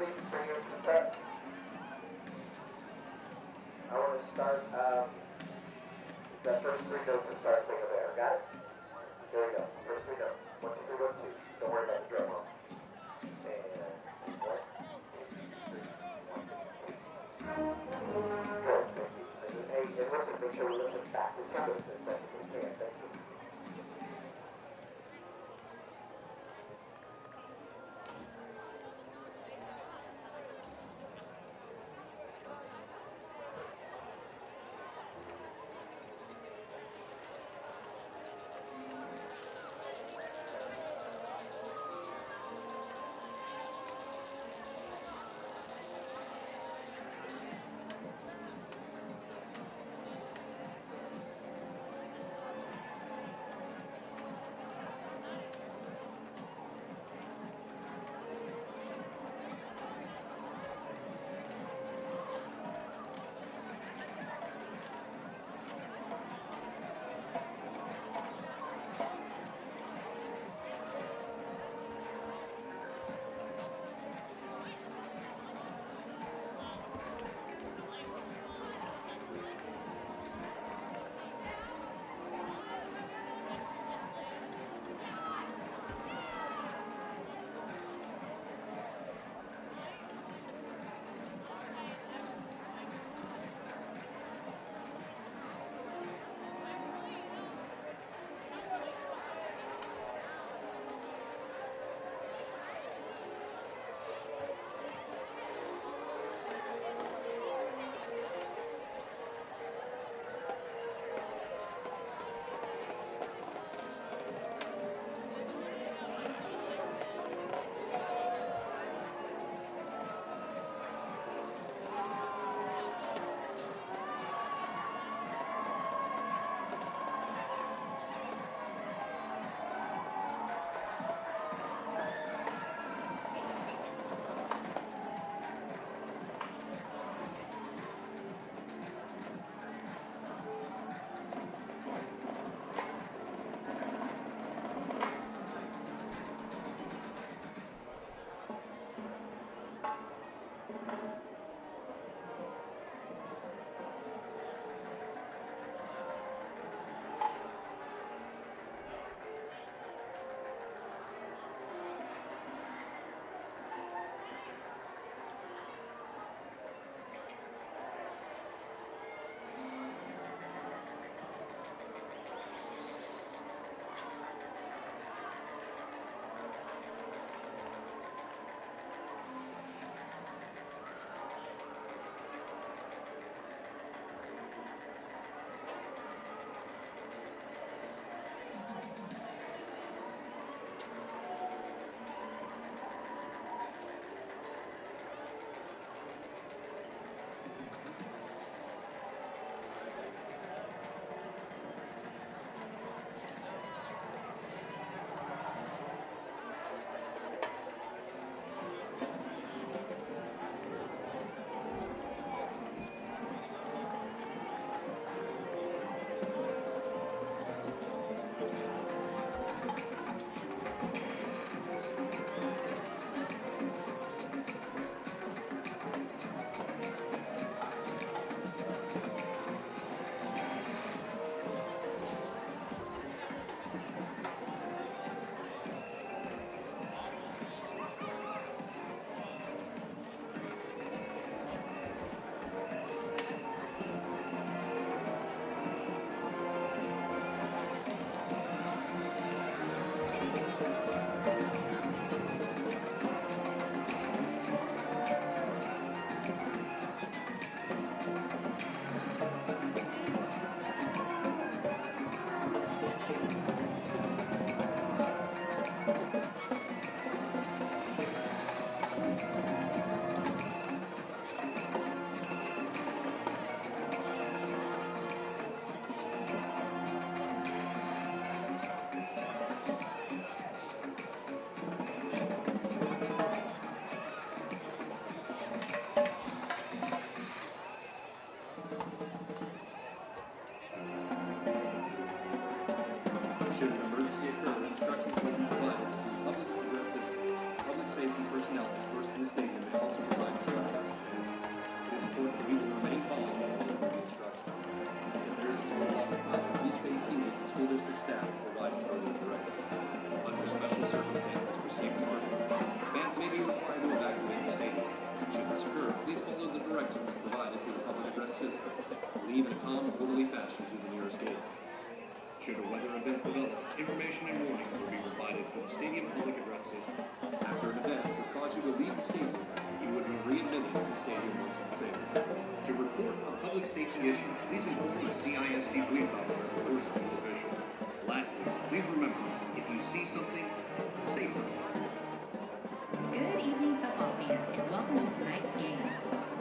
please bring it to the prep. I want to start the first 3 notes and start singing there. Got it? There we go. First 3 notes. 1, 2, 3, 1, 2. Don't worry about the drum roll. And 1, 2, 3, 1, 2. Good, thank you. Hey, and listen, make sure we listen back to the as best as we can. Thank you. safety personnel dispersed in the stadium may also provide trail transportation. It is important that people remain calm and follow the instructions. If there is a total loss of power, please stay seated with school district staff to provide further directions. Under special circumstances for safety purposes, fans may be required to evacuate the stadium. Should this occur, please follow the directions provided through the public address system. Leave in a calm and orderly fashion to the nearest gate. Should a weather event develop, information and warnings will be provided through the stadium public address system. After an event would cause you to leave the stadium, you would be readmitted to the stadium once it's safe. To report a public safety issue, please inform a CISD police officer or school official. Lastly, please remember, if you see something, say something. Good evening, football fans, and welcome to tonight's game.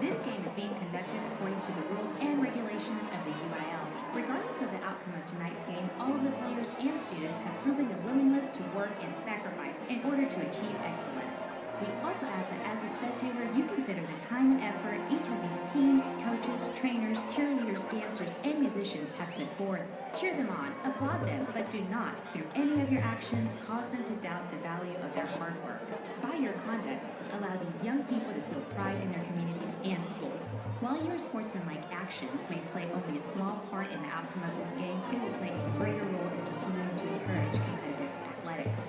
This game is being conducted according to the rules and regulations of the UIL. Regardless of the outcome of tonight's game, all of the players and students have proven their willingness to work and sacrifice in order to achieve excellence. We also ask that as a spectator, you consider the time and effort each of these teams, coaches, trainers, cheerleaders, dancers, and musicians have put forth. Cheer them on, applaud them, but do not, through any of your actions, cause them to doubt the value of their hard work. By your conduct, allow these young people to feel pride in their communities and schools. While your sportsmanlike actions may play only a small part in the outcome of this game, it will play a greater role in continuing to encourage competitive athletics.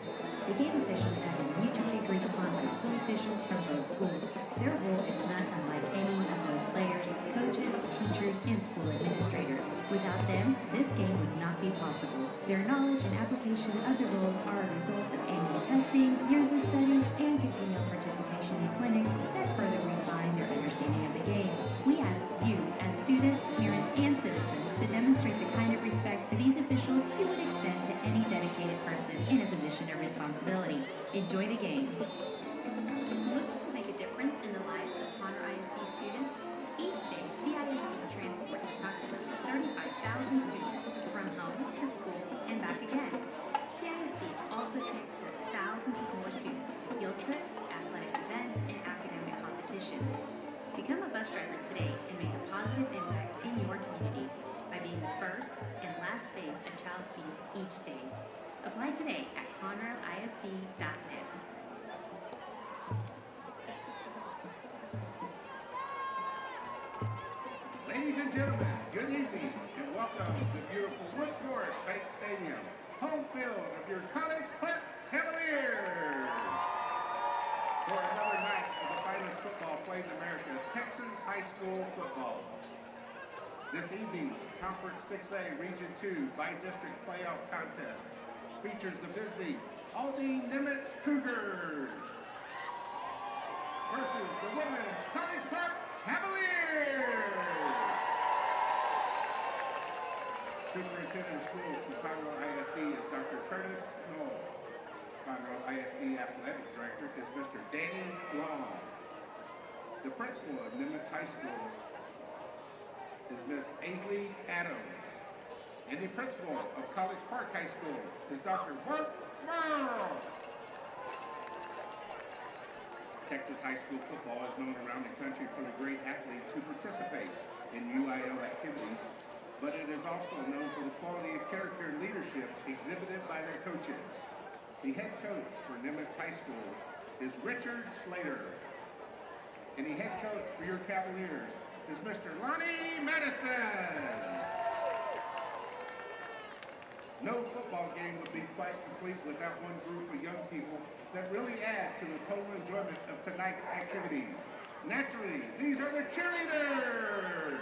The game officials have been mutually agreed upon by school officials from those schools. Their role is not unlike any of those players, coaches, teachers, and school administrators. Without them, this game would not be possible. Their knowledge and application of the rules are a result of annual testing, years of study, and continual participation in clinics that further refine their understanding of the game. We ask you, as students, parents, and citizens, to demonstrate the kind of respect for these officials you would extend to any dedicated person in a position of responsibility. Enjoy the game. Looking to make a difference in the lives of Conroe ISD students? Each day, CISD transports approximately 35,000 students from home to school and back again. CISD also transports thousands of more students to field trips, athletic events, and academic competitions. Become a bus driver today and make a positive impact in your community by being the first and last face a child sees each day. Apply today at conroeisd.net. Ladies and gentlemen, good evening and welcome to beautiful Woodforest Bank Stadium, home field of your College Park Cavaliers. For another night of the finest football played in America, Texas high school football. This evening's Conference 6A Region 2 by-district playoff contest features the visiting Aldine Nimitz Cougars versus the women's College Park Cavaliers. Superintendent of Schools for Conroe ISD is Dr. Curtis Knoll. Conroe ISD Athletic Director is Mr. Danny Long. The principal of Nimitz High School is Ms. Aisley Adams. And the principal of College Park High School is Dr. Bart Merle. Texas high school football is known around the country for the great athletes who participate in UIL activities, but it is also known for the quality of character and leadership exhibited by their coaches. The head coach for Nimitz High School is Richard Slater. And the head coach for your Cavaliers is Mr. Lonnie Madison. No football game would be quite complete without one group of young people that really add to the total enjoyment of tonight's activities. Naturally, these are the cheerleaders.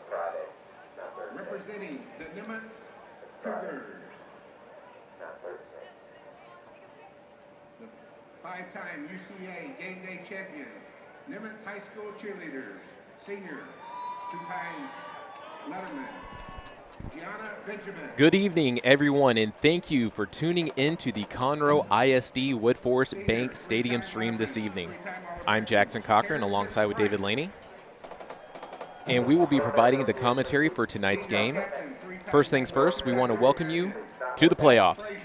Friday, not Thursday. Representing the Nimitz Cougars. Not Thursday. The five-time UCA Game Day champions, Nimitz High School cheerleaders, senior, two-time Letterman, Gianna Benjamin. Good evening, everyone, and thank you for tuning in to the Conroe ISD Woodforest Bank Stadium stream this evening. I'm Jackson Cochran alongside with David Laney, and we will be providing the commentary for tonight's game. First things first, we want to welcome you to the playoffs.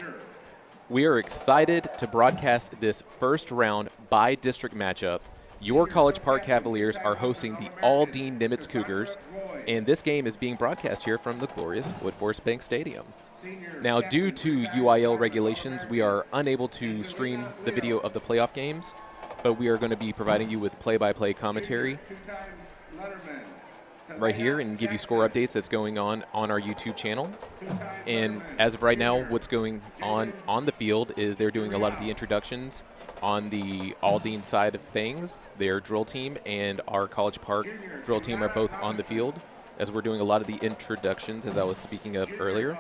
We are excited to broadcast this first round by-district matchup. Your College Park Cavaliers are hosting the Aldine Nimitz Cougars, and this game is being broadcast here from the glorious Woodforest Bank Stadium. Now, due to UIL regulations, we are unable to stream the video of the playoff games, but we are going to be providing you with play-by-play commentary right here and give you score updates that's going on our YouTube channel. And as of right now, what's going on the field is they're doing a lot of the introductions on the Aldine side of things. Their drill team and our College Park drill team are both on the field as we're doing a lot of the introductions, as I was speaking of earlier.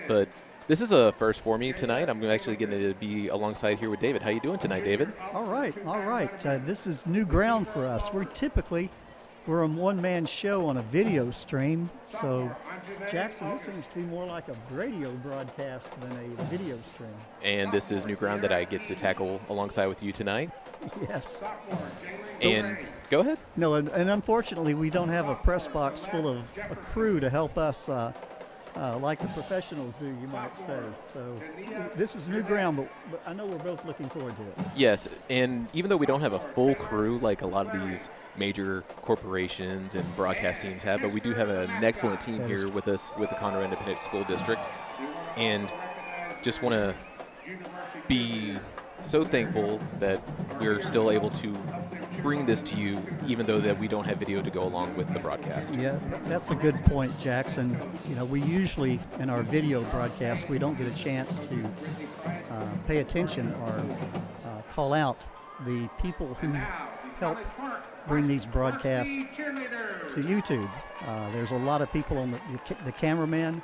But this is a first for me tonight. I'm actually going to be alongside here with David. How you doing tonight, David? All right. This is new ground for us. We're a one-man show on a video stream. So, Jackson, this seems to be more like a radio broadcast than a video stream. And this is new ground that I get to tackle alongside with you tonight. Yes. And go ahead. No, and unfortunately, we don't have a press box full of a crew to help us like the professionals do, you might say. So this is new ground, but I know we're both looking forward to it. Yes, and even though we don't have a full crew like a lot of these major corporations and broadcast teams have, but we do have an excellent team here with us with the Conroe Independent School District. And just want to be so thankful that we're still able to bring this to you, even though that we don't have video to go along with the broadcast. Yeah, that's a good point, Jackson. You know, we usually, in our video broadcast, we don't get a chance to pay attention or call out the people who help bring these broadcasts to YouTube. There's a lot of people on the cameraman,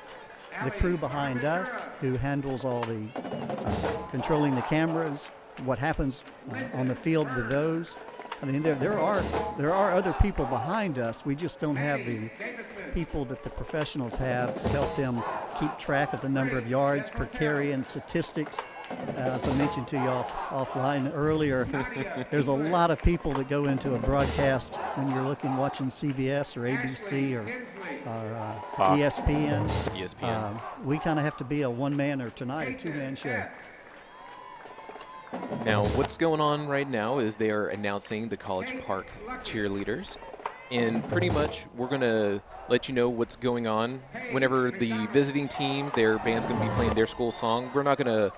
the crew behind us who handles all the controlling the cameras, what happens on the field with those. I mean, there are other people behind us. We just don't have the people that the professionals have to help them keep track of the number of yards per carry and statistics. As I mentioned to you offline earlier, there's a lot of people that go into a broadcast when you're watching CBS or ABC or Fox. ESPN. We kind of have to be a one-man or tonight a two-man show. Now, what's going on right now is they are announcing the College Park cheerleaders. And pretty much we're going to let you know what's going on. Whenever the visiting team, their band's going to be playing their school song, we're not going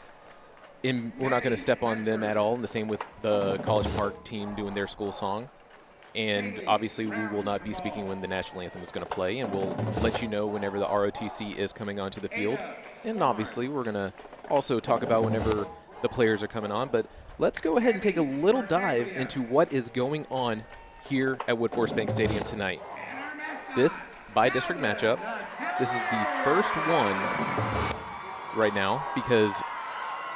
to step on them at all. And the same with the College Park team doing their school song. And obviously we will not be speaking when the national anthem is going to play. And we'll let you know whenever the ROTC is coming onto the field. And obviously we're going to also talk about whenever the players are coming on, but let's go ahead and take a little dive into what is going on here at Woodforest Bank Stadium tonight. This by-district matchup, this is the first one right now because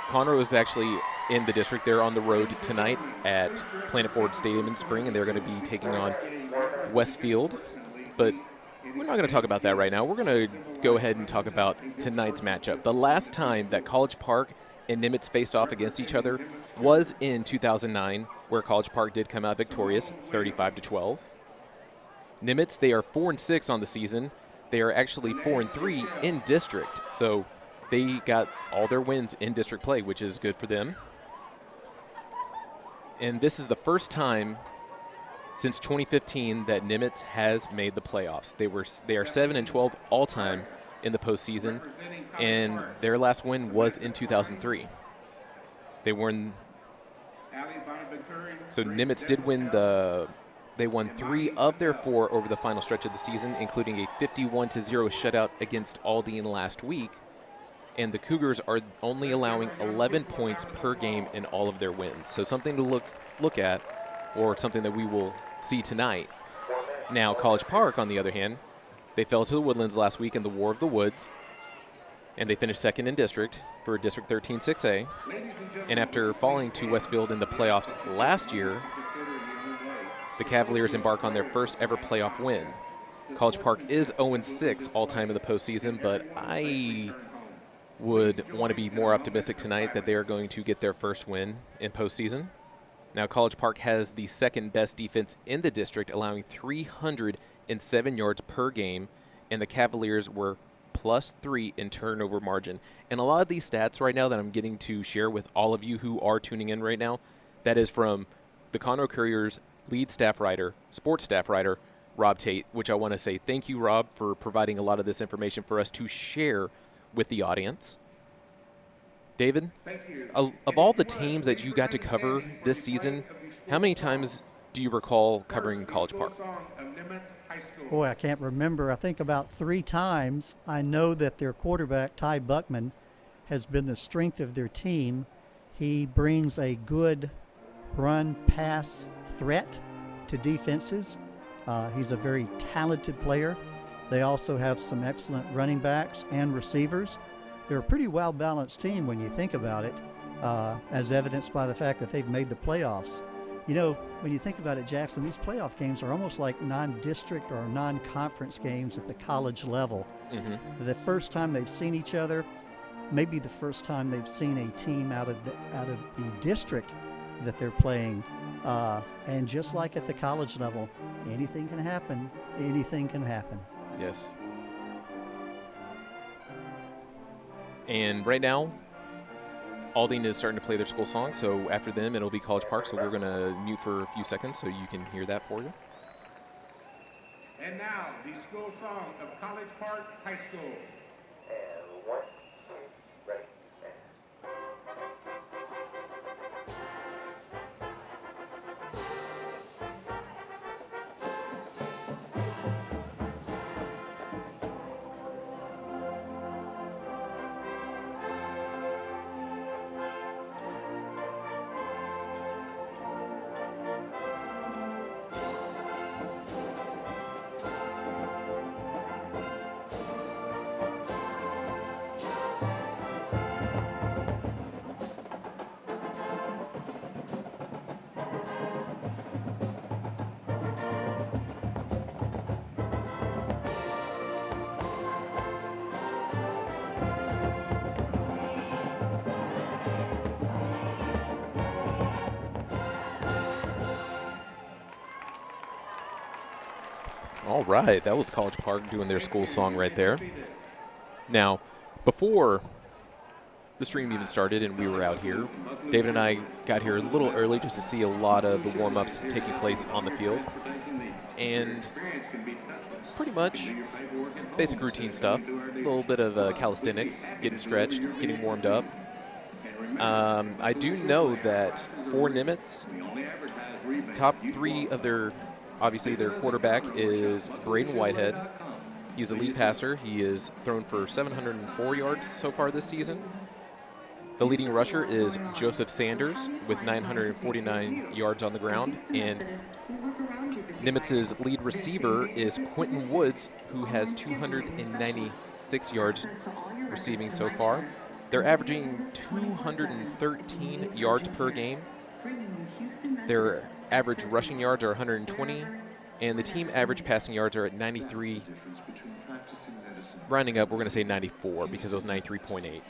Conroe is actually in the district. They're on the road tonight at Planet Ford Stadium in Spring, and they're going to be taking on Westfield, but we're not going to talk about that right now. We're going to go ahead and talk about tonight's matchup. The last time that College Park and Nimitz faced off against each other was in 2009, where College Park did come out victorious, 35-12. Nimitz, they are 4-6 on the season. They are actually 4-3 in district, so they got all their wins in district play, which is good for them. And this is the first time since 2015 that Nimitz has made the playoffs. They are 7-12 all time in the postseason, and their last win was in 2003. They won. So Nimitz did win they won 3 of their 4 over the final stretch of the season, including a 51-0 shutout against Aldine last week. And the Cougars are only allowing 11 points per game in all of their wins. So something to look at, or something that we will see tonight. Now, College Park, on the other hand, they fell to the Woodlands last week in the War of the Woods, and they finished second in district for District 13 6A. And after falling to Westfield in the playoffs last year, the Cavaliers embark on their first ever playoff win. College Park is 0-6 all-time in the postseason, but I would want to be more optimistic tonight that they are going to get their first win in postseason. Now, College Park has the second best defense in the district, allowing 307 yards per game, and the Cavaliers were +3 in turnover margin. And a lot of these stats right now that I'm getting to share with all of you who are tuning in right now, that is from the Conroe Courier's lead staff writer, sports staff writer, Rob Tate, which I want to say thank you, Rob, for providing a lot of this information for us to share with the audience. David, of all the teams that you got to cover this season, how many times do you recall covering College Park? Boy, I can't remember. I think about 3 times. I know that their quarterback, Ty Buckman, has been the strength of their team. He brings a good run-pass threat to defenses. He's a very talented player. They also have some excellent running backs and receivers. They're a pretty well-balanced team when you think about it, as evidenced by the fact that they've made the playoffs. You know, when you think about it, Jackson, these playoff games are almost like non-district or non-conference games at the college level. Mm-hmm. The first time they've seen each other, maybe the first time they've seen a team out of the district that they're playing. And just like at the college level, anything can happen. Anything can happen. Yes. And right now, Aldine is starting to play their school song, so after them, it'll be College Park, so we're going to mute for a few seconds so you can hear that for you. And now, the school song of College Park High School. And 1, 2, ready. All right, that was College Park doing their school song right there. Now, before the stream even started and we were out here, David and I got here a little early just to see a lot of the warm-ups taking place on the field. And pretty much basic routine stuff, a little bit of calisthenics, getting stretched, getting warmed up. I do know that for Nimitz, top 3 of their obviously, their quarterback is Braden Whitehead. He's a lead passer. He has thrown for 704 yards so far this season. The leading rusher is Joseph Sanders with 949 yards on the ground. And Nimitz's lead receiver is Quentin Woods, who has 296 yards receiving so far. They're averaging 213 yards per game. Their average rushing yards are 120, and the team average passing yards are at 93. Rounding up, we're going to say 94 because it was 93.8.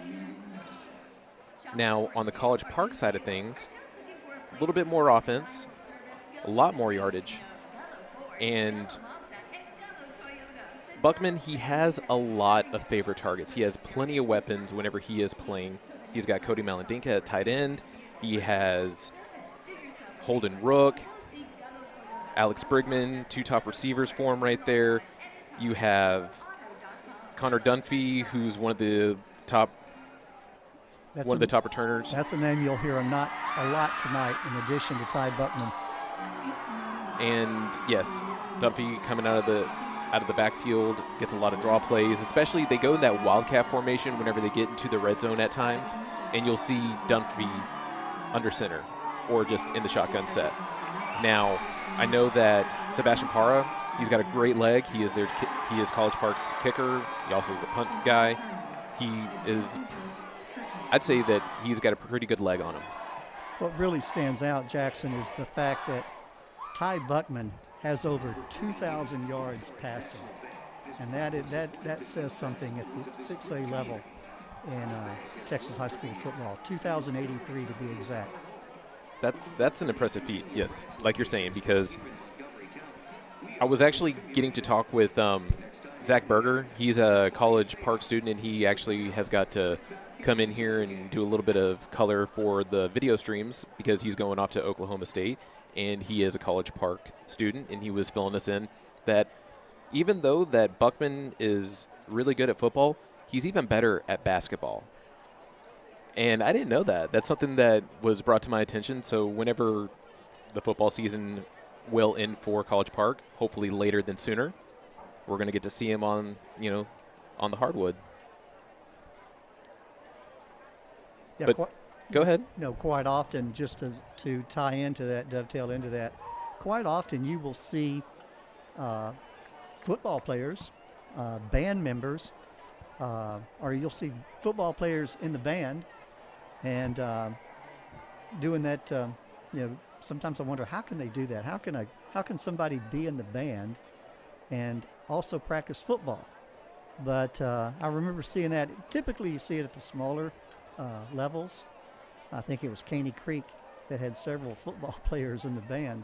Now, on the College Park side of things, a little bit more offense, a lot more yardage. And Buckman, he has a lot of favorite targets. He has plenty of weapons whenever he is playing. He's got Cody Malandinka at tight end. He has Holden Rook, Alex Brigman, 2 top receivers for him right there. You have Connor Dunphy, who's one of the top returners. That's a name you'll hear a lot tonight, in addition to Ty Buckman. And yes, Dunphy coming out of the backfield gets a lot of draw plays. Especially they go in that wildcat formation whenever they get into the red zone at times, and you'll see Dunphy under center or just in the shotgun set. Now, I know that Sebastian Parra, he's got a great leg. He is College Park's kicker. He also is the punt guy. I'd say that he's got a pretty good leg on him. What really stands out, Jackson, is the fact that Ty Buckman has over 2,000 yards passing. And that says something at the 6A level in Texas high school football. 2,083 to be exact. That's an impressive feat, yes, like you're saying, because I was actually getting to talk with Zach Berger. He's a College Park student, and he actually has got to come in here and do a little bit of color for the video streams because he's going off to Oklahoma State, and he is a College Park student, and he was filling us in that even though that Buckman is really good at football, he's even better at basketball. And I didn't know that. That's something that was brought to my attention. So whenever the football season will end for College Park, hopefully later than sooner, we're going to get to see him on, on the hardwood. Yeah, But go ahead. Quite often, just to tie into that, dovetail into that, quite often you will see football players, band members, or you'll see football players in the band and doing that. Sometimes I wonder, how can they do that? How can somebody be in the band and also practice football? But I remember seeing that. Typically, you see it at the smaller levels. I think it was Caney Creek that had several football players in the band.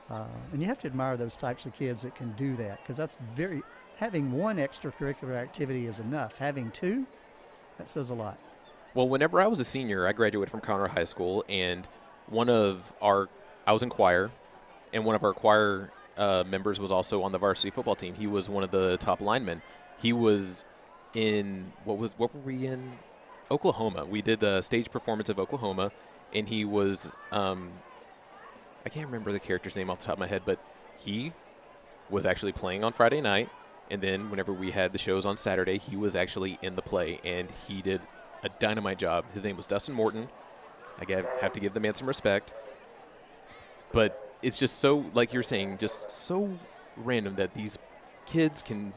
And you have to admire those types of kids that can do that, because having one extracurricular activity is enough. Having two, that says a lot. Well, whenever I was a senior, I graduated from Conroe High School, and I was in choir, and one of our choir members was also on the varsity football team. He was one of the top linemen. He was in, what were we in? Oklahoma. We did the stage performance of Oklahoma, and he was, I can't remember the character's name off the top of my head, but he was actually playing on Friday night, and then whenever we had the shows on Saturday, he was actually in the play, and he did a dynamite job. His name was Dustin Morton. I have to give the man some respect. But it's just so, like you're saying, just so random that these kids can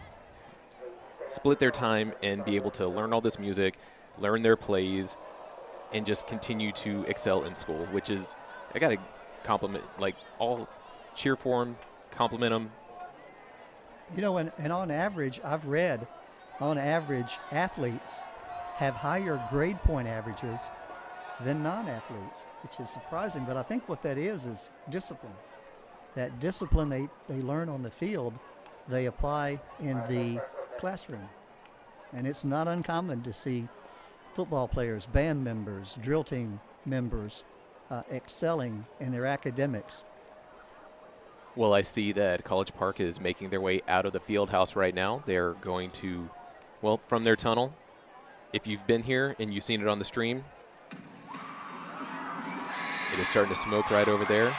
split their time and be able to learn all this music, learn their plays, and just continue to excel in school, which is, I got to compliment, all cheer for them, compliment them. And on average, I've read, athletes have higher grade point averages than non-athletes, which is surprising. But I think what that is discipline. That discipline they learn on the field, they apply in the classroom. And it's not uncommon to see football players, band members, drill team members excelling in their academics. Well, I see that College Park is making their way out of the field house right now. They're going to, from their tunnel. If you've been here and you've seen it on the stream, it is starting to smoke right over there.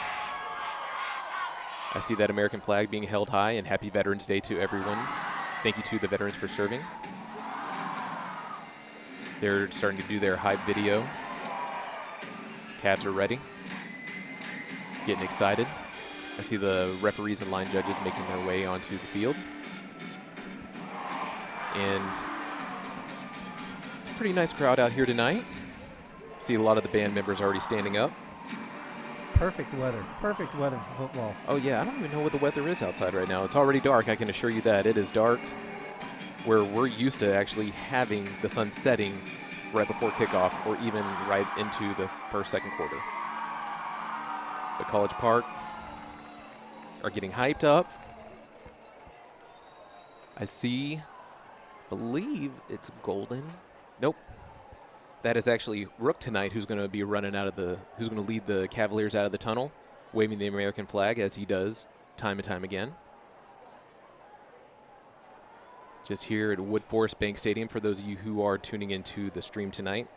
I see that American flag being held high, and happy Veterans Day to everyone. Thank you to the veterans for serving. They're starting to do their hype video. Cats are ready, getting excited. I see the referees and line judges making their way onto the field. And it's a pretty nice crowd out here tonight. See a lot of the band members already standing up. Perfect weather for football. Oh yeah, I don't even know what the weather is outside right now. It's already dark, I can assure you that. It is dark, where we're used to actually having the sun setting right before kickoff, or even right into the second quarter. The College Park are getting hyped up. I believe it's Golden. Nope. That is actually Rook tonight, who's going to be who's going to lead the Cavaliers out of the tunnel, waving the American flag as he does time and time again. Just here at Woodforest Bank Stadium for those of you who are tuning into the stream tonight.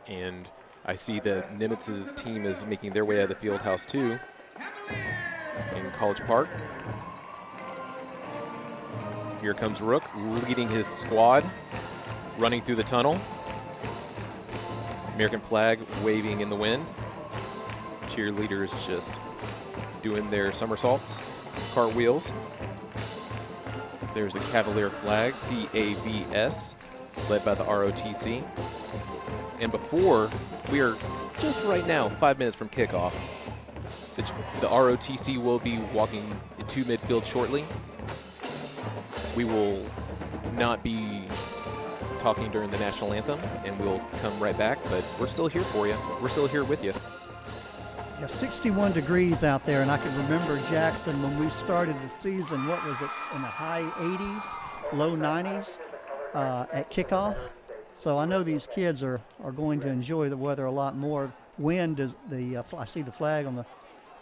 And I see that Nimitz's team is making their way out of the field house too in College Park. Here comes Rook leading his squad, running through the tunnel. American flag waving in the wind. Cheerleaders just doing their somersaults, cartwheels. There's a Cavalier flag, CAVS, led by the ROTC. And before, we are just right now 5 minutes from kickoff. The ROTC will be walking into midfield shortly. We will not be talking during the national anthem, and we'll come right back, but we're still here for you. We're still here with you. Yeah, 61 degrees out there, and I can remember, Jackson, when we started the season, what was it, in the high 80s, low 90s at kickoff. So I know these kids are going to enjoy the weather a lot more. Wind is I see the flag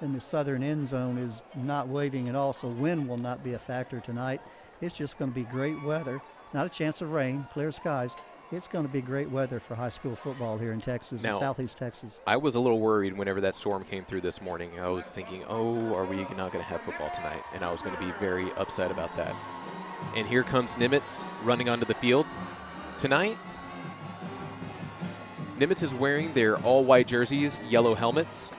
in the southern end zone is not waving at all, so wind will not be a factor tonight. it's just going to be great weather. Not a chance of rain, clear skies. It's going to be great weather for high school football here in Texas, Now, Southeast Texas. I was a little worried whenever that storm came through this morning. I was thinking, oh, are we not going to have football tonight? And I was going to be very upset about that. And here comes Nimitz running onto the field. Tonight, Nimitz is wearing their all-white jerseys, yellow helmets.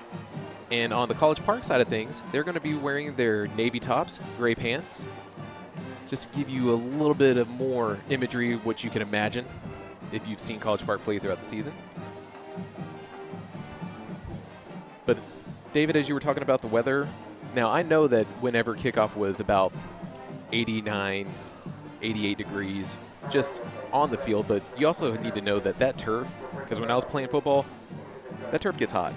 And on the College Park side of things, they're going to be wearing their navy tops, gray pants. Just to give you a little bit of more imagery, what you can imagine if you've seen College Park play throughout the season. But David, as you were talking about the weather, now I know that whenever kickoff was about 89, 88 degrees just on the field, but you also need to know that that turf, because when I was playing football, that turf gets hot.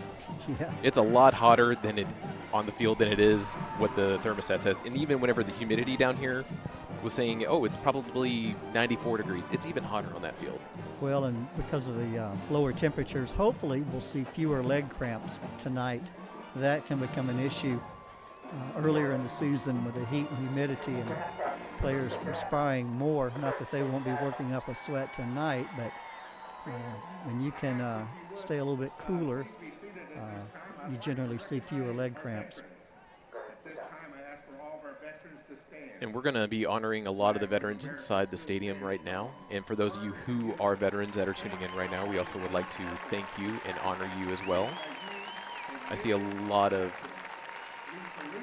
Yeah. It's a lot hotter than it on the field than it is what the thermostat says. And even whenever the humidity down here was saying, oh, it's probably 94 degrees, it's even hotter on that field. Well, and because of the lower temperatures, hopefully we'll see fewer leg cramps tonight. That can become an issue earlier in the season with the heat and humidity and players perspiring more. Not that they won't be working up a sweat tonight, but when you can stay a little bit cooler, you generally see fewer leg cramps. And we're going to be honoring a lot of the veterans inside the stadium right now. And for those of you who are veterans that are tuning in right now, we also would like to thank you and honor you as well. I see a lot of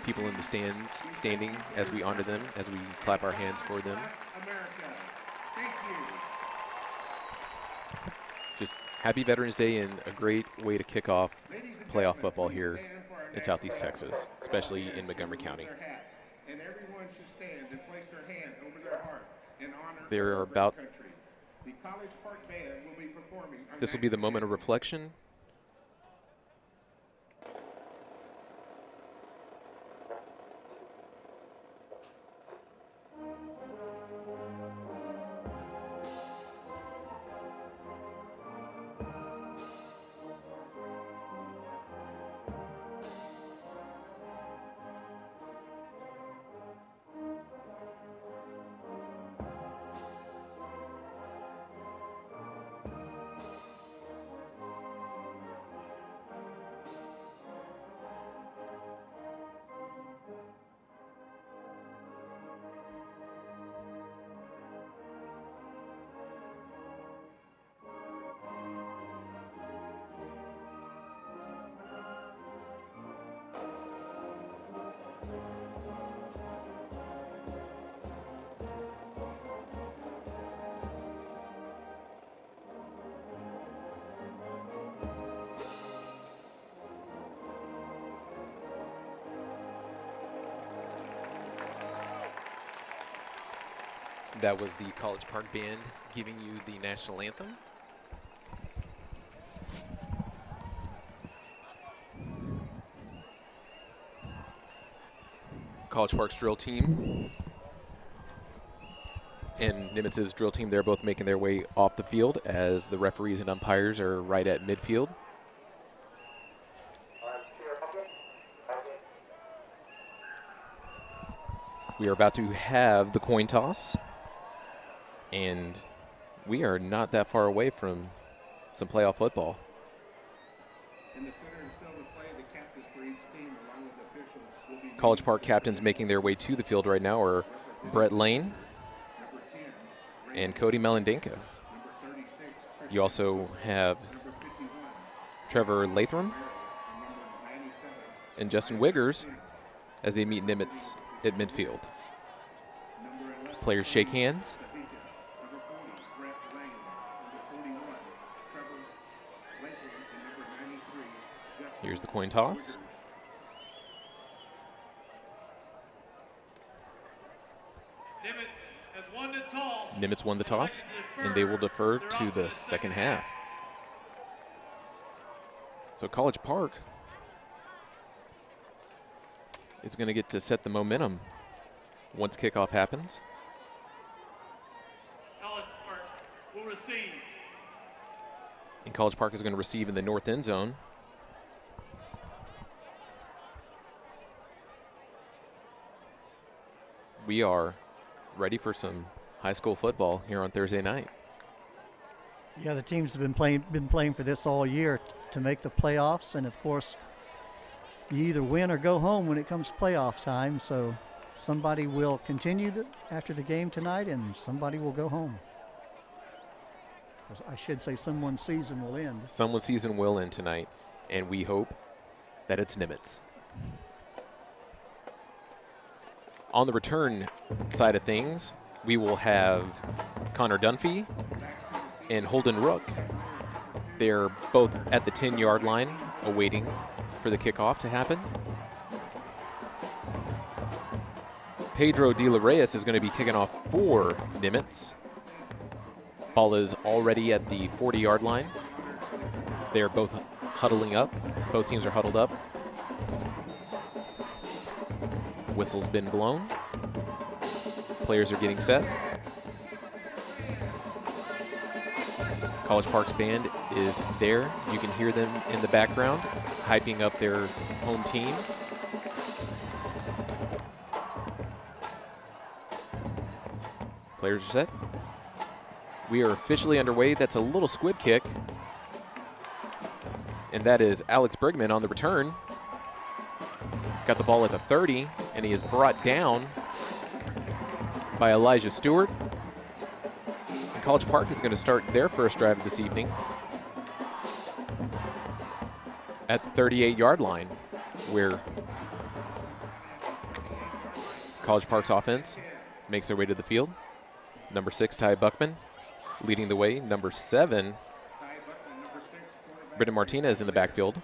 people in the stands standing as we honor them, as we clap our hands for them. Just happy Veterans Day and a great way to kick off playoff football here in Southeast Texas, especially in Montgomery County. There are about, this will be the moment of reflection. That was the College Park Band giving you the national anthem. College Park's drill team and Nimitz's drill team, they're both making their way off the field as the referees and umpires are right at midfield. We are about to have the coin toss. And we are not that far away from some playoff football. College Park captains making their way to the field right now are Brett Lane and Cody Melendinka. You also have Trevor Lathram and Justin Wiggers as they meet Nimitz at midfield. Players shake hands. Here's the coin toss. Nimitz won the toss, and they will defer to the second half. So College Park is going to get to set the momentum once kickoff happens. College Park will receive. And College Park is going to receive in the north end zone. We are ready for some high school football here on Thursday night. Yeah, the teams have been playing for this all year to make the playoffs, and of course, you either win or go home when it comes playoff time. So somebody will continue after the game tonight, and somebody will go home. I should say someone's season will end. Someone's season will end tonight, and we hope that it's Nimitz. On the return side of things, we will have Connor Dunphy and Holden Rook. They're both at the 10-yard line awaiting for the kickoff to happen. Pedro De La Reyes is going to be kicking off for Nimitz. Ball is already at the 40-yard line. They're both huddling up. Both teams are huddled up. Whistle's been blown. Players are getting set. College Park's band is there. You can hear them in the background, hyping up their home team. Players are set. We are officially underway. That's a little squib kick. And that is Alex Brigman on the return. Got the ball at the 30, and he is brought down by Elijah Stewart. And College Park is going to start their first drive of this evening at the 38-yard line, where College Park's offense makes their way to the field. Number 6, Ty Buckman, leading the way. Number 7, Brendan Martinez in the backfield.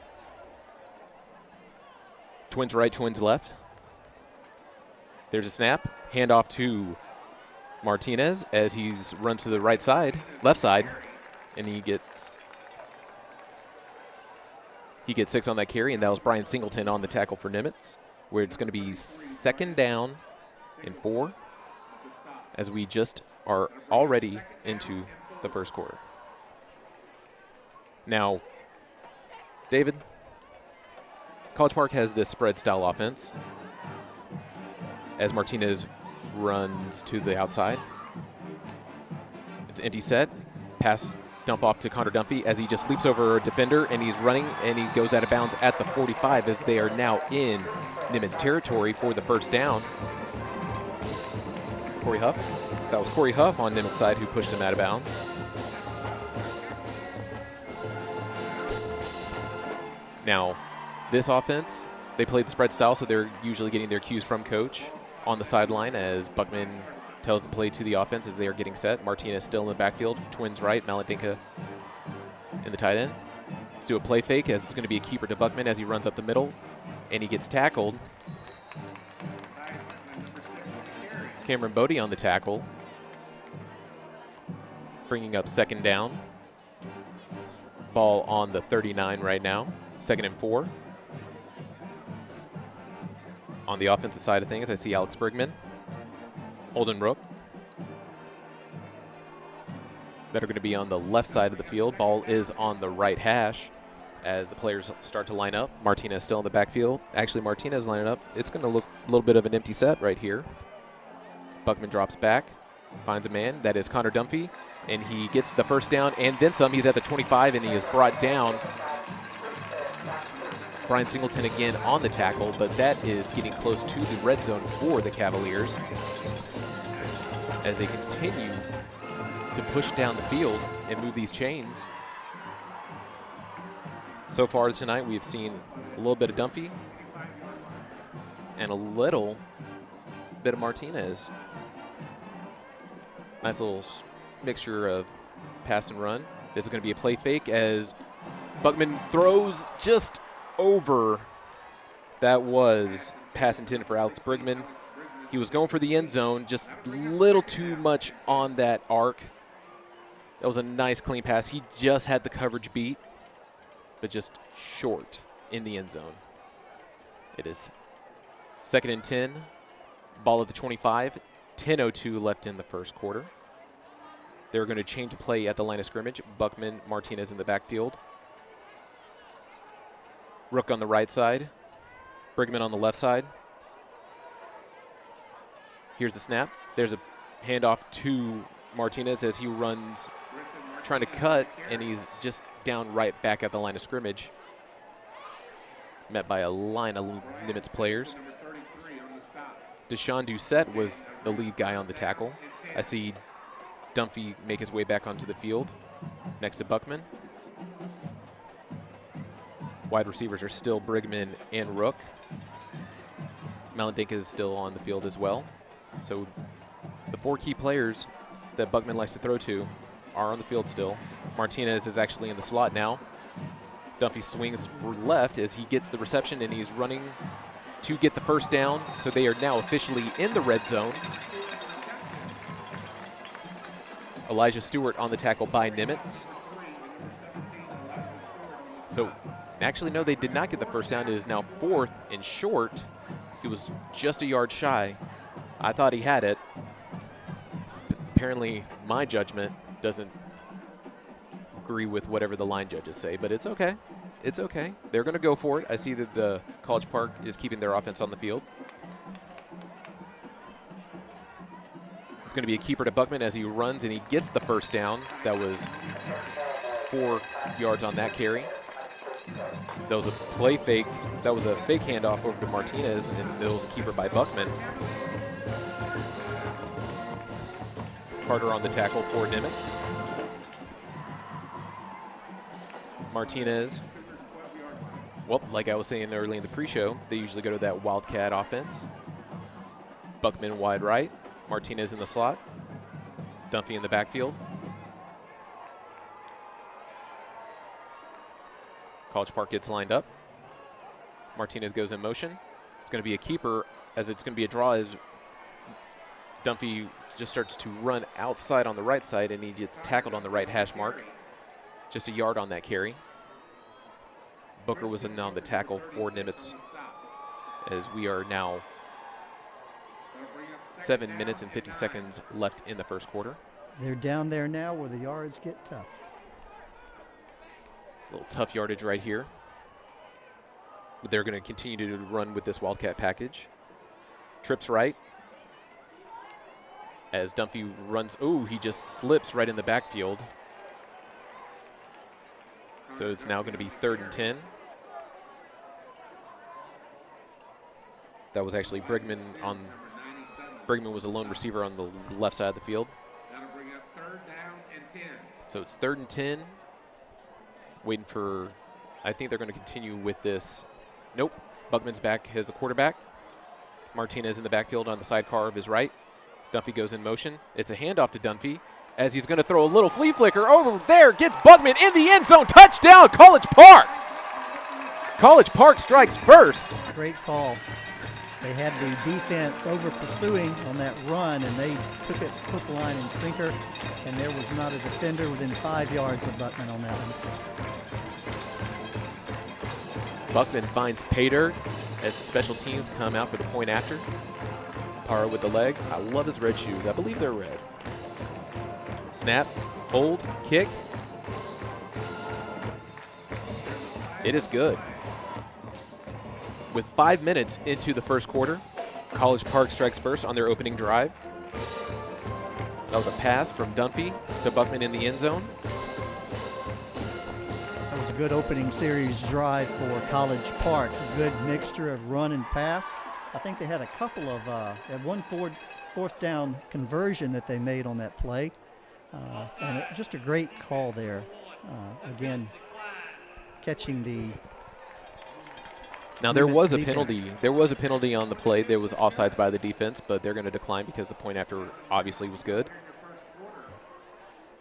Twins right, twins left. There's a snap. Handoff to Martinez as he runs to the right side, left side, and he gets 6 on that carry, and that was Brian Singleton on the tackle for Nimitz, where it's going to be 2nd down and 4 as we just are already into the first quarter. Now, David, College Park has this spread style offense as Martinez runs to the outside. It's empty set, pass dump off to Connor Dunphy as he just leaps over a defender, and he's running, and he goes out of bounds at the 45 as they are now in Nimitz territory for the first down. Corey Huff. That was Corey Huff on Nimitz side who pushed him out of bounds. Now, this offense, they play the spread style, so they're usually getting their cues from coach on the sideline as Buckman tells the play to the offense as they are getting set. Martinez still in the backfield. Twins right, Maladinka in the tight end. Let's do a play fake as it's going to be a keeper to Buckman as he runs up the middle, and he gets tackled. Cameron Bodie on the tackle, bringing up 2nd down. Ball on the 39 right now, 2nd and 4. On the offensive side of things, I see Alex Brigman, Holden Rook, that are going to be on the left side of the field. Ball is on the right hash as the players start to line up. Martinez still in the backfield. Actually, Martinez lining up. It's going to look a little bit of an empty set right here. Buckman drops back, finds a man. That is Connor Dunphy, and he gets the first down and then some. He's at the 25, and he is brought down. Brian Singleton again on the tackle, but that is getting close to the red zone for the Cavaliers as they continue to push down the field and move these chains. So far tonight, we've seen a little bit of Dunphy and a little bit of Martinez. Nice little mixture of pass and run. This is going to be a play fake as Buckman throws just over. That was pass intended for Alex Brigman. He was going for the end zone, just a little too much on that arc. That was a nice clean pass. He just had the coverage beat, but just short in the end zone. It is 2nd and 10. Ball at the 25. 10:02 left in the first quarter. They're going to change to play at the line of scrimmage. Buckman, Martinez in the backfield. Rook on the right side. Brigman on the left side. Here's the snap. There's a handoff to Martinez as he runs, trying to cut, and he's just down right back at the line of scrimmage. Met by a line of Nimitz players. Deshaun Doucette was the lead guy on the tackle. I see Dunphy make his way back onto the field next to Buckman. Wide receivers are still Brigman and Rook. Malandinka is still on the field as well. So the 4 key players that Buckman likes to throw to are on the field still. Martinez is actually in the slot now. Dunphy swings left as he gets the reception, and he's running to get the first down. So they are now officially in the red zone. Elijah Stewart on the tackle by Nimitz. So actually, no, they did not get the first down. It is now 4th and short. He was just a yard shy. I thought he had it. Apparently, my judgment doesn't agree with whatever the line judges say, but it's okay. It's okay. They're going to go for it. I see that the College Park is keeping their offense on the field. It's going to be a keeper to Buckman as he runs and he gets the first down. That was 4 yards on that carry. That was a play fake. That was a fake handoff over to Martinez, and that was a keeper by Buckman. Carter on the tackle for Nimitz. Martinez. Well, like I was saying early in the pre-show, they usually go to that Wildcat offense. Buckman wide right. Martinez in the slot. Dunphy in the backfield. College Park gets lined up. Martinez goes in motion. It's going to be a keeper, as it's going to be a draw as Dunphy just starts to run outside on the right side, and he gets tackled on the right hash mark. Just a yard on that carry. Booker was in on the tackle for Nimitz, as we are now 7 minutes and 50 seconds left in the first quarter. They're down there now where the yards get tough. A little tough yardage right here. But they're going to continue to run with this Wildcat package. Trips right. As Dunphy runs, oh, he just slips right in the backfield. So it's now going to be 3rd and 10. That was actually Brigman on. Brigman was a lone receiver on the left side of the field. So it's 3rd and 10. Waiting for, I think they're going to continue with this. Nope, Buckman's back as the quarterback. Martinez in the backfield on the sidecar of his right. Dunphy goes in motion. It's a handoff to Dunphy as he's going to throw a little flea flicker over there. Gets Buckman in the end zone. Touchdown, College Park. College Park strikes first. Great call. They had the defense over pursuing on that run, and they took it hook, line, and sinker, and there was not a defender within 5 yards of Buckman on that one. Buckman finds pay dirt as the special teams come out for the point after. Parra with the leg. I love his red shoes. I believe they're red. Snap, hold, kick. It is good. With 5 minutes into the first quarter, College Park strikes first on their opening drive. That was a pass from Dunphy to Buckman in the end zone. That was a good opening series drive for College Park. A good mixture of run and pass. I think they had a couple of, at one fourth down conversion that they made on that play. And just a great call there. Again, catching the. Now there was a penalty. There was a penalty on the play. There was offsides by the defense, but they're going to decline because the point after obviously was good.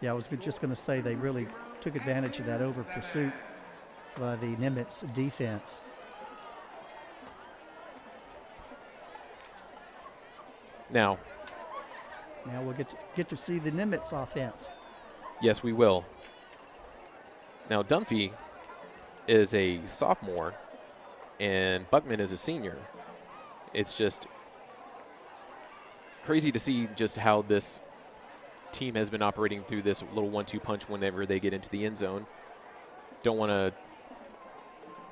Yeah, I was just going to say they really took advantage of that over pursuit by the Nimitz defense. Now we'll get to see the Nimitz offense. Yes, we will. Now Dunphy is a sophomore, and Buckman is a senior. It's just crazy to see just how this team has been operating through this little 1-2 punch whenever they get into the end zone. Don't want to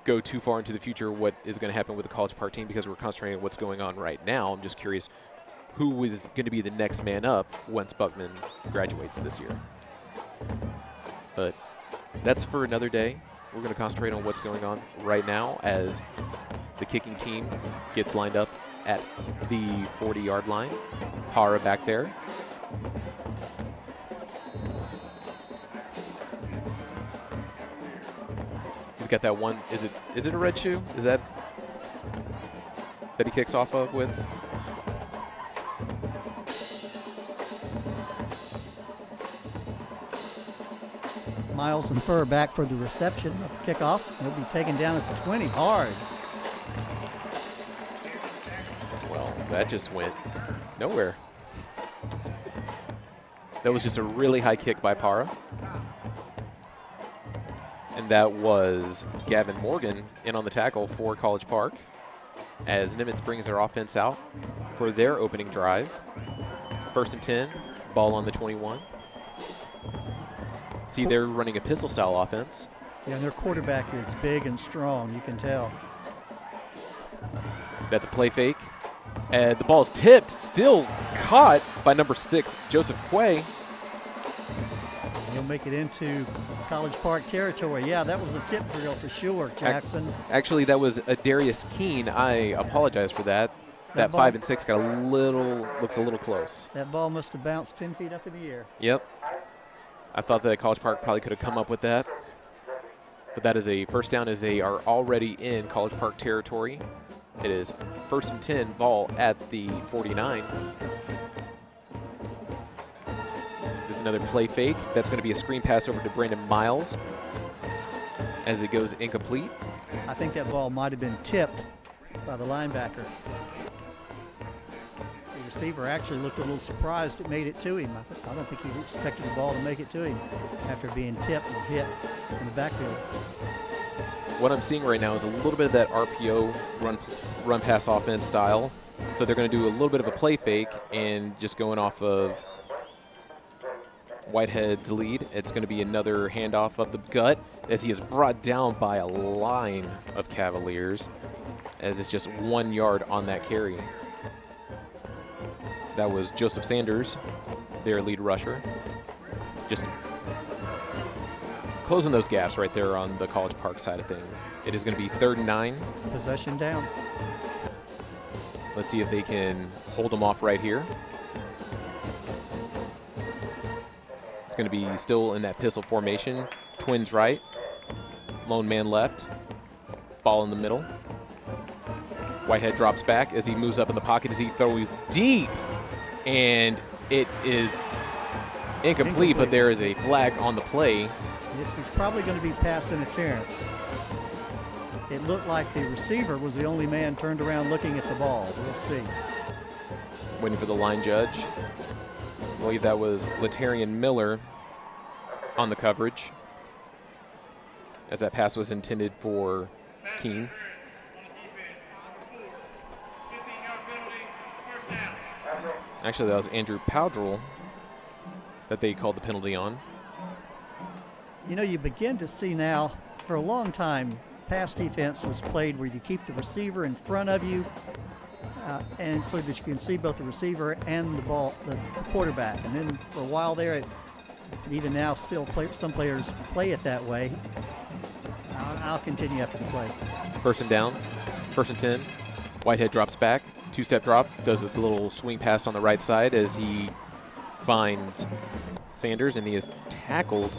go too far into the future what is going to happen with the College Park team because we're concentrating on what's going on right now. I'm just curious who is going to be the next man up once Buckman graduates this year. But that's for another day. We're going to concentrate on what's going on right now as the kicking team gets lined up at the 40-yard line. Para back there. He's got that one. Is it a red shoe? Is that he kicks off of with? Miles and Furr back for the reception of the kickoff. He'll be taken down at the 20 hard. Well, that just went nowhere. That was just a really high kick by Para. And that was Gavin Morgan in on the tackle for College Park as Nimitz brings their offense out for their opening drive. 1st and 10, ball on the 21. See, they're running a pistol-style offense. Yeah, and their quarterback is big and strong, you can tell. That's a play fake. And the ball is tipped, still caught by number 6, Joseph Quay. He'll make it into College Park territory. Yeah, that was a tip drill for sure, Jackson. Actually, that was a Darius Keene. I apologize for that. That 5 and 6 got looks a little close. That ball must have bounced 10 feet up in the air. Yep. I thought that College Park probably could have come up with that. But that is a first down as they are already in College Park territory. It is 1st and 10, ball at the 49. There's another play fake. That's going to be a screen pass over to Brandon Miles as it goes incomplete. I think that ball might have been tipped by the linebacker. The receiver actually looked a little surprised it made it to him. I don't think he expected the ball to make it to him after being tipped and hit in the backfield. What I'm seeing right now is a little bit of that RPO run pass offense style. So they're going to do a little bit of a play fake and just going off of Whitehead's lead. It's going to be another handoff up the gut as he is brought down by a line of Cavaliers as it's just 1 yard on that carry. That was Joseph Sanders, their lead rusher. Just closing those gaps right there on the College Park side of things. It is going to be 3rd and 9. Possession down. Let's see if they can hold them off right here. It's going to be still in that pistol formation. Twins right, lone man left, ball in the middle. Whitehead drops back as he moves up in the pocket as he throws deep, and it is incomplete, but there is a flag on the play. This is probably going to be pass interference. It looked like the receiver was the only man turned around looking at the ball. We'll see. Waiting for the line judge. I believe that was Latarian Miller on the coverage, as that pass was intended for Keene. Actually, that was Andrew Powdrell that they called the penalty on. You know, you begin to see now, for a long time, pass defense was played where you keep the receiver in front of you, and so that you can see both the receiver and the quarterback. And then for a while there, and even now, still some players play it that way. I'll continue after the play. 1st and down, 1st and 10. Whitehead drops back, 2-step drop, does a little swing pass on the right side as he finds Sanders, and he is tackled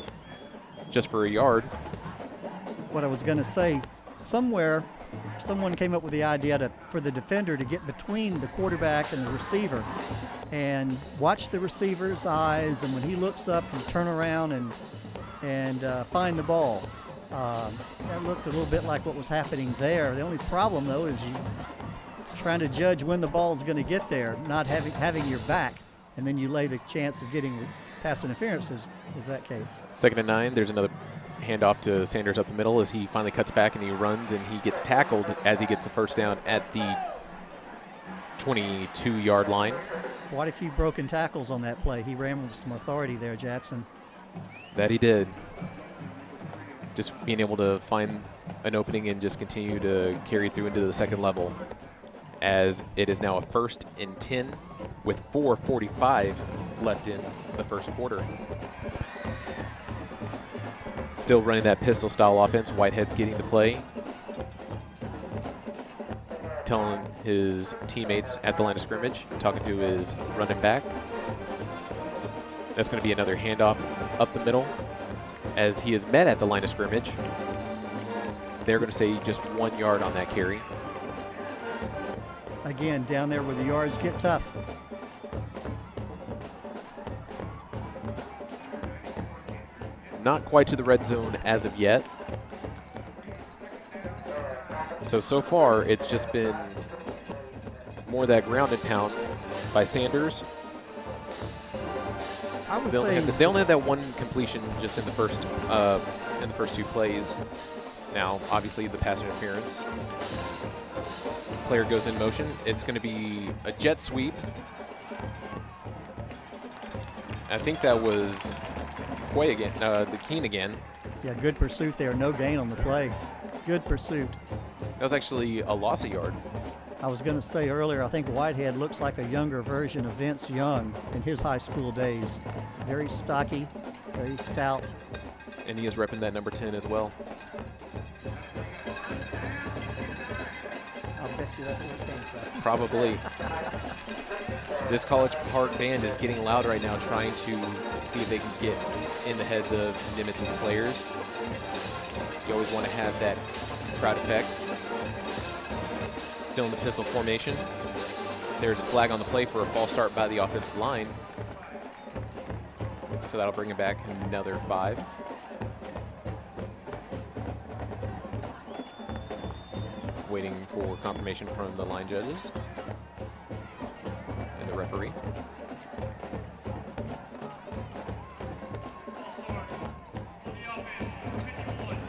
just for a yard. What I was going to say, somewhere someone came up with the idea for the defender to get between the quarterback and the receiver and watch the receiver's eyes, and when he looks up, you turn around and find the ball. That looked a little bit like what was happening there. The only problem, though, is you trying to judge when the ball is going to get there, not having your back, and then you lay the chance of getting pass interference is that case. 2nd and 9. There's another handoff to Sanders up the middle as he finally cuts back and he runs, and he gets tackled as he gets the first down at the 22-yard line. Quite a few broken tackles on that play. He ran with some authority there, Jackson. That he did. Just being able to find an opening and just continue to carry through into the second level. as it is now a 1st and 10 with 4:45 left in the first quarter. Still running that pistol style offense. Whitehead's getting the play, telling his teammates at the line of scrimmage, talking to his running back. That's going to be another handoff up the middle as he is met at the line of scrimmage. They're going to say just 1 yard on that carry. Again, down there where the yards get tough. Not quite to the red zone as of yet. So far, it's just been more that ground and pound by Sanders. I would They only, say they only had that one completion just in the first 2 plays. Now, obviously, the pass interference. Player goes in motion. It's going to be a jet sweep. I think that was Quay again, the Keen again. yeah, good pursuit there. No gain on the play. Good pursuit. That was actually a loss of yard. I was going to say earlier, I think Whitehead looks like a younger version of Vince Young in his high school days. Very stocky, very stout. And he is repping that number 10 as well. I'll bet you that's where it came from. Probably. This College Park band is getting loud right now, trying to see if they can get in the heads of Nimitz's players. You always want to have that crowd effect. Still in the pistol formation. There's a flag on the play for a false start by the offensive line. So that'll bring it back another 5. Waiting for confirmation from the line judges and the referee.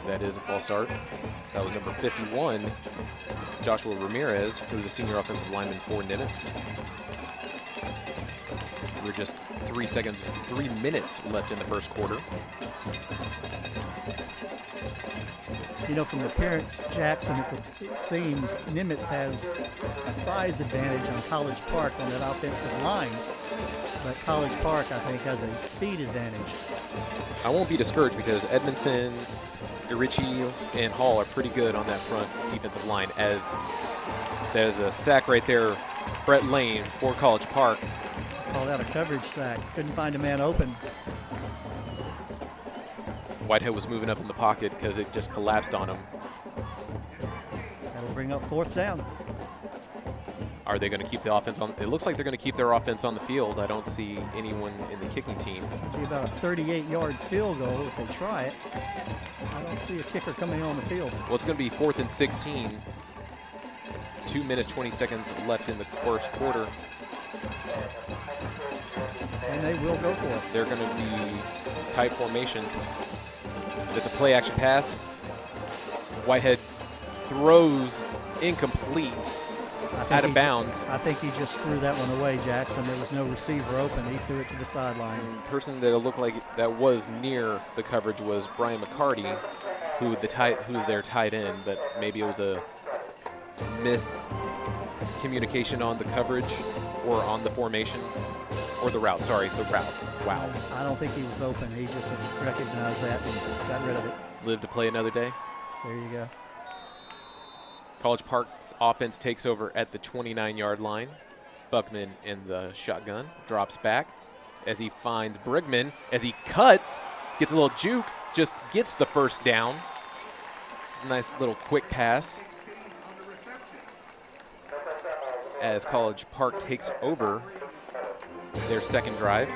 That is a false start. That was number 51, Joshua Ramirez, who was a senior offensive lineman for Nimitz. We're just 3 minutes left in the first quarter. You know, from the appearance, Jackson, it seems Nimitz has a size advantage on College Park on that offensive line, but College Park, I think, has a speed advantage. I won't be discouraged because Edmondson, Irichie, and Hall are pretty good on that front defensive line. As there's a sack right there, Brett Lane for College Park. Call that a coverage sack. Couldn't find a man open. Whitehead was moving up in the pocket because it just collapsed on him. That'll bring up 4th down. Are they going to keep the offense on? It looks like they're going to keep their offense on the field. I don't see anyone in the kicking team. It'll be about a 38-yard field goal if they try it. I don't see a kicker coming on the field. Well, it's going to be 4th and 16. 2 minutes, 20 seconds left in the first quarter. And they will go for it. They're going to be tight formation. It's a play action pass. Whitehead throws incomplete, out of bounds. I think he just threw that one away, Jackson. There was no receiver open. He threw it to the sideline. The person that looked like that was near the coverage was Brian McCarty, who's their tight end, but maybe it was a miscommunication on the coverage or on the formation or the route. Sorry, the route. Wow. I don't think he was open. He just recognized that and got rid of it. Live to play another day. There you go. College Park's offense takes over at the 29-yard line. Buckman in the shotgun, drops back as he finds Brigman. As he cuts, gets a little juke, just gets the first down. It's a nice little quick pass as College Park takes over their second drive.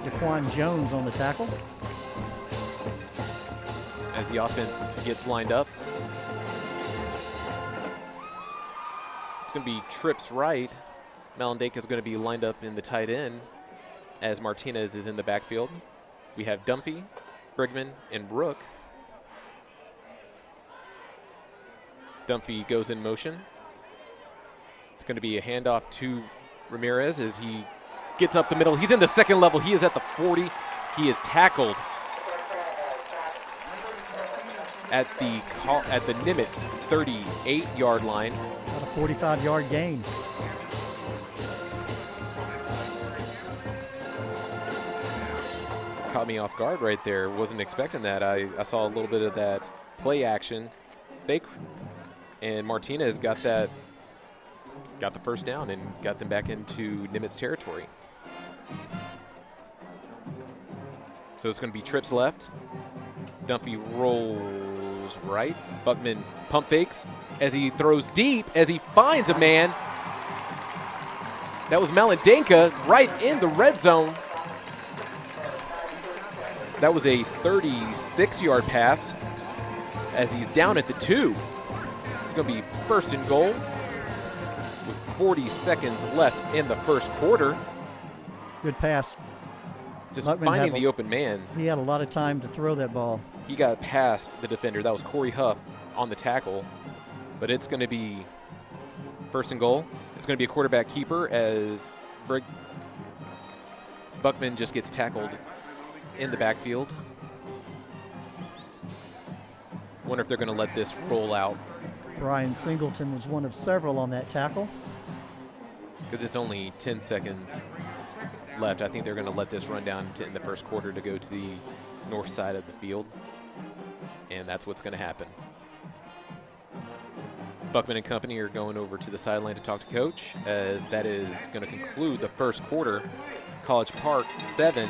Daquan Jones on the tackle. As the offense gets lined up. It's going to be trips right. Malandeka is going to be lined up in the tight end as Martinez is in the backfield. We have Dunphy, Brigman, and Rook. Dunphy goes in motion. It's going to be a handoff to Ramirez as he gets up the middle. He's in the second level. He is at the 40. He is tackled at the Nimitz 38-yard line. About a 45-yard gain. Caught me off guard right there. Wasn't expecting that. I saw a little bit of that play action fake, and Martinez got the first down and got them back into Nimitz territory. So it's going to be trips left. Dunphy rolls right. Buckman pump fakes as he throws deep, as he finds a man. That was Malendenka right in the red zone. That was a 36-yard pass as he's down at the 2. It's going to be first and goal with 40 seconds left in the first quarter. Good pass. Just Buckman finding the open man. He had a lot of time to throw that ball. He got past the defender. That was Corey Huff on the tackle. But it's going to be first and goal. It's going to be a quarterback keeper as Buckman just gets tackled in the backfield. Wonder if they're going to let this roll out. Brian Singleton was one of several on that tackle. Because it's only 10 seconds left. I think they're going to let this run down in the first quarter to go to the north side of the field. And that's what's going to happen. Buckman and company are going over to the sideline to talk to coach, as that is going to conclude the first quarter. College Park 7,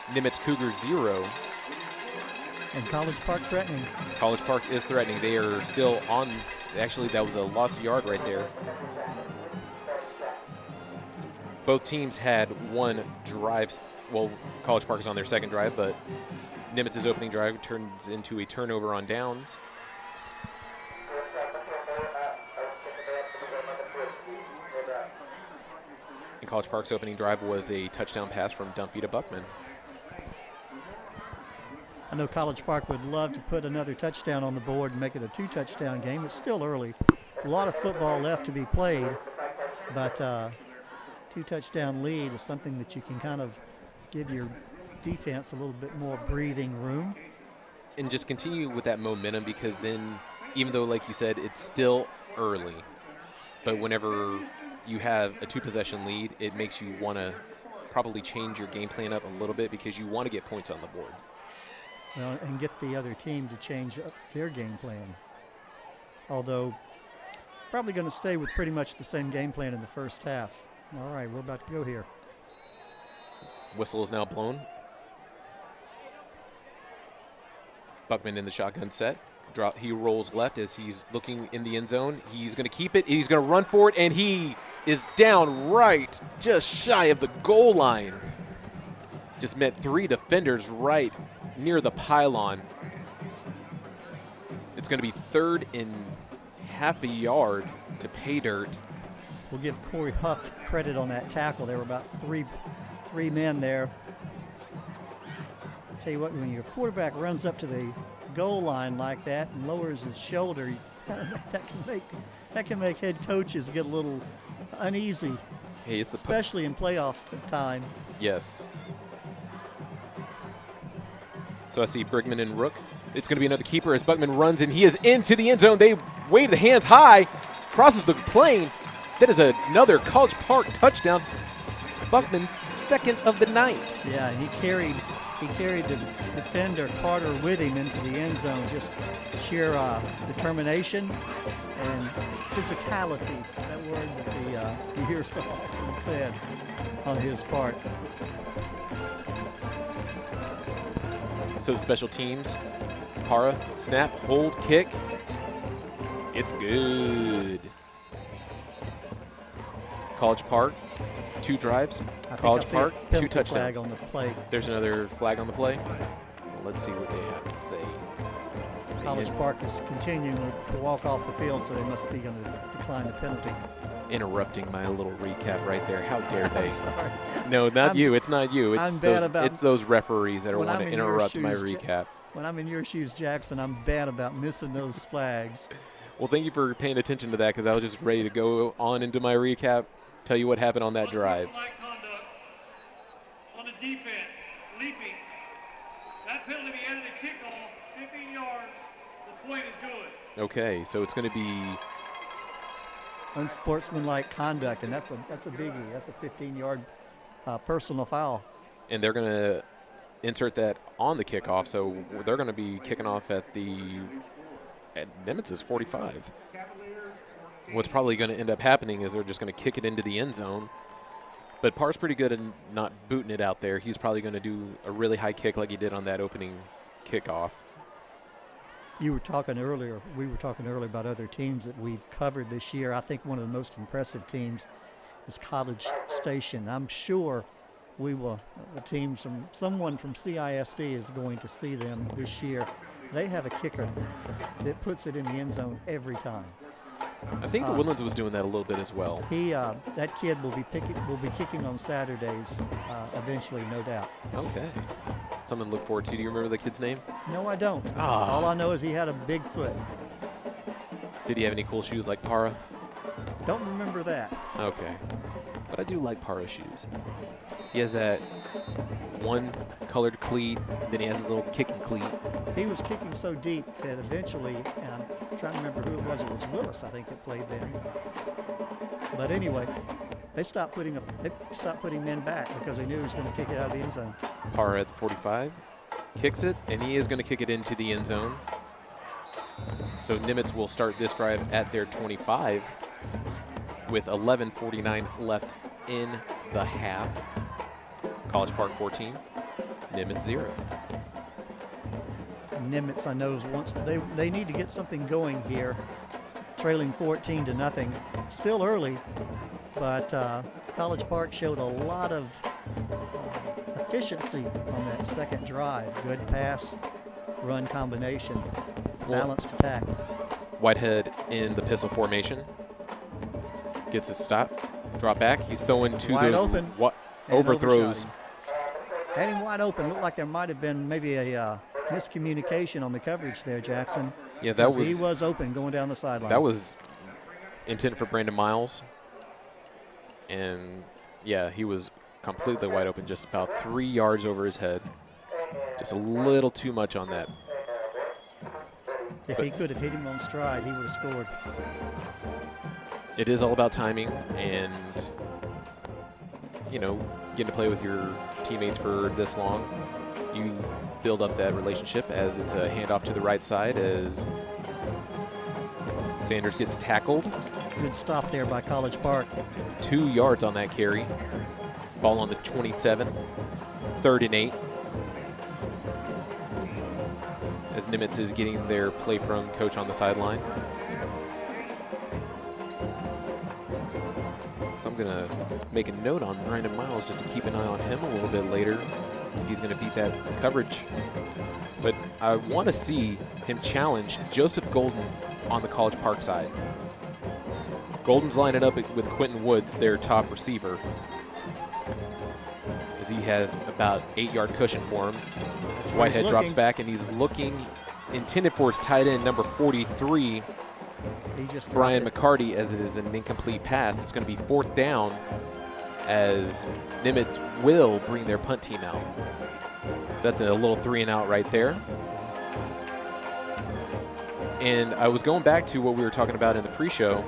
Nimitz Cougars 0. And College Park threatening. College Park is threatening. They are still on. Actually, that was a lost yard right there. Both teams had one drive. Well, College Park is on their second drive, but Nimitz's opening drive turns into a turnover on downs. And College Park's opening drive was a touchdown pass from Dunphy to Buckman. I know College Park would love to put another touchdown on the board and make it a 2-touchdown game. It's still early. A lot of football left to be played, but 2-touchdown lead is something that you can kind of give your defense a little bit more breathing room. And just continue with that momentum, because then, even though, like you said, it's still early, but whenever you have a 2-possession lead, it makes you want to probably change your game plan up a little bit, because you want to get points on the board. Well, and get the other team to change up their game plan. Although, probably going to stay with pretty much the same game plan in the first half. All right, we're about to go here. Whistle is now blown. Buckman in the shotgun set. He rolls left as he's looking in the end zone. He's going to keep it. He's going to run for it, and he is down right, just shy of the goal line. Just met 3 defenders right near the pylon. It's going to be 3rd and half a yard to pay dirt. We'll give Corey Huff credit on that tackle. There were about three men there. I'll tell you what, when your quarterback runs up to the goal line like that and lowers his shoulder, that can make head coaches get a little uneasy. Hey, it's especially in playoff time. Yes. So I see Brigman and Rook. It's going to be another keeper as Buckman runs, and he is into the end zone. They wave the hands high, crosses the plane. That is another College Park touchdown. Buckman's 2nd of the night. Yeah, he carried the defender Carter with him into the end zone. Just sheer determination and physicality. That word that you hear so often said on his part. So the special teams, Para, snap, hold, kick. It's good. College Park, 2 drives. College Park, 2 touchdowns. Flag on the play. There's another flag on the play. Well, let's see what they have to say. College Park is continuing to walk off the field, so they must be going to decline the penalty. Interrupting my little recap right there. How dare they? Sorry. No, you. It's not you. It's those referees that want to interrupt my recap. When I'm in your shoes, Jackson, I'm bad about missing those flags. Well, thank you for paying attention to that, because I was just ready to go on into my recap, tell you what happened on that drive. On the defense, leaping. That penalty be added to kickoff, 15 yards. The point is good. Okay, so it's going to be unsportsmanlike conduct, and that's a biggie. That's a 15-yard personal foul. And they're going to insert that on the kickoff, so they're going to be kicking off at Nimitz's 45. What's probably going to end up happening is they're just going to kick it into the end zone. But Parr's pretty good at not booting it out there. He's probably going to do a really high kick like he did on that opening kickoff. We were talking earlier about other teams that we've covered this year. I think one of the most impressive teams is College Station. I'm sure someone from CISD is going to see them this year. They have a kicker that puts it in the end zone every time. I think the Woodlands was doing that a little bit as well. That kid will be kicking on Saturdays eventually, no doubt. Okay. Something to look forward to. Do you remember the kid's name? No, I don't. Ah. All I know is he had a big foot. Did he have any cool shoes like Parra? Don't remember that. Okay. But I do like Parra's shoes. He has that one colored cleat, then he has his little kicking cleat. He was kicking so deep that eventually, and I'm trying to remember who it was Willis, I think, that played then. But anyway, they stopped putting men back because they knew he was going to kick it out of the end zone. Parra at the 45, kicks it, and he is going to kick it into the end zone. So Nimitz will start this drive at their 25 with 11:49 left in the half. College Park 14, Nimitz 0. And Nimitz, I know, they need to get something going here, trailing 14-0. Still early, but College Park showed a lot of efficiency on that second drive. Good pass, run combination, balanced attack. Whitehead in the pistol formation. Gets a stop, drop back. He's throwing to wide those open. Overthrows. Had him wide open. Looked like there might have been maybe a miscommunication on the coverage there, Jackson. Yeah, he was open going down the sideline. That was intended for Brandon Miles. And, yeah, he was completely wide open, just about 3 yards over his head. Just a little too much on that. If he could have hit him on stride, he would have scored. It is all about timing and, getting to play with your teammates for this long. You build up that relationship as it's a handoff to the right side as Sanders gets tackled. Good stop there by College Park. 2 yards on that carry. Ball on the 27, 3rd and 8. As Nimitz is getting their play from coach on the sideline. So I'm going to make a note on Brandon Miles just to keep an eye on him a little bit later if he's going to beat that coverage. But I want to see him challenge Joseph Golden on the College Park side. Golden's lining up with Quentin Woods, their top receiver, as he has about 8-yard cushion for him. Whitehead drops back, and he's looking, intended for his tight end, number 43, Brian McCarty, as it is an incomplete pass. It's going to be 4th down as Nimitz will bring their punt team out. So that's a little 3-and-out right there. And I was going back to what we were talking about in the pre-show.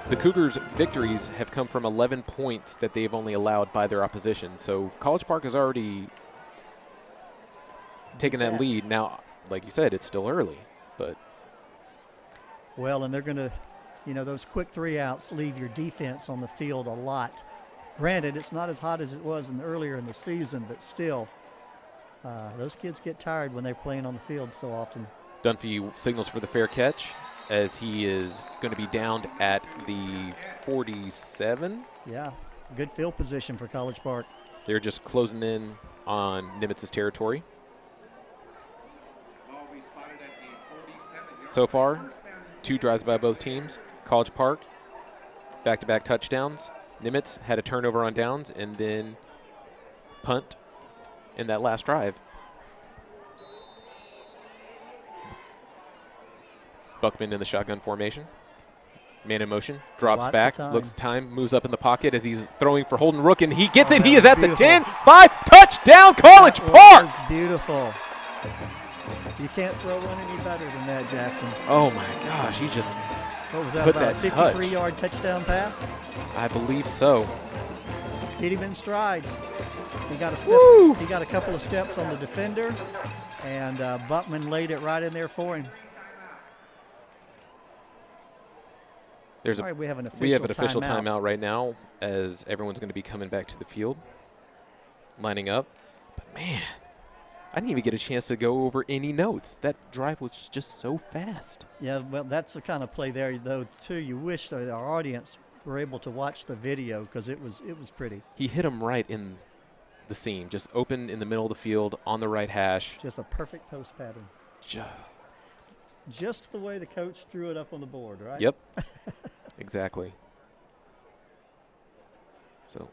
The Cougars' victories have come from 11 points that they've only allowed by their opposition. So College Park has already taken that lead. Now, like you said, it's still early, but. Well, and they're going to, those quick 3-outs leave your defense on the field a lot. Granted, it's not as hot as it was earlier in the season, but still, those kids get tired when they're playing on the field so often. Dunphy signals for the fair catch as he is going to be downed at the 47. Yeah, good field position for College Park. They're just closing in on Nimitz's territory. So far, 2 drives by both teams. College Park, back-to-back touchdowns. Nimitz had a turnover on downs and then punt in that last drive. Buckman in the shotgun formation. Man in motion, drops back, looks at time, moves up in the pocket as he's throwing for Holden Rook, and he gets it. He is at the 10, 5, touchdown, College Park! That was beautiful. You can't throw one any better than that, Jackson. Oh my gosh, What was that, put about that a touch. 53-yard touchdown pass? I believe so. Hit him in stride. He got a step. Woo! He got a couple of steps on the defender, and Buckman laid it right in there for him. There's All right, we have an official timeout right now, as everyone's going to be coming back to the field, lining up. But man, I didn't even get a chance to go over any notes. That drive was just so fast. Yeah, well, that's the kind of play there, though, too. You wish that our audience were able to watch the video because it was pretty. He hit him right in the seam, just open in the middle of the field on the right hash. Just a perfect post pattern. Just the way the coach drew it up on the board, right? Yep. Exactly. So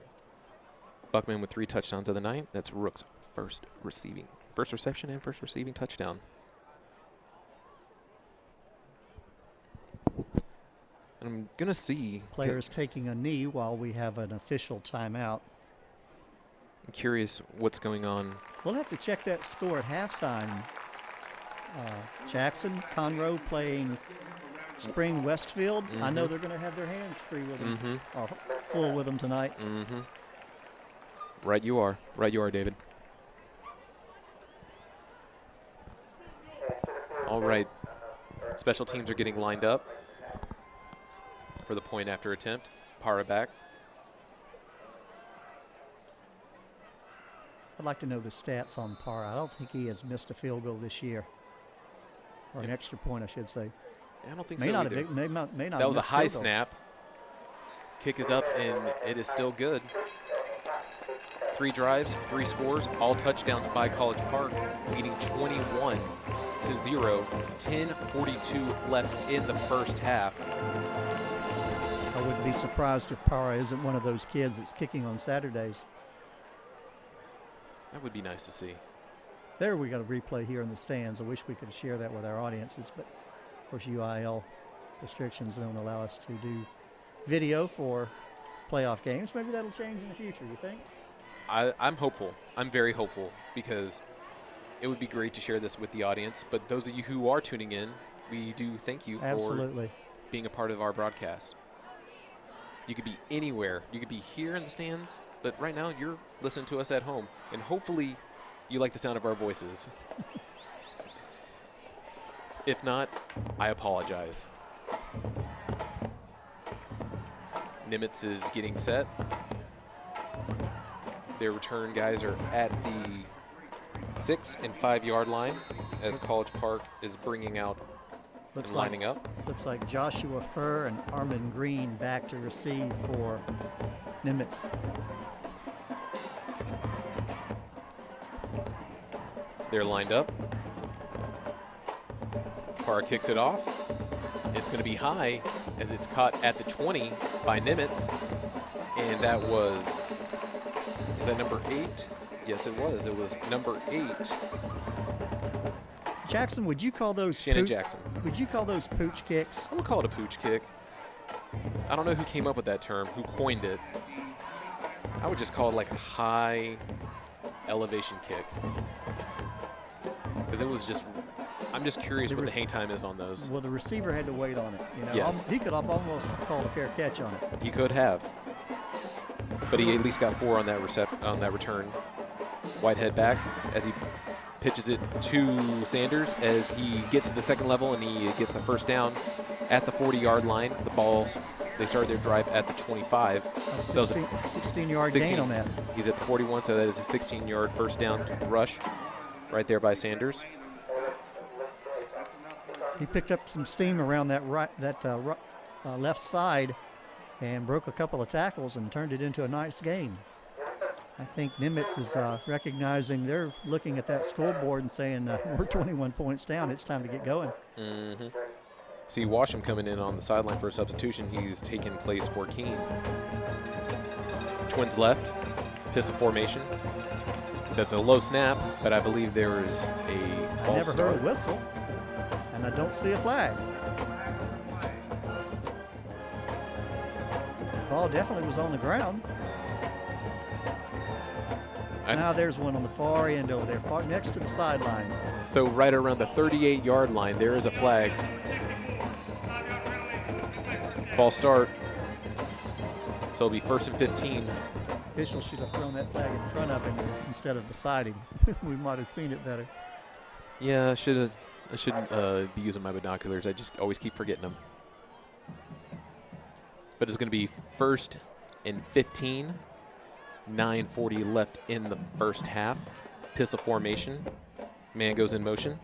Buckman with 3 touchdowns of the night. That's Rook's first reception and first receiving touchdown. And I'm going to see. Players taking a knee while we have an official timeout. I'm curious what's going on. We'll have to check that score at halftime. Jackson, Conroe playing Spring Westfield. I know they're going to have their hands free with them, or full with them tonight. Right you are. Right you are, David. All right. Special teams are getting lined up for the point after attempt. Para back. I'd like to know the stats on Parra. I don't think he has missed a field goal this year, or an extra point, I should say. I don't think may so not either. Have, may not that was a high field goal. snap. Kick is up, and it is still good. 3 drives, 3 scores, all touchdowns by College Park, leading 21-0. 10:42 left in the first half. I wouldn't be surprised if Parra isn't one of those kids that's kicking on Saturdays. That would be nice to see. There we got a replay here in the stands. I wish we could share that with our audiences, but of course UIL restrictions don't allow us to do video for playoff games. Maybe that'll change in the future, you think? I'm hopeful. I'm very hopeful because it would be great to share this with the audience. But those of you who are tuning in, we do thank you for being a part of our broadcast. You could be anywhere. You could be here in the stands, but right now you're listening to us at home, and hopefully you like the sound of our voices. If not, I apologize. Nimitz is getting set. Their return guys are at the 6 and 5 yard line as College Park is bringing out and lining up. Looks like Joshua Furr and Armin Green back to receive for Nimitz. They're lined up. Parr kicks it off. It's going to be high as it's caught at the 20 by Nimitz. And that was that number 8? Yes, it was. It was number 8. Jackson, would you call those Shannon Jackson. Would you call those pooch kicks? I would call it a pooch kick. I don't know who came up with that term, who coined it. I would just call it like a high elevation kick. Because it was just, I'm just curious what the hang time is on those. Well, the receiver had to wait on it. You know, yes. He could have almost called a fair catch on it. He could have. But he at least got 4 on that return. Whitehead back as he pitches it to Sanders as he gets to the second level and he gets the first down at the 40-yard line. The Balls, they started their drive at the 25. 16-yard gain on that. He's at the 41, so that is a 16-yard first down rush right there by Sanders. He picked up some steam around that left side and broke a couple of tackles and turned it into a nice gain. I think Nimitz is recognizing they're looking at that scoreboard and saying, we're 21 points down. It's time to get going. See Washam coming in on the sideline for a substitution. He's taken place for Keene. Twins left, pistol formation. That's a low snap, but I believe there is a false start. I never heard a whistle, and I don't see a flag. Ball definitely was on the ground. Now there's one on the far end over there, far next to the sideline. So right around the 38-yard line, there is a flag. false start. So it'll be 1st and 15. Official should have thrown that flag in front of him instead of beside him. We might have seen it better. Yeah, I shouldn't be using my binoculars. I just always keep forgetting them. But it's going to be 1st and 15. 9:40 left in the first half. Pistol formation. Man goes in motion.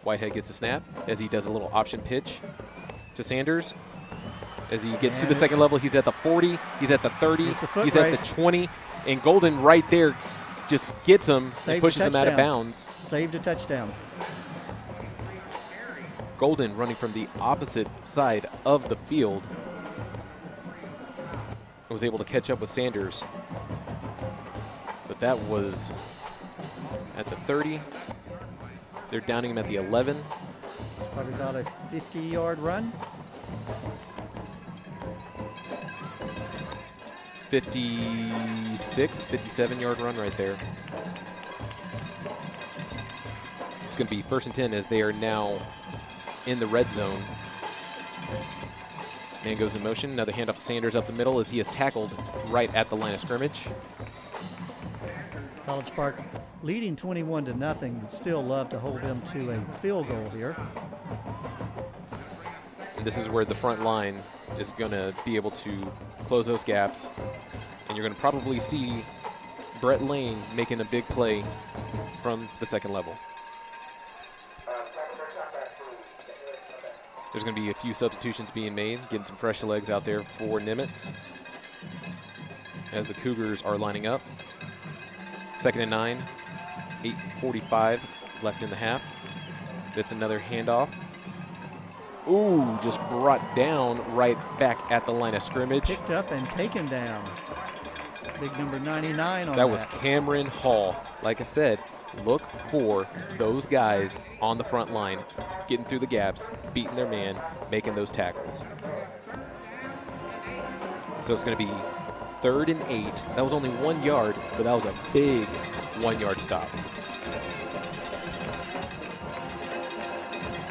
Whitehead gets a snap as he does a little option pitch to Sanders. As he gets to the second level, he's at the 40, he's at the 30, he's at the 20, and Golden right there just gets him and pushes him out of bounds. Saved a touchdown. Golden running from the opposite side of the field was able to catch up with Sanders. But that was at the 30. They're downing him at the 11. It's probably about a 50-yard run. 56, 57-yard run right there. It's going to be 1st and 10 as they are now in the red zone. Man goes in motion. Another handoff to Sanders up the middle as he is tackled right at the line of scrimmage. College Park leading 21-0, would still love to hold them to a field goal here. And this is where the front line is going to be able to close those gaps. And you're going to probably see Brett Lane making a big play from the second level. There's going to be a few substitutions being made, getting some fresh legs out there for Nimitz as the Cougars are lining up. 2nd and 9, 8:45 left in the half. That's another handoff. Ooh, just brought down right back at the line of scrimmage. Picked up and taken down. Big number 99 on that. That was Cameron Hall. Like I said, look for those guys on the front line, getting through the gaps, beating their man, making those tackles. So it's going to be 3rd and 8. That was only 1 yard, but that was a big 1-yard stop.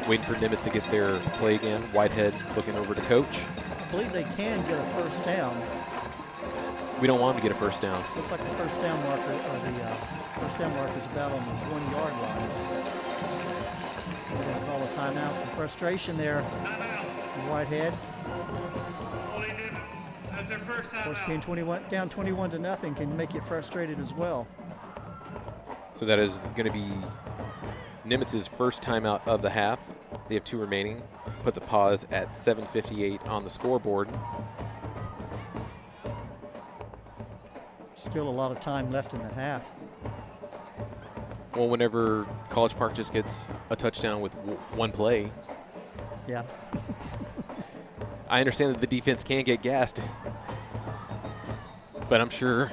Waiting for Nimitz to get their play again. Whitehead looking over to coach. I believe they can get a first down. We don't want them to get a first down. Looks like the first down marker, or the first down marker is about on the 1-yard line. We're going to call a timeout. Some frustration there. Whitehead. Holy Nimitz. That's their first Of course, timeout. being 21-0 can make you frustrated as well. So that is going to be Nimitz's first timeout of the half. They have 2 remaining. Puts a pause at 7:58 on the scoreboard. Still a lot of time left in the half. Well, whenever College Park just gets a touchdown with 1 play, Yeah. I understand that the defense can get gassed, but I'm sure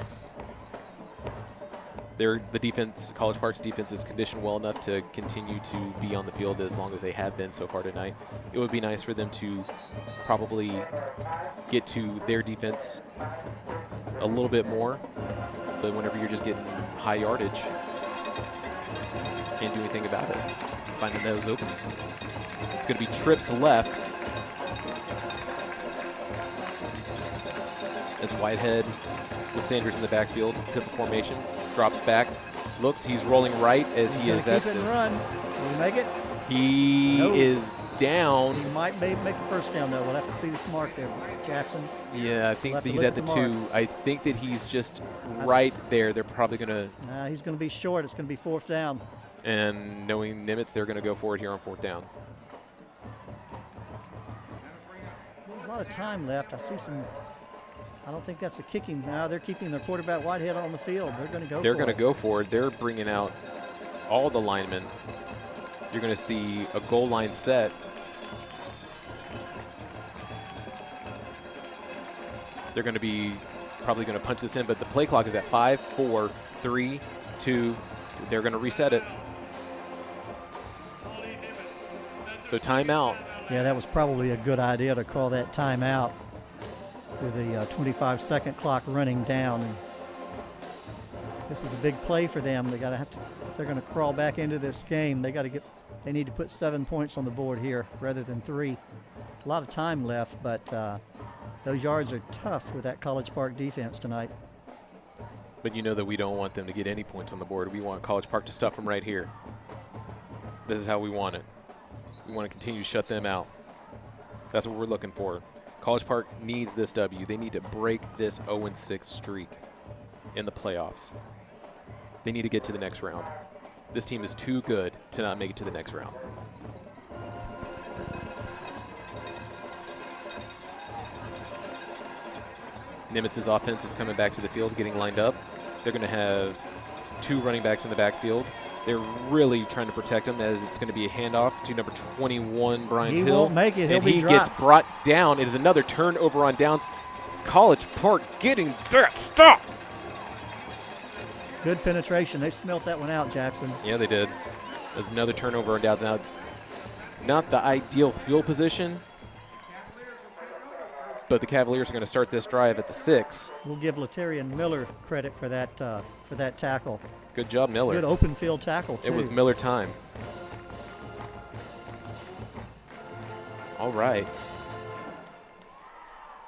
the defense, College Park's defense, is conditioned well enough to continue to be on the field as long as they have been so far tonight. It would be nice for them to probably get to their defense a little bit more, but whenever you're just getting high yardage, can't do anything about it. Finding those openings. It's going to be trips left as Whitehead with Sanders in the backfield. Pistol formation, drops back, looks, he's rolling right as he is at keep it and run. Will he make it? He is down. He might make a first down, though. We'll have to see this mark there, Jackson. Yeah, I think he's at the 2. I think that he's just right there. They're probably going to. He's going to be short. It's going to be 4th down. And knowing Nimitz, they're going to go for it here on 4th down. A lot of time left. I see some. I don't think that's a kicking. Now they're keeping their quarterback Whitehead on the field. They're going to go. They're going to go for it. They're bringing out all the linemen. You're going to see a goal line set. They're going to be probably going to punch this in, but the play clock is at 5, 4, 3, 2. They're going to reset it. So timeout. Yeah, that was probably a good idea to call that timeout with the 25-second clock running down. And this is a big play for them. They got to have to, if they're going to crawl back into this game, they need to put 7 points on the board here rather than 3. A lot of time left, but Those yards are tough with that College Park defense tonight. But you know that we don't want them to get any points on the board. We want College Park to stuff them right here. This is how we want it. We want to continue to shut them out. That's what we're looking for. College Park needs this W. They need to break this 0-6 streak in the playoffs. They need to get to the next round. This team is too good to not make it to the next round. Nimitz's offense is coming back to the field, getting lined up. They're going to have 2 running backs in the backfield. They're really trying to protect him, as it's going to be a handoff to number 21, Brian Hill. He won't make it. And he gets brought down. It is another turnover on downs. College Park getting that stop. Good penetration. They smelt that one out, Jackson. Yeah, they did. There's another turnover on downs. Now it's not the ideal field position, but the Cavaliers are going to start this drive at the 6. We'll give Latarian Miller credit for that tackle. Good job, Miller. Good open field tackle, too. It was Miller time. All right.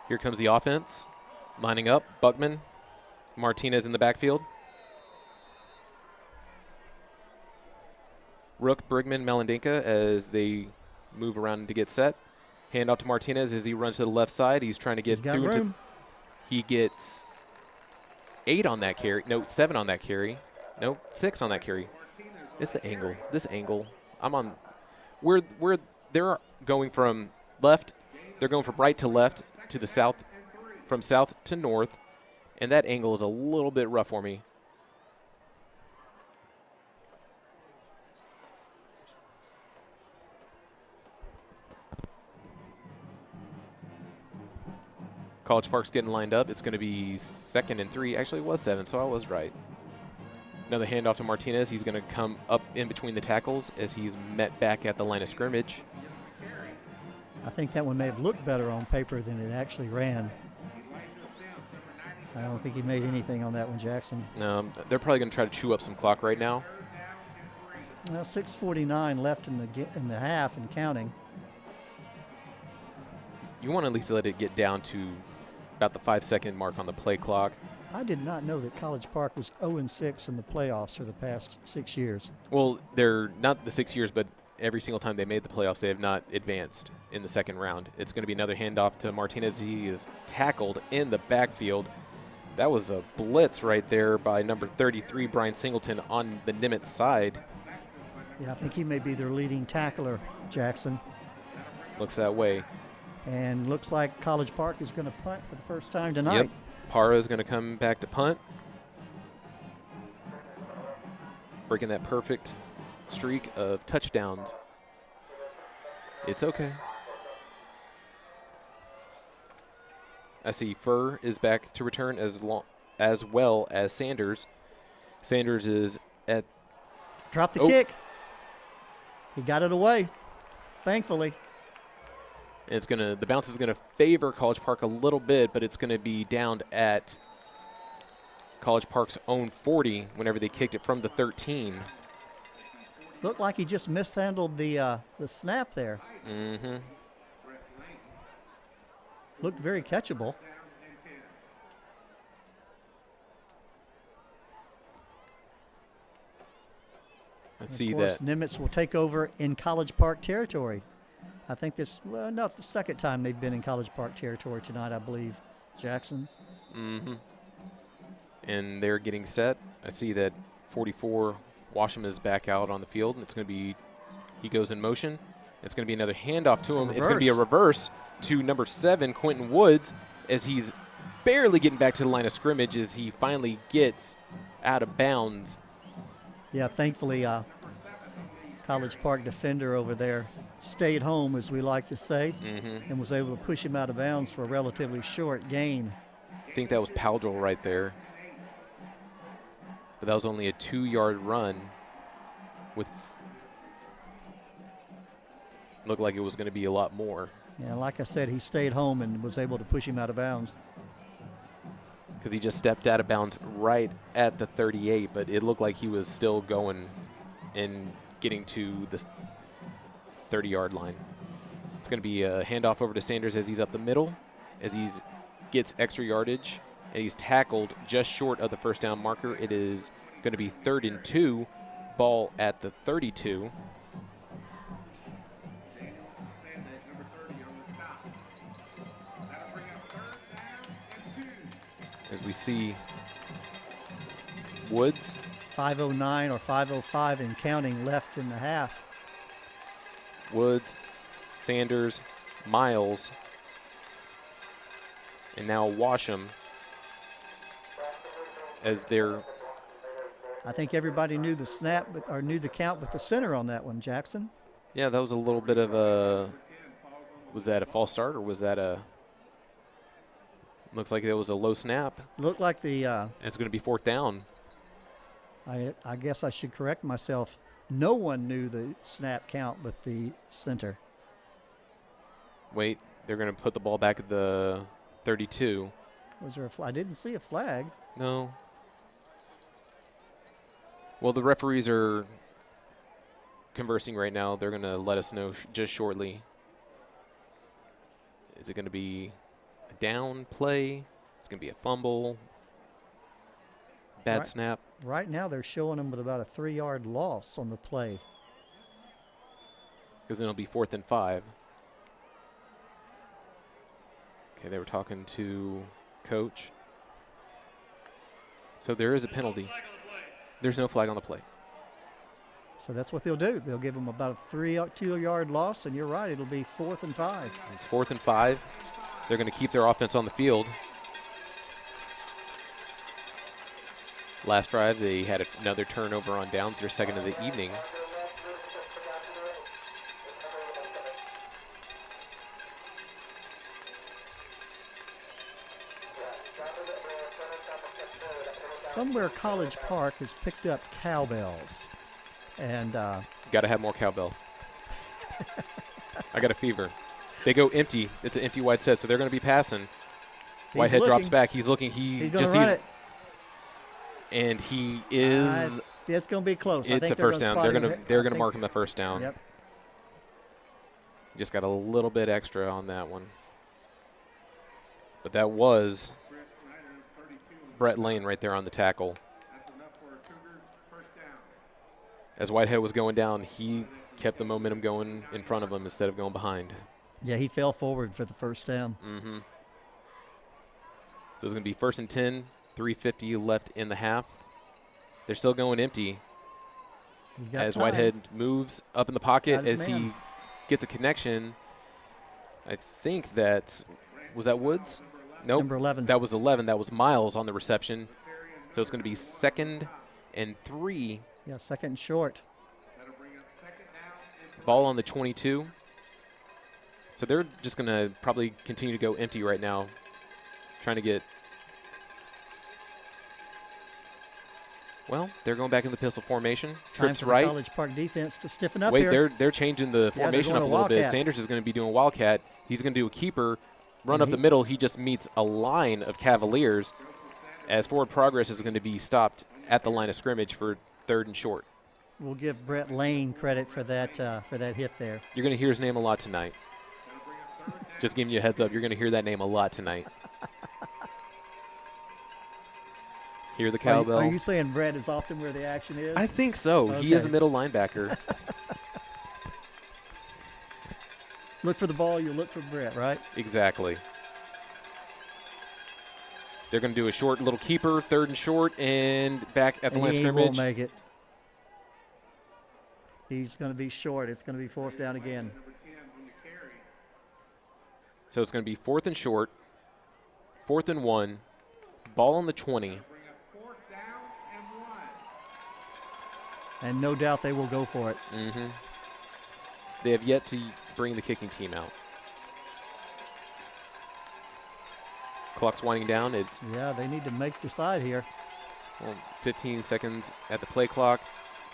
Here comes the offense. Lining up, Buckman, Martinez in the backfield. Rook, Brigman, Melendinka as they move around to get set. Hand off to Martinez as he runs to the left side. He's trying to get through to. He gets 8 on that carry. No, 7 on that carry. No, 6 on that carry. It's the angle. This angle. I'm on. Where they're going from left. They're going from right to left to the south, from south to north, and that angle is a little bit rough for me. College Park's getting lined up. It's going to be 2nd and 3. Actually, it was 7, so I was right. Another handoff to Martinez. He's going to come up in between the tackles as he's met back at the line of scrimmage. I think that one may have looked better on paper than it actually ran. I don't think he made anything on that one, Jackson. No, they're probably going to try to chew up some clock right now. Well, 6:49 left in the half and counting. You want to at least let it get down to about the 5-second mark on the play clock. I did not know that College Park was 0-6 in the playoffs for the past 6 years. Well, they're not the 6 years, but every single time they made the playoffs, they have not advanced in the second round. It's going to be another handoff to Martinez. He is tackled in the backfield. That was a blitz right there by number 33, Brian Singleton, on the Nimitz side. Yeah, I think he may be their leading tackler, Jackson. Looks that way. And looks like College Park is going to punt for the first time tonight. Yep. Parra is going to come back to punt. Breaking that perfect streak of touchdowns. It's okay. I see Furr is back to return as well as Sanders. Sanders is at. Dropped the kick. He got it away, thankfully. It's gonna. The bounce is gonna favor College Park a little bit, but it's gonna be down at College Park's own 40 whenever they kicked it from the 13. Looked like he just mishandled the snap there. Mm-hmm. Looked very catchable. Let's see that. Of course, Nimitz will take over in College Park territory. I think this, well, not the second time they've been in College Park territory tonight, I believe, Jackson. Mm-hmm. And they're getting set. I see that 44, Washam is back out on the field, and it's going to be, he goes in motion. It's going to be another handoff to him. It's going to be a reverse to number 7, Quentin Woods, as he's barely getting back to the line of scrimmage as he finally gets out of bounds. Yeah, thankfully, College Park defender over there stayed home, as we like to say, and was able to push him out of bounds for a relatively short gain. I think that was Powdrell right there. But that was only a 2-yard run with looked like it was going to be a lot more. Yeah, like I said, he stayed home and was able to push him out of bounds. Because he just stepped out of bounds right at the 38, but it looked like he was still going and getting to the 30-yard line. It's going to be a handoff over to Sanders as he's up the middle, as he's gets extra yardage, and he's tackled just short of the first down marker. It is going to be 3rd and 2, ball at the 32. As we see Woods. 5:09 or 5:05 and counting left in the half. Woods, Sanders, Miles, and now Washam as they're. I think everybody knew the snap, or knew the count with the center on that one, Jackson. Yeah, that was a little bit of a. Was that a false start or was that a? Looks like it was a low snap. Looked like the. It's going to be 4th down. I guess I should correct myself. No one knew the snap count but the center. Wait, they're going to put the ball back at the 32. Was there I didn't see a flag. No. Well, the referees are conversing right now. They're going to let us know just shortly. Is it going to be a down play? It's going to be a fumble. Bad snap. Right now they're showing them with about a 3-yard loss on the play. Because then it'll be 4th and 5. Okay, they were talking to coach. So there is a penalty. There's no flag on the play. So that's what they'll do. They'll give them about a 2-yard loss, and you're right, it'll be 4th and 5. It's 4th and 5. They're going to keep their offense on the field. Last drive, they had another turnover on downs, their 2nd of the evening. Somewhere College Park has picked up cowbells. And got to have more cowbell. I got a fever. They go empty. It's an empty wide set, so they're going to be passing. Whitehead drops back. He's looking. He's just sees it. And he is. It's going to be close. It's a first down. They're gonna mark him a first down. Yep. Just got a little bit extra on that one. But that was Brett Lane right there on the tackle. As Whitehead was going down, he kept the momentum going in front of him instead of going behind. Yeah, he fell forward for the first down. Mm-hmm. So it's going to be 1st and 10, 3:50 left in the half. They're still going empty. As Whitehead moves up in the pocket as he gets a connection. I think was that Woods? Nope. Number 11. That was 11. That was Miles on the reception. So it's going to be 2nd and 3. Yeah, 2nd and short. Ball on the 22. So they're just going to probably continue to go empty right now, trying to get. Well, they're going back in the pistol formation. Trips Time for right. the College Park defense to stiffen up Wait, here. they're changing the formation up a little bit. Sanders is going to be doing Wildcat. He's going to do a keeper, run up the middle. He just meets a line of Cavaliers. As forward progress is going to be stopped at the line of scrimmage for 3rd and short. We'll give Brett Lane credit for that hit there. You're going to hear his name a lot tonight. Just giving you a heads up, you're going to hear that name a lot tonight. Hear the cowbell. Are you saying Brett is often where the action is? I think so. Okay. He is a middle linebacker. Look for the ball, you look for Brett, right? Exactly. They're going to do a short little keeper, 3rd and short, and back at the line of scrimmage. He won't make it. He's going to be short. It's going to be 4th down again. So it's going to be 4th and short, 4th and 1, ball on the 20. And no doubt they will go for it. Mm-hmm. They have yet to bring the kicking team out. Clock's winding down. Yeah, they need to make the side here. Well, 15 seconds at the play clock.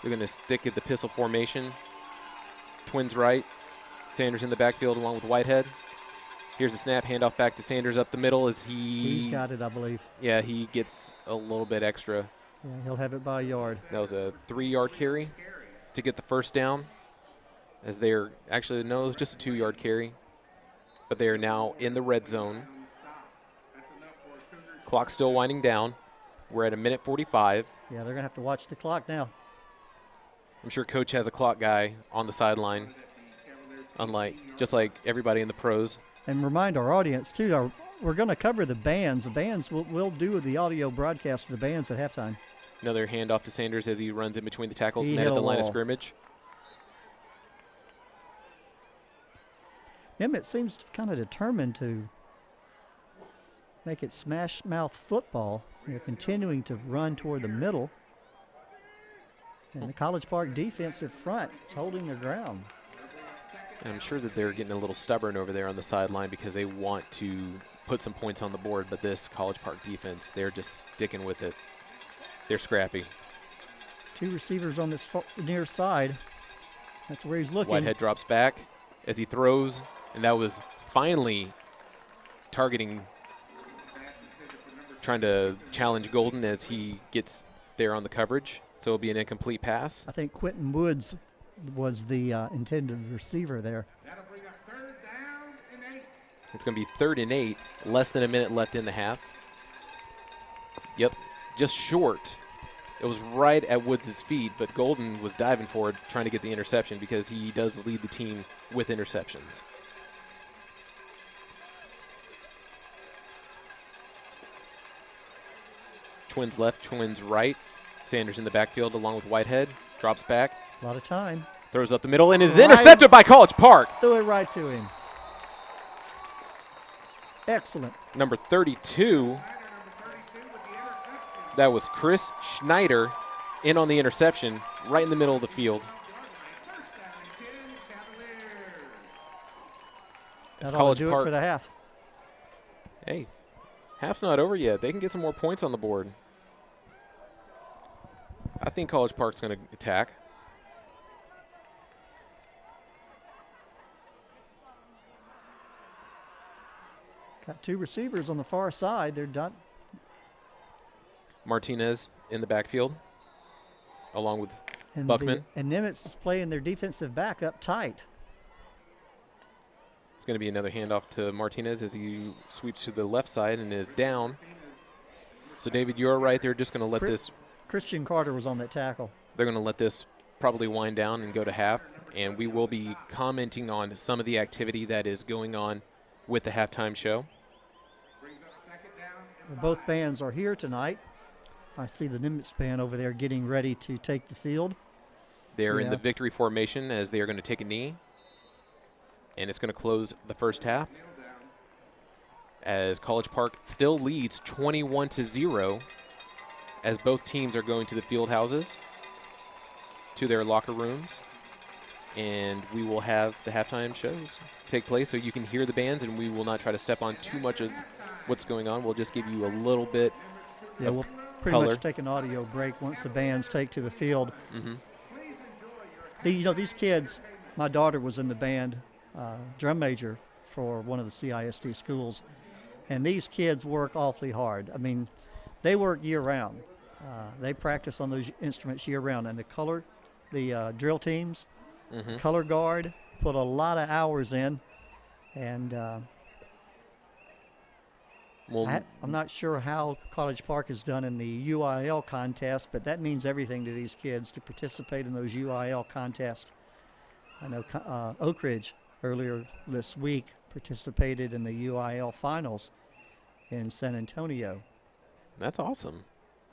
They're going to stick at the pistol formation. Twins right. Sanders in the backfield along with Whitehead. Here's the snap. Handoff back to Sanders up the middle as He's got it, I believe. Yeah, he gets a little bit extra. Yeah, he'll have it by a yard. That was a 3-yard carry to get the first down. As they're actually, no, it was just a 2-yard carry. But they are now in the red zone. Clock's still winding down. We're at 1:45. Yeah, they're going to have to watch the clock now. I'm sure Coach has a clock guy on the sideline, just like everybody in the pros. And remind our audience, too, we're going to cover the bands. The bands, we'll do the audio broadcast of the bands at halftime. Another handoff to Sanders as he runs in between the tackles, He net hit at the a line of wall. scrimmage. Nimitz seems kind of determined to make it smash mouth football. They're continuing to run toward the middle. And the College Park defensive front is holding their ground. And I'm sure that they're getting a little stubborn over there on the sideline because they want to put some points on the board, but this College Park defense, they're just sticking with it. They're scrappy. 2 receivers on this near side. That's where he's looking. Whitehead drops back as he throws, and that was finally targeting, trying to challenge Golden as he gets there on the coverage. So it'll be an incomplete pass. I think Quentin Woods was the intended receiver there. That'll bring up 3rd down and 8. It's going to be 3rd and 8, less than a minute left in the half. Yep, just short. It was right at Woods' feet, but Golden was diving for it, trying to get the interception because he does lead the team with interceptions. Twins left, Twins right. Sanders in the backfield along with Whitehead. Drops back. A lot of time. Throws up the middle and is intercepted by College Park. Threw it right to him. Excellent. Number 32. That was Chris Schneider in on the interception right in the middle of the field. It's That ought to College do Park. it for the half. Hey, half's not over yet. They can get some more points on the board. I think College Park's going to attack. Got 2 receivers on the far side. They're done. Martinez in the backfield along with And Buckman. And Nimitz is playing their defensive back up tight. It's going to be another handoff to Martinez as he sweeps to the left side and is down. So, David, you're right. They're just going to let this. Christian Carter was on that tackle. They're going to let this probably wind down and go to half. And we will be commenting on some of the activity that is going on with the halftime show. Both bands are here tonight. I see the Nimitz band over there getting ready to take the field. They're in Yeah. the victory formation as they are going to take a knee. And it's going to close the first half as College Park still leads 21-0 as both teams are going to the field houses, to their locker rooms. And we will have the halftime shows take place so you can hear the bands, and we will not try to step on too much of what's going on. We'll just give you a little bit of We'll pretty color. much take an audio break once the bands take to the field. Mm-hmm. These kids, my daughter was in the band, drum major for one of the CISD schools, and these kids work awfully hard. I mean, they work year-round. They practice on those instruments year-round, and the drill teams, Mm-hmm. color guard, put a lot of hours in, and I'm not sure how College Park has done in the UIL contest, but that means everything to these kids to participate in those UIL contests. I know Oak Ridge earlier this week participated in the UIL finals in San Antonio. That's awesome.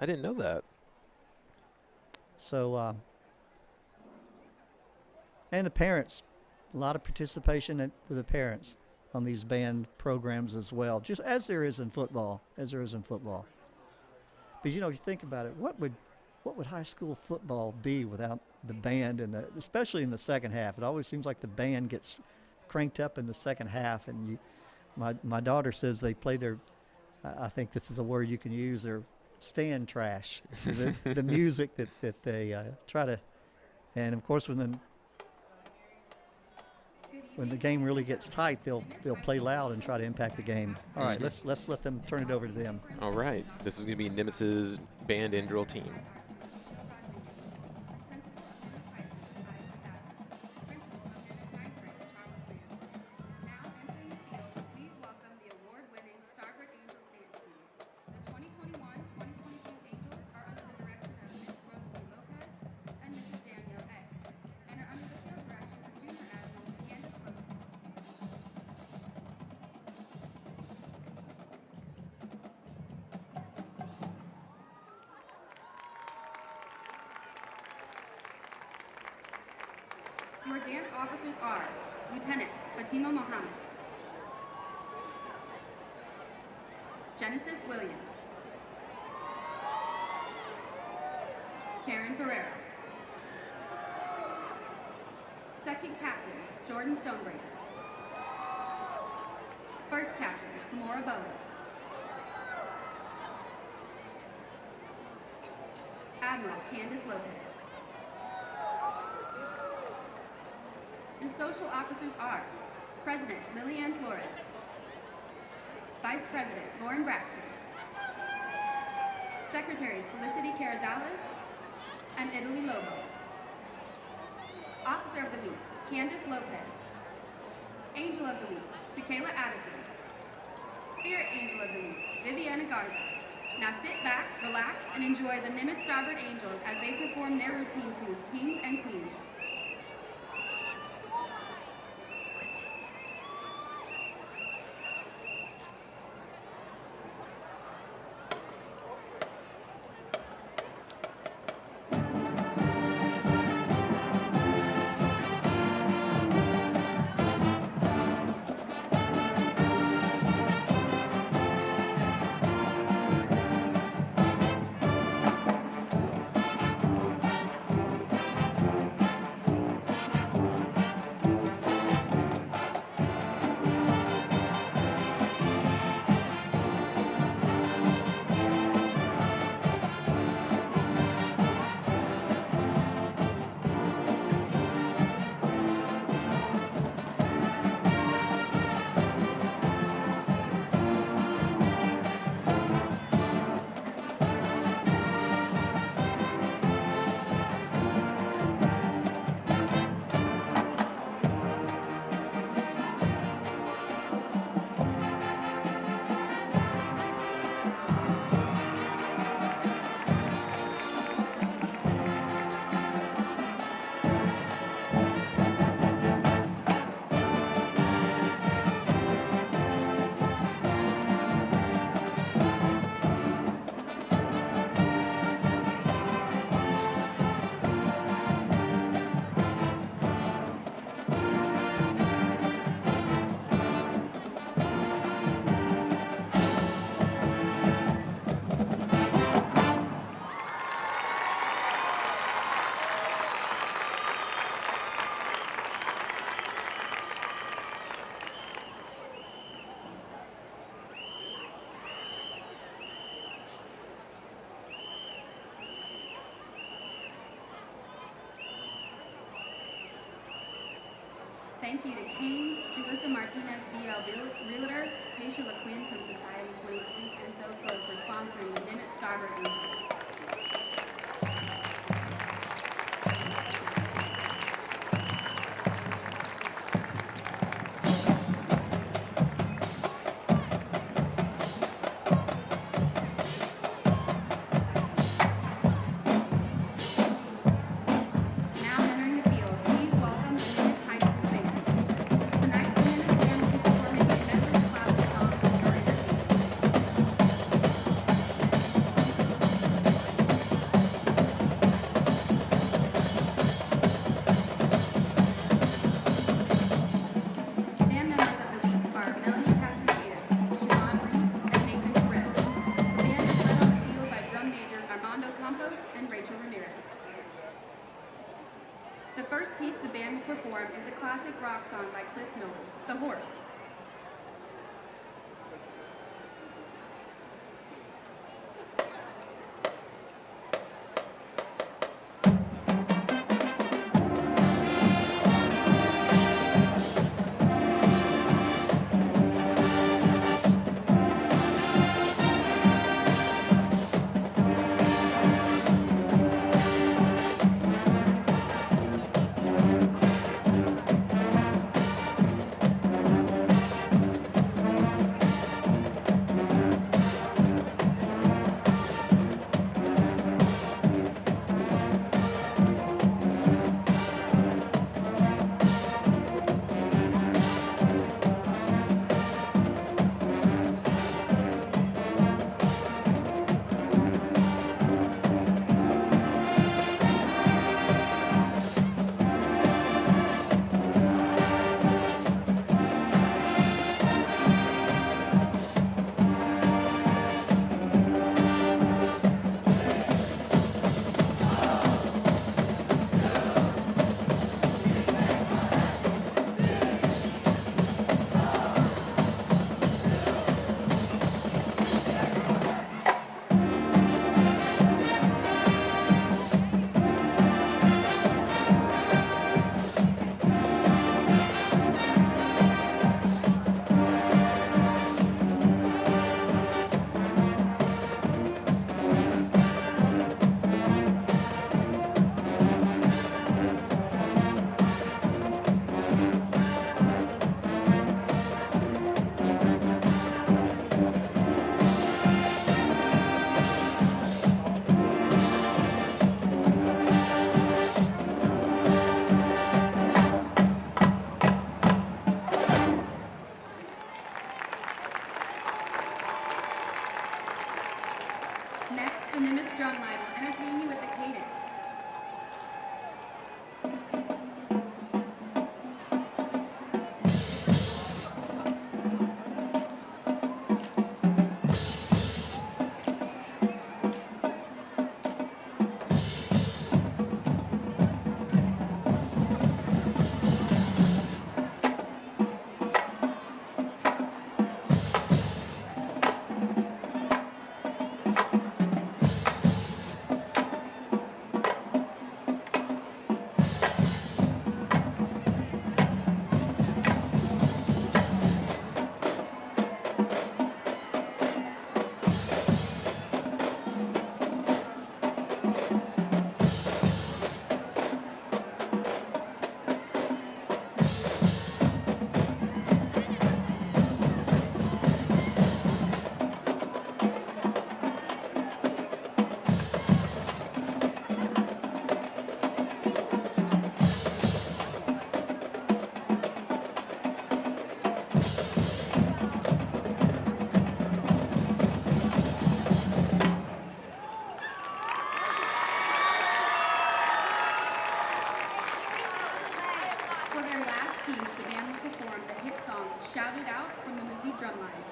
I didn't know that. So, and the parents, a lot of participation with the parents on these band programs as well, just as there is in football, But you think about it, what would high school football be without the band, and especially in the second half? It always seems like the band gets cranked up in the second half, and my daughter says they play their, I think this is a word you can use, their stand trash, the music that they try to, and of course when the game really gets tight, they'll play loud and try to impact the game. All right, let's let them turn it over to them. All right. This is going to be Nimitz's band and drill team. Now entering the field, please welcome the award-winning Starboard Angels dance team. Our dance officers are Lieutenant Fatima Mohammed, Genesis Williams, Karen Pereira, Second Captain Jordan Stonebreaker, First Captain Kimora Bowen, Admiral Candace Lopez. The social officers are President Lillian Flores, Vice President Lauren Braxton, Secretaries Felicity Carrizales and Italy Lobo. Officer of the Week, Candace Lopez. Angel of the Week, Shakayla Addison. Spirit Angel of the Week, Viviana Garza. Now sit back, relax, and enjoy the Nimitz Starboard Angels as they perform their routine to Kings and Queens. Thank you to Keynes, Julissa Martinez, BL Realtor, Tasha LaQuinn from Society 23, and Zoe Club for sponsoring the Nimitz Starboard Angels. The first piece the band will perform is a classic rock song by Cliff Knowles, The Horse. Next, the Nimitz drumline will entertain you with the cadence. Shouted out from the movie Drumline.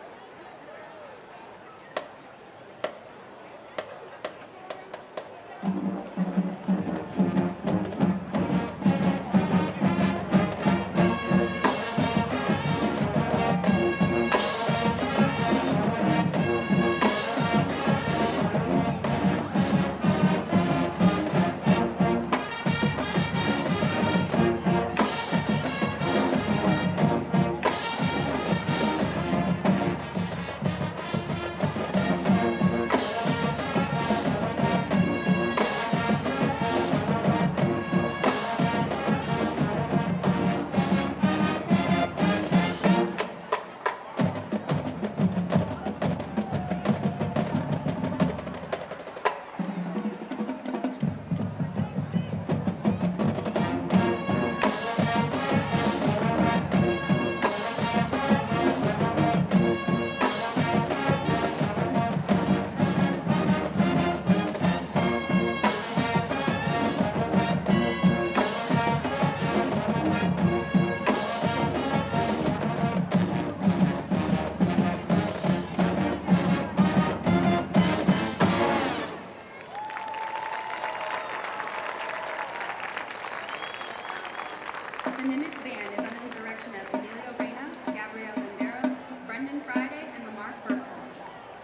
The Nimitz Band is under the direction of Emilio Reyna, Gabriel Linderos, Brendan Friday, and Lamarck Berkholm.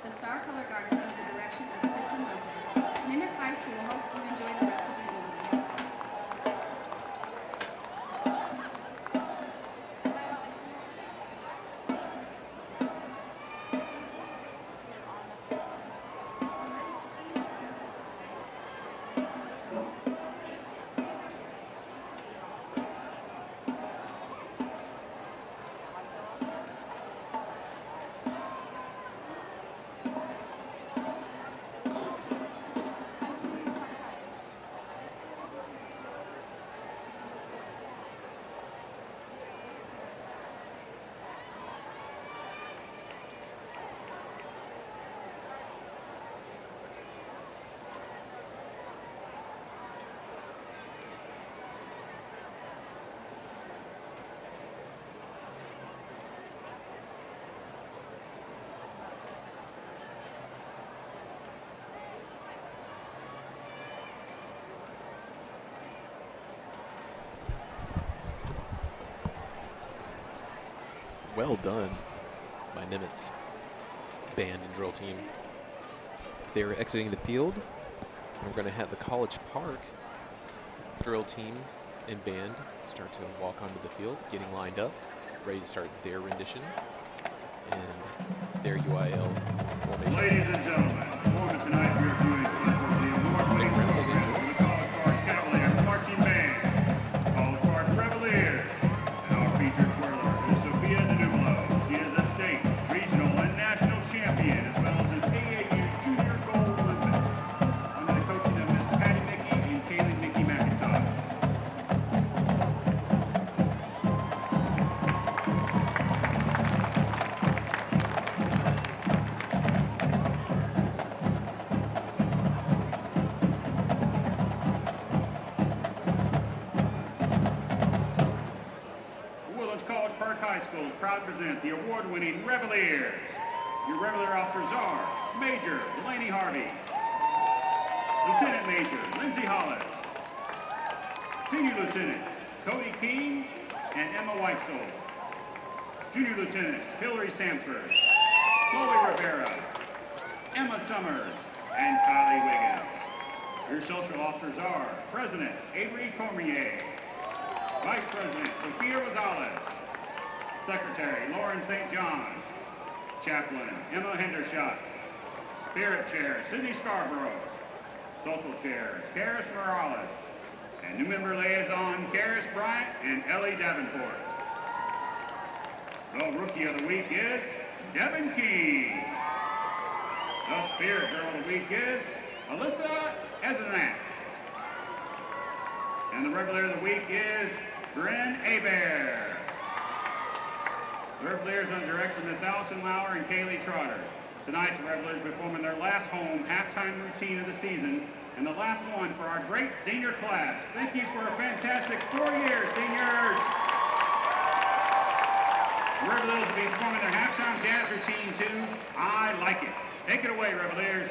The Star Color Guard is under the direction of Kristen Lopez. Nimitz High School hopes you enjoy the rest of the evening. Well done by Nimitz band and drill team. They're exiting the field. We're going to have the College Park drill team and band start to walk onto the field, getting lined up, ready to start their rendition and their UIL formation. Ladies and gentlemen, performance tonight we are viewing the Stick around, we'll award-winning enjoy. the College Park Cavaliers Marching Band, College Park Reveliers, and our featured twirler is Sophia Nanumlo. She is a state, regional, and national champion, as well as an AAU Junior Gold Olympics, under the coaching of Miss Patty Mickey and Kaylee Mickey McIntosh. proud to present the award-winning Reveliers. Your Revelier officers are Major Delaney Harvey, Lieutenant Major Lindsay Hollis, Senior Lieutenants Cody King and Emma Weichsel, Junior Lieutenants Hillary Samford, Chloe Rivera, Emma Summers, and Kylie Wiggins. Your social officers are President Avery Cormier, Vice President Sophia Rosales, Secretary Lauren St. John, Chaplain Emma Hendershot, Spirit Chair Sydney Scarborough, Social Chair Karis Morales, and new member liaison Karis Bryant and Ellie Davenport. The Rookie of the Week is Devin King. The Spirit Girl of the Week is Alyssa Ezenak. And the Revelier of the Week is Bryn Hebert. The Reveliers under direction of Miss Allison Lauer and Kaylee Trotter. Tonight, the Reveliers will be performing their last home halftime routine of the season and the last one for our great senior class. Thank you for a fantastic 4 years, seniors. The Reveliers will be performing their halftime jazz routine too. I Like It. Take it away, Reveliers.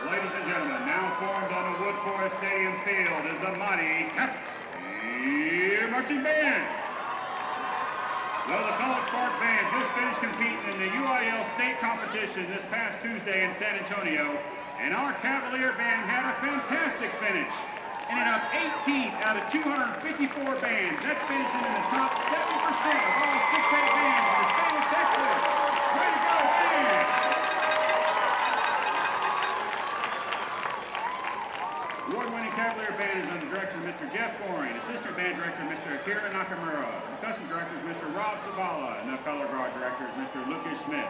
Ladies and gentlemen, now formed on the Wood Forest Stadium field is the mighty Captain Marching Band. Well, the College Park Band just finished competing in the UIL state competition this past Tuesday in San Antonio, and our Cavalier Band had a fantastic finish. Ended up 18th out of 254 bands. That's finishing in the top 7% of all 6A bands in the state of Texas. Way to go, band! Award-winning Cavalier Band is under the direction of Mr. Jeff Goring, Assistant Band Director Mr. Akira Nakamura, Percussion Director is Mr. Rob Sabala, and the Color Guard Director is Mr. Lucas Smith.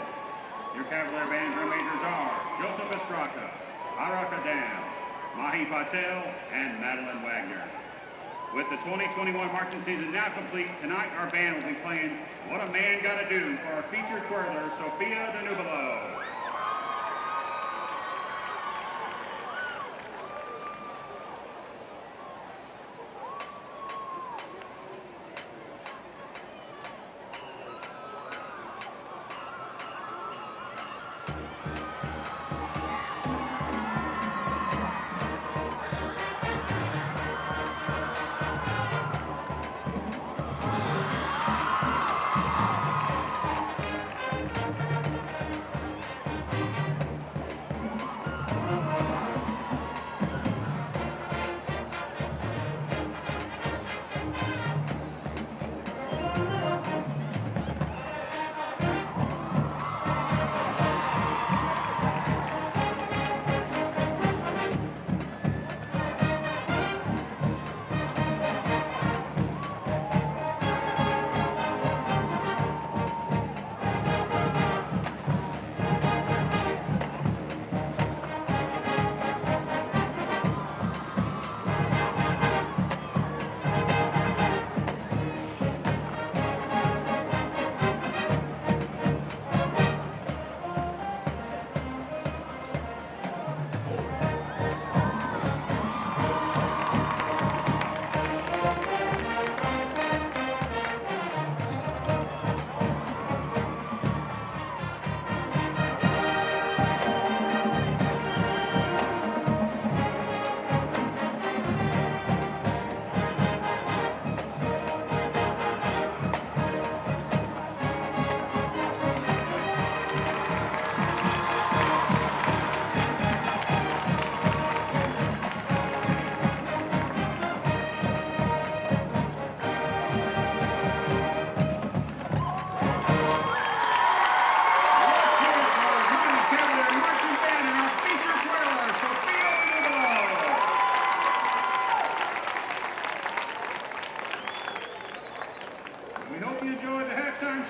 Your Cavalier Band drum majors are Joseph Estraka, Ara Kadam, Mahi Patel, and Madeline Wagner. With the 2021 marching season now complete, tonight our band will be playing What a Man Gotta Do for our featured twirler, Sophia Danubalo.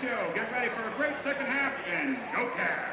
show. Get ready for a great second half and go Cavs.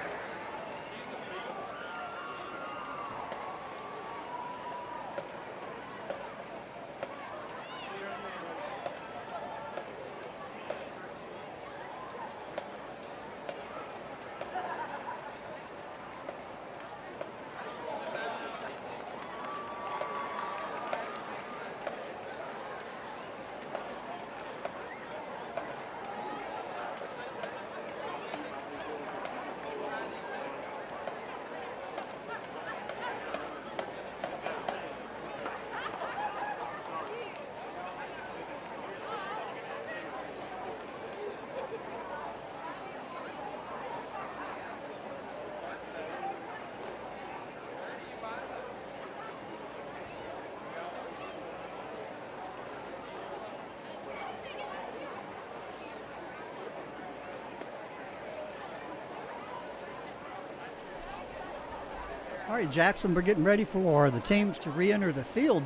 All right, Jackson, we're getting ready for the teams to re-enter the field.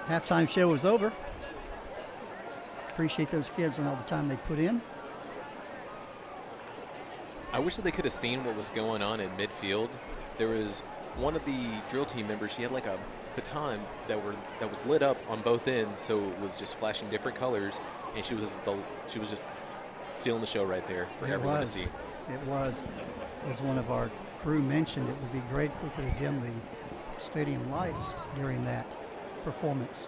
Halftime show is over. Appreciate those kids and all the time they put in. I wish that they could have seen what was going on in midfield. There was one of the drill team members. She had like a baton that was lit up on both ends, so it was just flashing different colors, and she was just stealing the show right there for everyone to see. It was. As one of our crew mentioned, it would be great if we could have dimmed the stadium lights during that performance.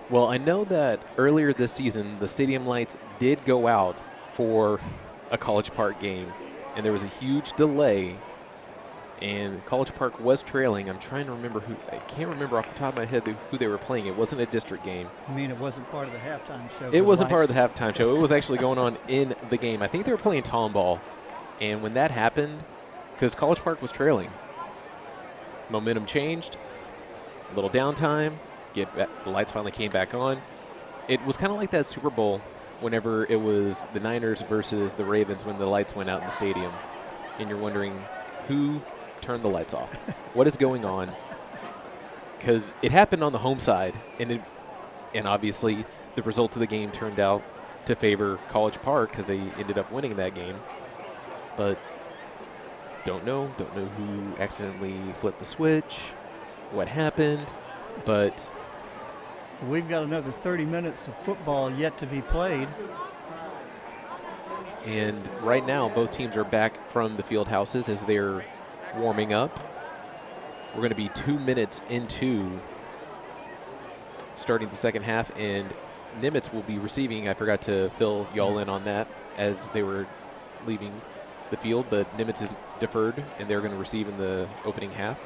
Well, I know that earlier this season, the stadium lights did go out for a College Park game, and there was a huge delay, and College Park was trailing. I'm trying to remember who. I can't remember off the top of my head who they were playing. It wasn't a district game. I mean, it wasn't part of the halftime show. It wasn't part of the halftime show. It was actually going on in the game. I think they were playing Tomball, and when that happened, because College Park was trailing, momentum changed, a little downtime, the lights finally came back on. It was kind of like that Super Bowl whenever it was the Niners versus the Ravens when the lights went out in the stadium, and you're wondering who turned the lights off. What is going on? Because it happened on the home side, and obviously the results of the game turned out to favor College Park because they ended up winning that game. But don't know who accidentally flipped the switch, what happened, but we've got another 30 minutes of football yet to be played. And right now, both teams are back from the field houses as they're warming up. We're going to be 2 minutes into starting the second half, and Nimitz will be receiving. I forgot to fill y'all in on that as they were leaving the field, but Nimitz is deferred, and they're going to receive in the opening half,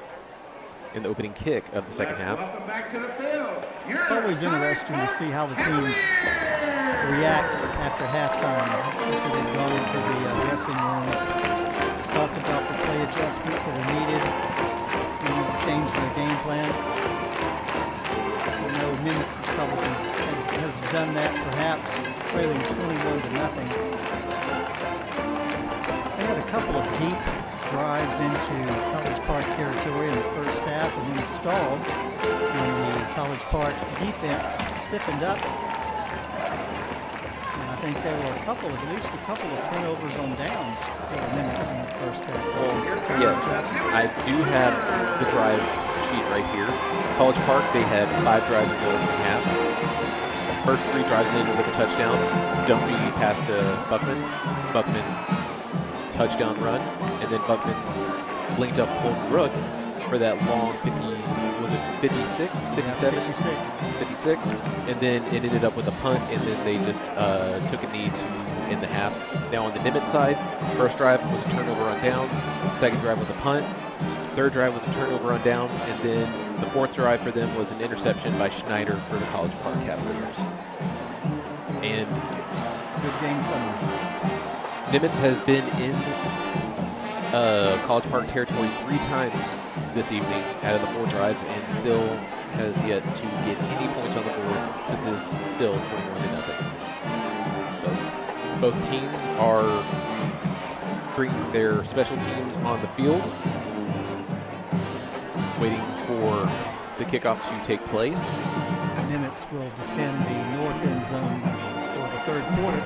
in the opening kick of the second half. Welcome back to the field. It's always interesting to see how the teams react after halftime, after they go into the dressing rooms, talk about the play adjustments that are needed, change their game plan. I know Nimitz probably has done that, perhaps trailing 21-0. They had a couple of deep drives into College Park territory in the first half, and then stalled when the College Park defense stiffened up. And I think there were at least a couple of turnovers on downs for the Nimitz in the first half. Well, yes, I do have the drive sheet right here. College Park, they had 5 drives in the opening half. First 3 drives in with a touchdown. Dumpy pass to Buckman. Buckman touchdown run, and then Buckman linked up Colton Rook for that long 56, and then it ended up with a punt, and then they just took a knee to end the half. Now on the Nimitz side, first drive was a turnover on downs, second drive was a punt, third drive was a turnover on downs, and then the fourth drive for them was an interception by Schneider for the College Park Cavaliers. And good game summary. Nimitz has been in College Park territory 3 times this evening out of the 4 drives, and still has yet to get any points on the board since it's still 21-0. Both teams are bringing their special teams on the field, waiting for the kickoff to take place. Nimitz will defend the north end zone for the third quarter.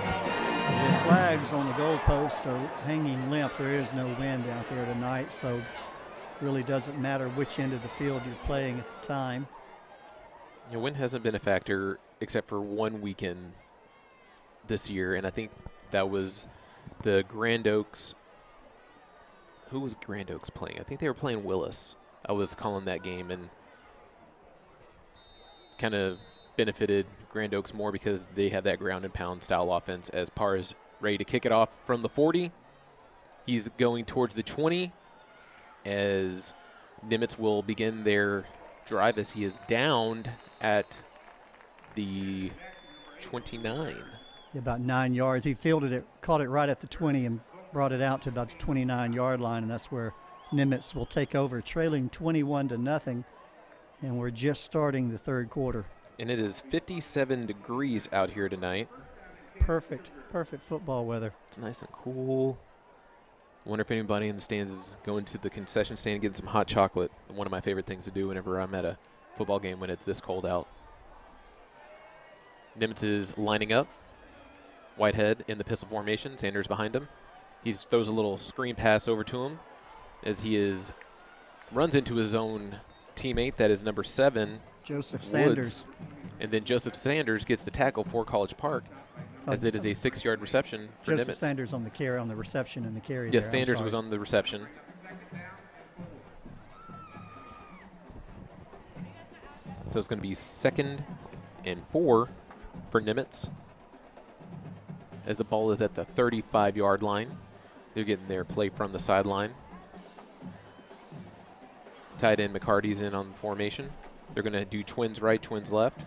The flags on the goalpost are hanging limp. There is no wind out there tonight, so really doesn't matter which end of the field you're playing at the time. Wind hasn't been a factor except for one weekend this year, and I think that was the Grand Oaks. Who was Grand Oaks playing? I think they were playing Willis. I was calling that game and kind of benefited Grand Oaks more because they had that ground and pound style offense. As Parr is ready to kick it off from the 40. He's going towards the 20 as Nimitz will begin their drive as he is downed at the 29. About 9 yards. He fielded it, caught it right at the 20 and brought it out to about the 29-yard line, and that's where Nimitz will take over, trailing 21-0, and we're just starting the third quarter. And it is 57 degrees out here tonight. Perfect football weather. It's nice and cool. I wonder if anybody in the stands is going to the concession stand and getting some hot chocolate. One of my favorite things to do whenever I'm at a football game when it's this cold out. Nimitz is lining up. Whitehead in the pistol formation. Sanders behind him. He throws a little screen pass over to him as he runs into his own teammate. That is number 7, Joseph Woods. Sanders. And then Joseph Sanders gets the tackle for College Park as it is a 6-yard reception for Joseph Nimitz. Sanders on the carry, on the reception and the carry. Yes, there. Sanders was on the reception. So it's going to be 2nd and 4 for Nimitz as the ball is at the 35-yard line. They're getting their play from the sideline. Tight end McCarty's in on the formation. They're going to do twins right, twins left.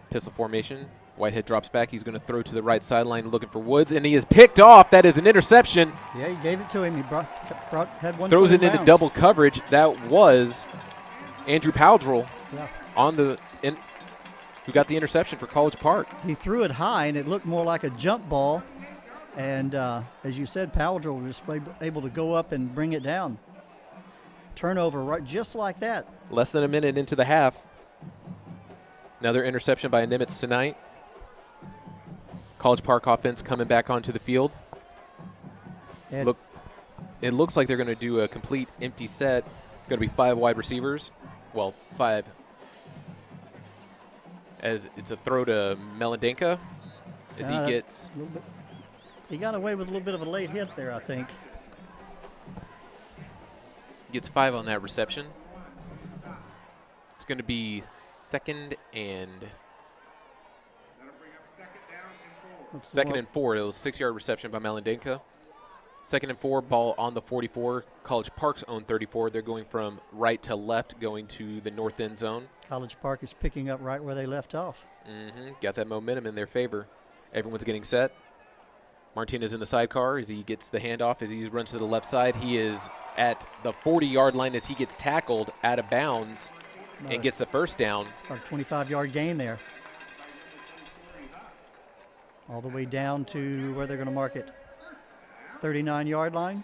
Pistol formation. Whitehead drops back. He's going to throw to the right sideline looking for Woods, and he is picked off. That is an interception. Yeah, he gave it to him. He had one. Throws it into double coverage. That was Andrew Powdrell who got the interception for College Park. He threw it high, and it looked more like a jump ball. And as you said, Powdrell was able to go up and bring it down. Turnover right just like that. Less than a minute into the half. Another interception by Nimitz tonight. College Park offense coming back onto the field. It looks like they're going to do a complete empty set. Going to be 5 wide receivers. Well, 5. As it's a throw to Melendenka as he gets. He got away with a little bit of a late hit there, I think. Gets 5 on that reception. It's going to be 2nd and 4. It was a 6-yard reception by Melendenka. 2nd and 4, ball on the 44. College Park's own 34. They're going from right to left, going to the north end zone. College Park is picking up right where they left off. Got that momentum in their favor. Everyone's getting set. Martinez in the sidecar as he gets the handoff as he runs to the left side. He is at the 40-yard line as he gets tackled out of bounds and gets the first down. A 25-yard gain there. All the way down to where they're going to mark it. 39-yard line.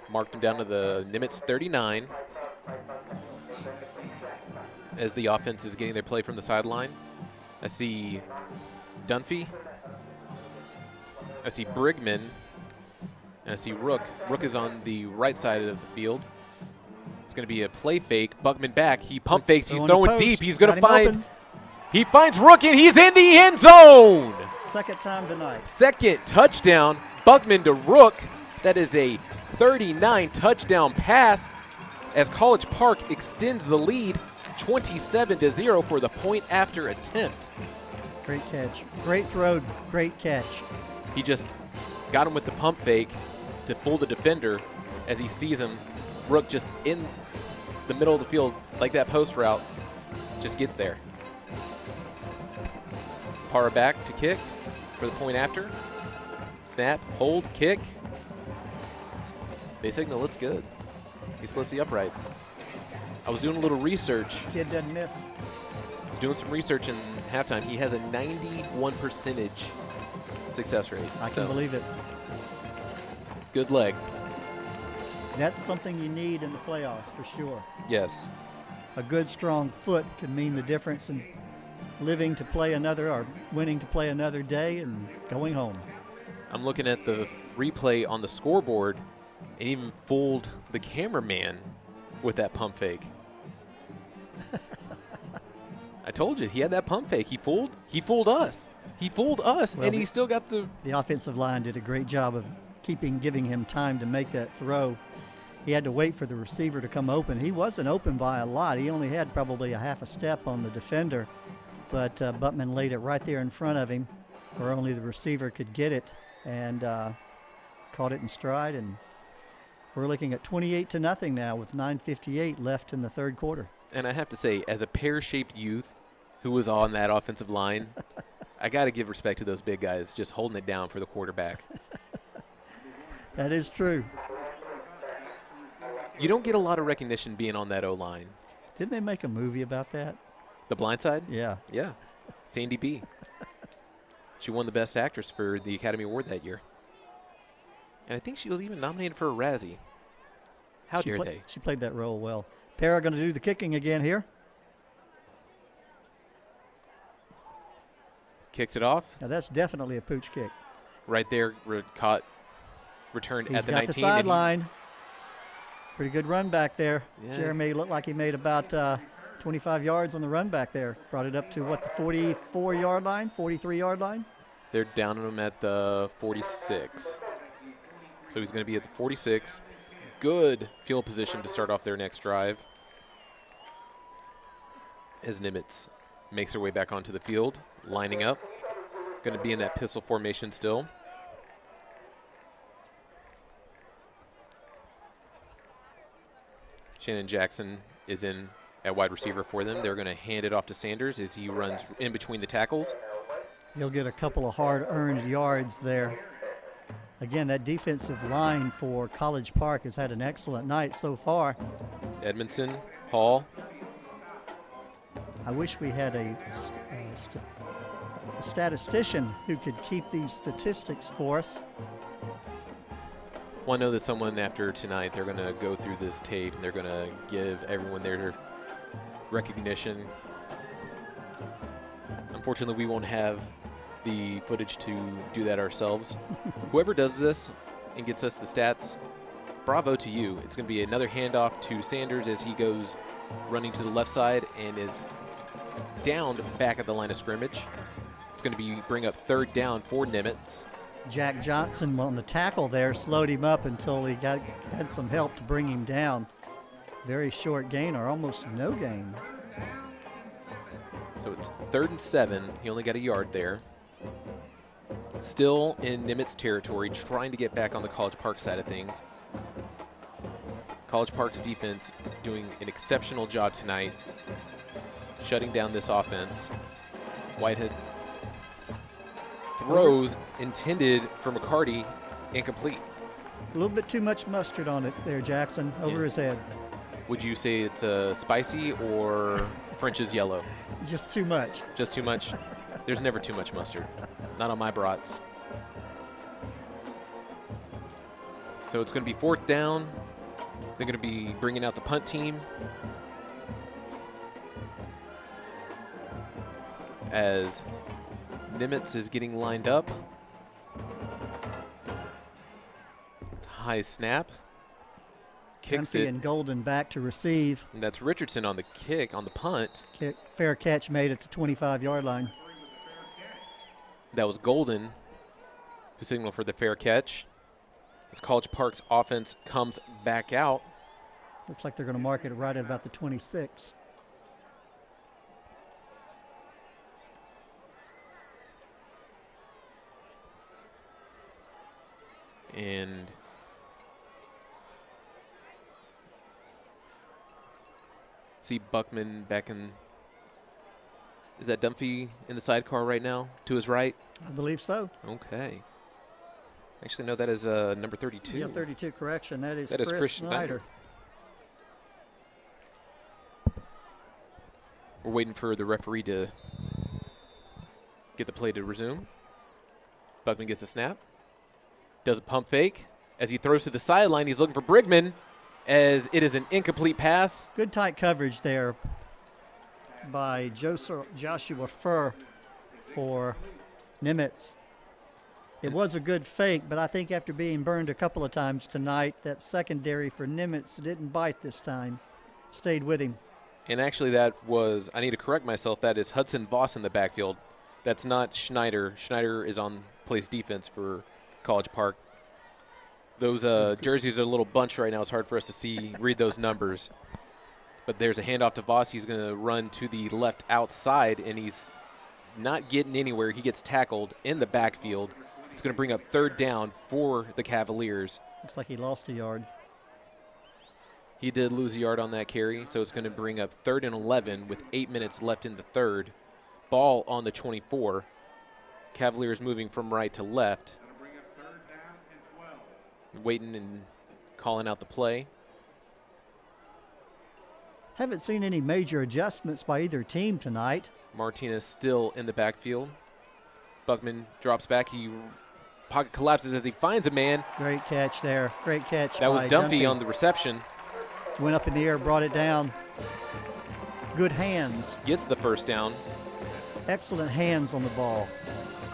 Marked him down to the Nimitz 39 as the offense is getting their play from the sideline. I see Dunphy. I see Brigman. And I see Rook. Rook is on the right side of the field. It's going to be a play fake. Buckman back. He pump fakes. He's throwing deep. He's going to find. He finds Rook, and he's in the end zone. Second time tonight. Second touchdown. Buckman to Rook. That is a 39 touchdown pass as College Park extends the lead 27-0 for the point after attempt. Great catch. Great throw. Great catch. He just got him with the pump fake to fool the defender as he sees him. Rook just in the middle of the field like that post route just gets there. Parra back to kick for the point after. Snap, hold, kick. They signal it's good. He splits the uprights. I was doing a little research. Kid doesn't miss. I was doing some research in halftime. He has a 91% success rate. I can believe it. Good leg. That's something you need in the playoffs for sure. Yes. A good strong foot can mean the difference in living to play another or winning to play another day and going home. I'm looking at the replay on the scoreboard and even fooled the cameraman with that pump fake. I told you, he had that pump fake. He fooled us. He fooled us, well, and he still got the... The offensive line did a great job of giving him time to make that throw. He had to wait for the receiver to come open. He wasn't open by a lot. He only had probably a half a step on the defender, but Buttman laid it right there in front of him where only the receiver could get it, and caught it in stride. And we're looking at 28-0 now with 9:58 left in the third quarter. And I have to say, as a pear-shaped youth who was on that offensive line, I got to give respect to those big guys just holding it down for the quarterback. That is true. You don't get a lot of recognition being on that O-line. Didn't they make a movie about that? The Blind Side? Yeah. Yeah. Sandy B. She won the Best Actress for the Academy Award that year. And I think she was even nominated for a Razzie. How dare they? She played that role well. Para going to do the kicking again here. Kicks it off. Now that's definitely a pooch kick. Right there, returned He's at the got 19. The sideline. Pretty good run back there. Yeah. Jeremy looked like he made about 25 yards on the run back there. Brought it up to, what, the 44-yard line, 43-yard line? They're down on him at the 46. So he's going to be at the 46. Good field position to start off their next drive as Nimitz makes their way back onto the field, lining up. Going to be in that pistol formation still. Shannon Jackson is in at wide receiver for them. They're going to hand it off to Sanders as he runs in between the tackles. He'll get a couple of hard-earned yards there. Again, that defensive line for College Park has had an excellent night so far. Edmondson, Hall. I wish we had a statistician who could keep these statistics for us. Well, I know that someone after tonight, they're going to go through this tape and they're going to give everyone their recognition. Unfortunately, we won't have the footage to do that ourselves. Whoever does this and gets us the stats, bravo to you. It's going to be another handoff to Sanders as he goes running to the left side and is downed back at the line of scrimmage. It's going to bring up third down for Nimitz. Jack Johnson on the tackle there slowed him up until he had some help to bring him down. Very short gain or almost no gain. So it's 3rd and 7. He only got a yard there. Still in Nimitz territory, trying to get back on the College Park side of things. College Park's defense doing an exceptional job tonight, shutting down this offense. Whitehead throws intended for McCarty, incomplete. A little bit too much mustard on it there, Jackson, over his head. Would you say it's spicy or French's yellow? Just too much. Just too much? There's never too much mustard. Not on my brats. So it's going to be 4th down. They're going to be bringing out the punt team. As Nimitz is getting lined up. High snap. Kicks Dunphy it. and Golden back to receive. And that's Richardson on the kick, on the punt. Fair catch made at the 25-yard line. That was Golden who signaled for the fair catch. As College Park's offense comes back out. Looks like they're going to mark it right at about the 26. And see Buckman back in. Is that Dunphy in the sidecar right now to his right? I believe so. Okay. Actually, no, that is number 32. Yeah, 32, correction. That is Chris Schneider. We're waiting for the referee to get the play to resume. Buckman gets a snap. Does a pump fake. As he throws to the sideline, he's looking for Brigman as it is an incomplete pass. Good tight coverage there. by Joshua Furr for Nimitz. It was a good fake, but I think after being burned a couple of times tonight, that secondary for Nimitz didn't bite this time. Stayed with him. And actually that was, I need to correct myself, that is Hudson Voss in the backfield. That's not Schneider. Schneider is plays defense for College Park. Those jerseys are a little bunched right now. It's hard for us to read those numbers. But there's a handoff to Voss. He's going to run to the left outside, and he's not getting anywhere. He gets tackled in the backfield. It's going to bring up 3rd down for the Cavaliers. Looks like he lost a yard. He did lose a yard on that carry, so it's going to bring up 3rd and 11 with 8 minutes left in the third. Ball on the 24. Cavaliers moving from right to left. Waiting and calling out the play. Haven't seen any major adjustments by either team tonight. Martinez still in the backfield. Buckman drops back. Pocket collapses as he finds a man. Great catch there. Great catch. That was Dunphy on the reception. Went up in the air, brought it down. Good hands. Gets the first down. Excellent hands on the ball.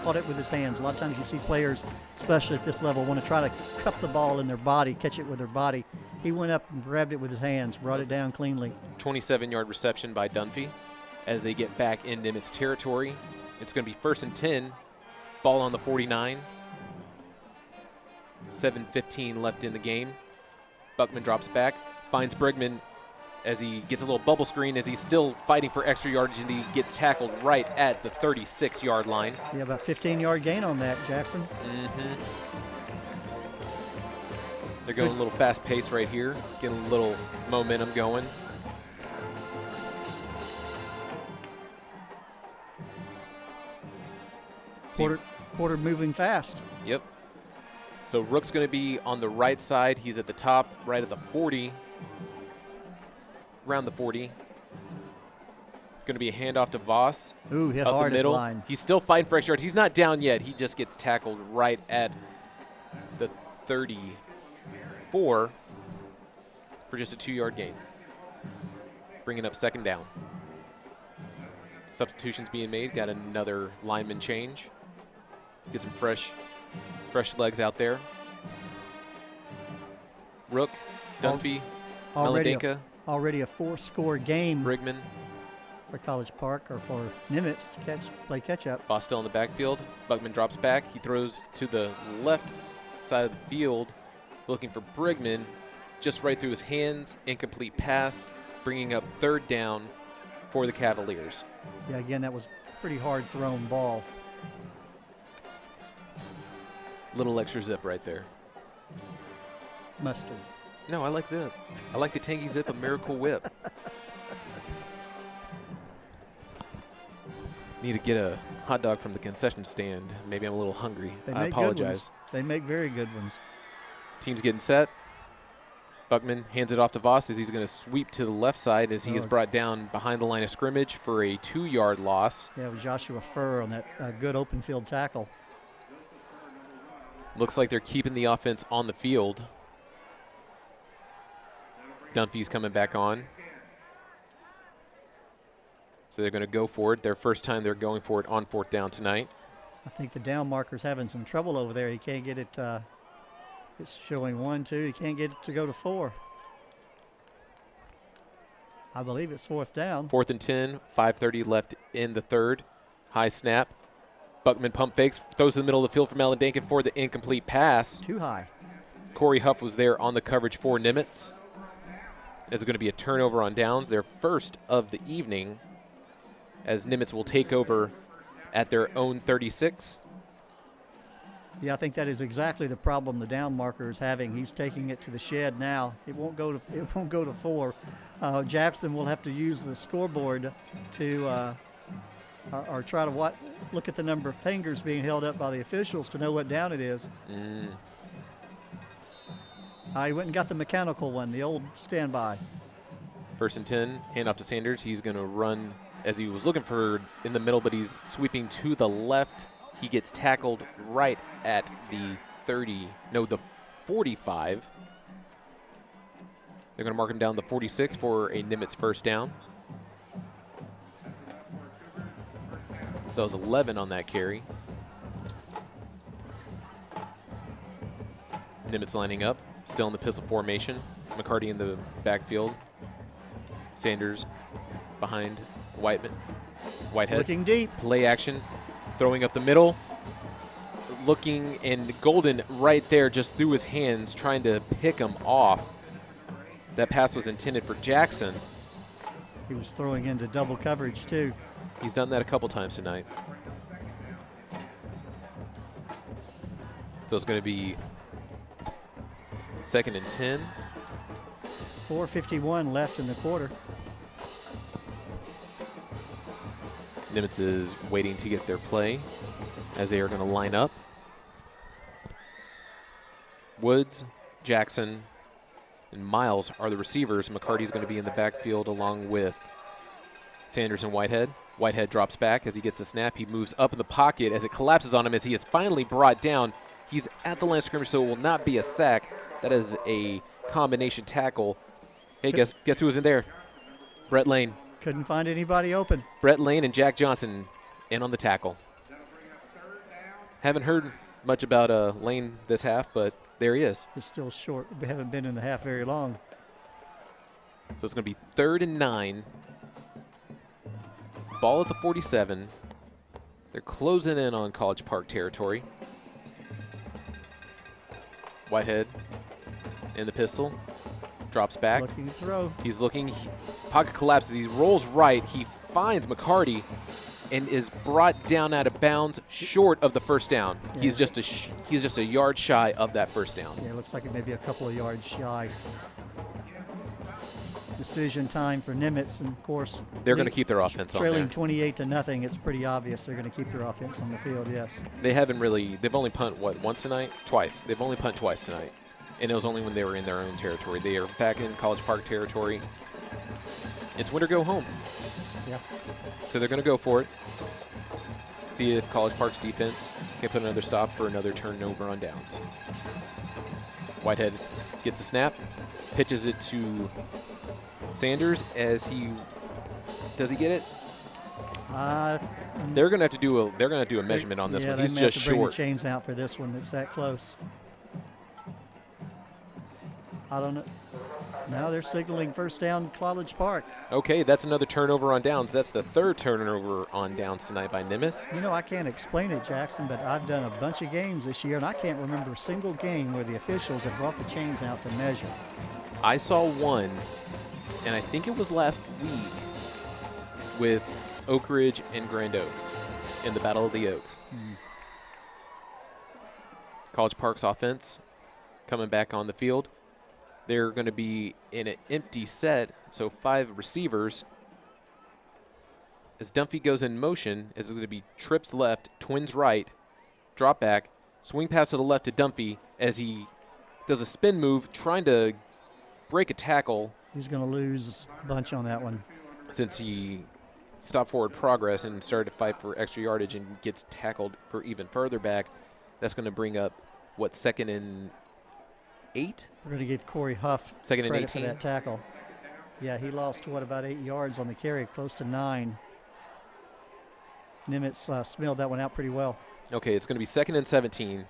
Caught it with his hands. A lot of times you see players, especially at this level, want to try to cup the ball in their body, catch it with their body. He went up and grabbed it with his hands, brought it down cleanly. 27-yard reception by Dunphy as they get back in Nimitz territory. It's going to be 1st and 10. Ball on the 49. 7:15 left in the game. Buckman drops back, finds Brigman as he gets a little bubble screen as he's still fighting for extra yardage, and he gets tackled right at the 36-yard line. Yeah, about 15-yard gain on that, Jackson. They're going a little fast pace right here, getting a little momentum going. Quarter moving fast. Yep. So Rook's going to be on the right side. He's at the top, right at the 40. Around the 40. Going to be a handoff to Voss. Ooh, hit up hard the middle. at the line. He's still fighting for extra yards. He's not down yet. He just gets tackled right at the 34 for just a 2-yard gain. Bringing up 2nd down. Substitutions being made. Got another lineman change. Get some fresh legs out there. Rook, Dunphy, Meladenka. Already a 4-score game. Brigman. For College Park or for Nimitz to play catch-up. Voss still in the backfield. Buckman drops back. He throws to the left side of the field looking for Brigman. Just right through his hands. Incomplete pass. Bringing up 3rd down for the Cavaliers. Yeah, again, that was pretty hard thrown ball. Little extra zip right there. Mustard. No, I like zip. I like the tangy zip of Miracle Whip. Need to get a hot dog from the concession stand. Maybe I'm a little hungry. I apologize. They make very good ones. Team's getting set. Buckman hands it off to Voss as he's going to sweep to the left side as he is brought down behind the line of scrimmage for a 2-yard loss. Yeah, with Joshua Furr on that good open field tackle. Looks like they're keeping the offense on the field. Dunphy's coming back on. So they're going to go for it. Their first time they're going for it on 4th down tonight. I think the down marker's having some trouble over there. He can't get it. It's showing 1, 2. He can't get it to go to 4. I believe it's 4th down. 4th and 10, 5:30 left in the third. High snap. Buckman pump fakes, throws to the middle of the field for Meladenka for the incomplete pass. Too high. Corey Huff was there on the coverage for Nimitz. It's going to be a turnover on downs, their first of the evening, as Nimitz will take over at their own 36. Yeah, I think that is exactly the problem the down marker is having. He's taking it to the shed now. It won't go to 4. Jackson will have to use the scoreboard to or try to look at the number of fingers being held up by the officials to know what down it is. He went and got the mechanical one, the old standby. 1st and 10, handoff to Sanders. He's going to run as he was looking for in the middle, but he's sweeping to the left. He gets tackled right at the 45. They're going to mark him down the 46 for a Nimitz first down. So it was 11 on that carry. Nimitz lining up, still in the pistol formation. McCarty in the backfield. Sanders behind Whitehead. Looking deep. Play action, throwing up the middle. Looking, and Golden right there just threw his hands trying to pick him off. That pass was intended for Jackson. He was throwing into double coverage too. He's done that a couple times tonight. So it's going to be 2nd and 10. 4:51 left in the quarter. Nimitz is waiting to get their play as they are going to line up. Woods, Jackson, and Miles are the receivers. McCarty's going to be in the backfield along with Sanders and Whitehead. Whitehead drops back as he gets the snap. He moves up in the pocket as it collapses on him as he is finally brought down. He's at the line of scrimmage, so it will not be a sack. That is a combination tackle. Hey, guess who was in there? Brett Lane. Couldn't find anybody open. Brett Lane and Jack Johnson in on the tackle. Haven't heard much about Lane this half, but there he is. He's still short. We haven't been in the half very long. So it's going to be 3rd and 9. Ball at the 47. They're closing in on College Park territory. Whitehead in the pistol. Drops back. Looking to throw. He's looking. Pocket collapses. He rolls right. He finds McCarty and is brought down out of bounds short of the first down. Yeah. He's just a yard shy of that first down. Yeah, it looks like it may be a couple of yards shy. Decision time for Nimitz, and of course they're going to keep their offense on there. Trailing 28-0, it's pretty obvious they're going to keep their offense on the field. Yes. They haven't really. They've only punt once tonight, twice. They've only punt twice tonight, and it was only when they were in their own territory. They are back in College Park territory. It's win or go home. Yeah. So they're going to go for it. See if College Park's defense can put another stop for another turnover on downs. Whitehead gets the snap, pitches it to Sanders as he does he get it? They're going to have to do a measurement on this one. He's just just have to bring short. the chains out for this one. That's that close. I don't know. Now they're signaling first down, College Park. Okay, that's another turnover on downs. That's the 3rd turnover on downs tonight by Nimitz. You know, I can't explain it, Jackson, but I've done a bunch of games this year, and I can't remember a single game where the officials have brought the chains out to measure. I saw one, and I think it was last week with Oak Ridge and Grand Oaks in the Battle of the Oaks. College Park's offense coming back on the field. They're going to be in an empty set, so 5 receivers. As Dunphy goes in motion, it's going to be trips left, twins right, drop back, swing pass to the left to Dunphy as he does a spin move, trying to break a tackle. He's going to lose a bunch on that one. Since he stopped forward progress and started to fight for extra yardage and gets tackled for even further back, that's going to bring up, what, 2nd and 8? We're going to give Corey Huff 2nd and credit 18 for that tackle. Yeah, he lost, what, about 8 yards on the carry, close to 9. Nimitz smelled that one out pretty well. Okay, it's going to be 2nd and 17.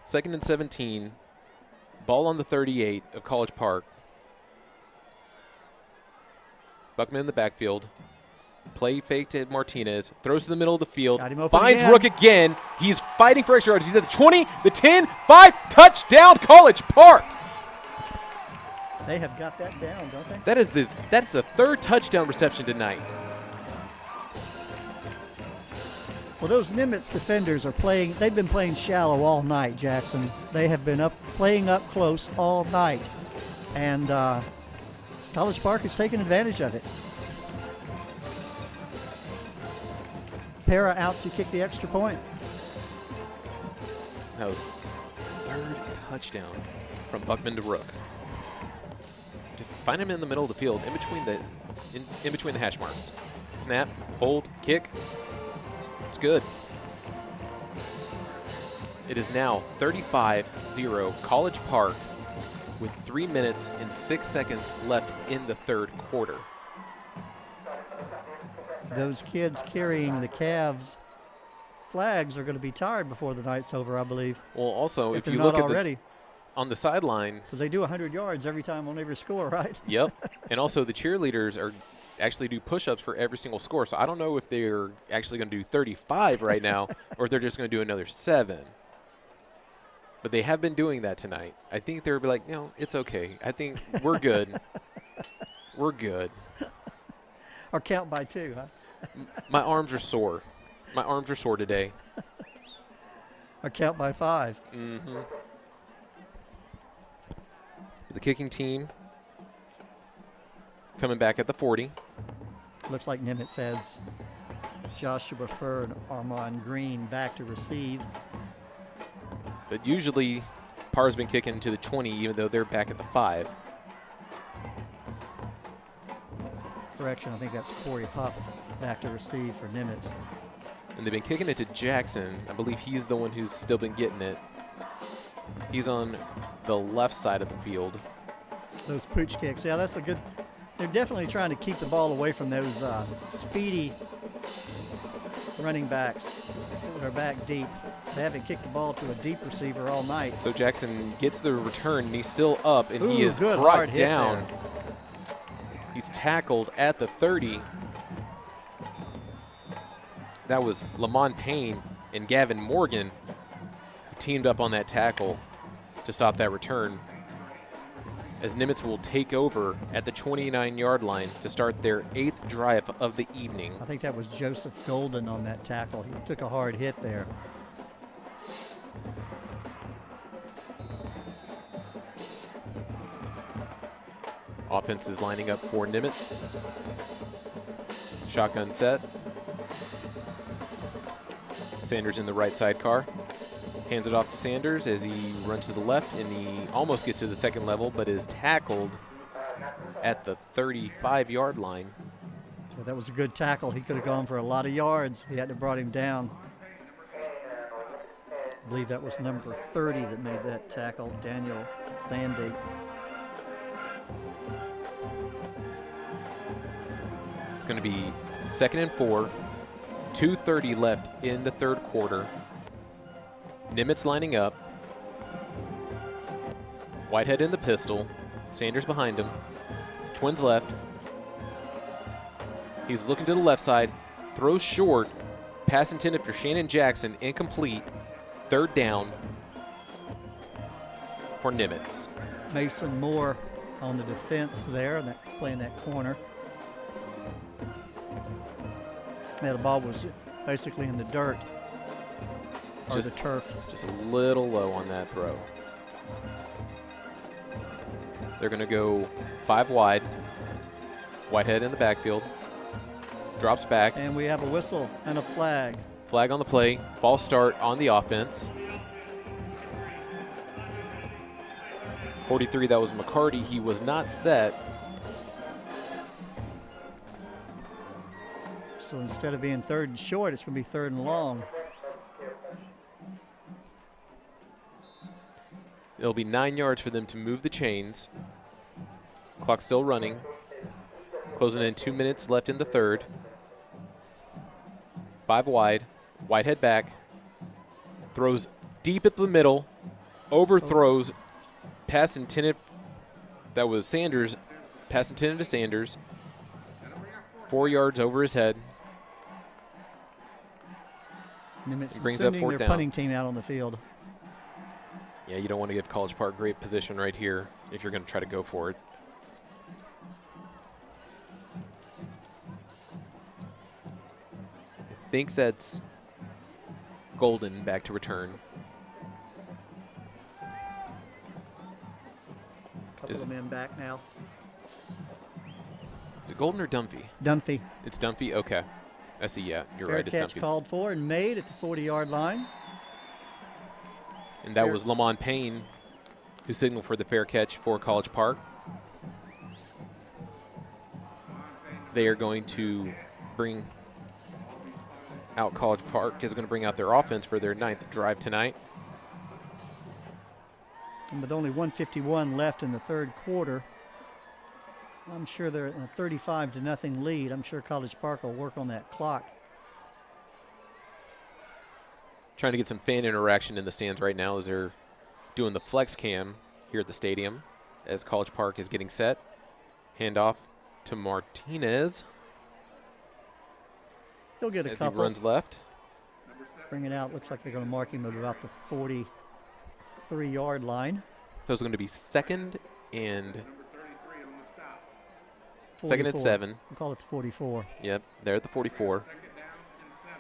2nd and 17. Ball on the 38 of College Park. Buckman in the backfield. Play fake to Martinez. Throws to the middle of the field. Finds again. Rook again. He's fighting for extra yards. He's at the 20, the 10, 5. Touchdown, College Park. They have got that down, don't they? That's the 3rd touchdown reception tonight. Well, those Nimitz defenders are playing. They've been playing shallow all night, Jackson. They have been playing up close all night. And College Park has taken advantage of it. Para out to kick the extra point. That was 3rd touchdown from Buckman to Rook. Just find him in the middle of the field, in between the hash marks. Snap, hold, kick. It's good. It is now 35-0 College Park with 3 minutes and 6 seconds left in the 3rd quarter. those kids carrying the Cavs flags are going to be tired before the night's over, I believe. Well, also, if they're you not look already. On the sideline. Because they do 100 yards every time on every score, right? Yep. And also the cheerleaders are actually do push-ups for every single score. So I don't know if they're actually going to do 35 right now or if they're just going to do another 7. But they have been doing that tonight. I think they'll be like, no, it's okay. I think we're good. We're good. Or count by 2, huh? My arms are sore. My arms are sore today. Or count by 5. Mm-hmm. The kicking team coming back at the 40. Looks like Nimitz has Joshua Furr and Armand Green back to receive. But usually Parr's been kicking to the 20 even though they're back at the 5. Correction, I think that's Corey Huff back to receive for Nimitz. And they've been kicking it to Jackson. I believe he's the one who's still been getting it. He's on the left side of the field. Those pooch kicks, yeah, that's a good. They're definitely trying to keep the ball away from those speedy running backs that are back deep. They haven't kicked the ball to a deep receiver all night. So Jackson gets the return, and he's still up, and he is good, brought down. He's tackled at the 30. That was Lamont Payne and Gavin Morgan who teamed up on that tackle to stop that return, as Nimitz will take over at the 29-yard line to start their 8th drive of the evening. I think that was Joseph Golden on that tackle. He took a hard hit there. Offense is lining up for Nimitz. Shotgun set. Sanders in the right sidecar. Hands it off to Sanders as he runs to the left, and he almost gets to the second level, but is tackled at the 35-yard line. Yeah, that was a good tackle. He could have gone for a lot of yards if he hadn't brought him down. I believe that was number 30 that made that tackle, Daniel Sandy. It's going to be 2nd and 4, 2:30 left in the third quarter. Nimitz lining up. Whitehead in the pistol. Sanders behind him. Twins left. He's looking to the left side. Throws short. Pass intended for Shannon Jackson. Incomplete. 3rd down for Nimitz. Mason Moore on the defense there, playing that corner. Yeah, the ball was basically in the dirt. Or the turf. Just a little low on that throw. They're going to go 5 wide. Whitehead in the backfield. Drops back. And we have a whistle and a flag. Flag on the play. False start on the offense. 43, that was McCarty. He was not set. So instead of being 3rd and short, it's going to be 3rd and long. It'll be 9 yards for them to move the chains. Clock still running. Closing in 2 minutes left in the third. 5 wide. Whitehead back. Throws deep at the middle. Overthrows. Pass intended. That was Sanders. Pass intended to Sanders. 4 yards over his head. Nimitz brings up 4th their down. punting team out on the field. Yeah, you don't want to give College Park great position right here if you're going to try to go for it. I think that's Golden back to return. Couple of men back now. Is it Golden or Dunphy? Dunphy. It's Dunphy? Okay. I see, yeah. You're Fair right, it's catch Dunphy. called for and made at the 40-yard line. And that was Lamont Payne who signaled for the fair catch for College Park. They are going to bring out College Park, is going to bring out their offense for their 9th drive tonight. And with only 1:51 left in the third quarter, I'm sure they're in a 35-0 lead. I'm sure College Park will work on that clock. Trying to get some fan interaction in the stands right now as they're doing the flex cam here at the stadium as College Park is getting set. Handoff to Martinez. He'll get a as couple. he runs left. Bring it out. Looks like they're going to mark him at about the 43-yard line. So it's going to be second and Number 33 on the stop. 2nd and 44. 7. We'll call it the 44. Yep, they're at the 44. Second down and 7.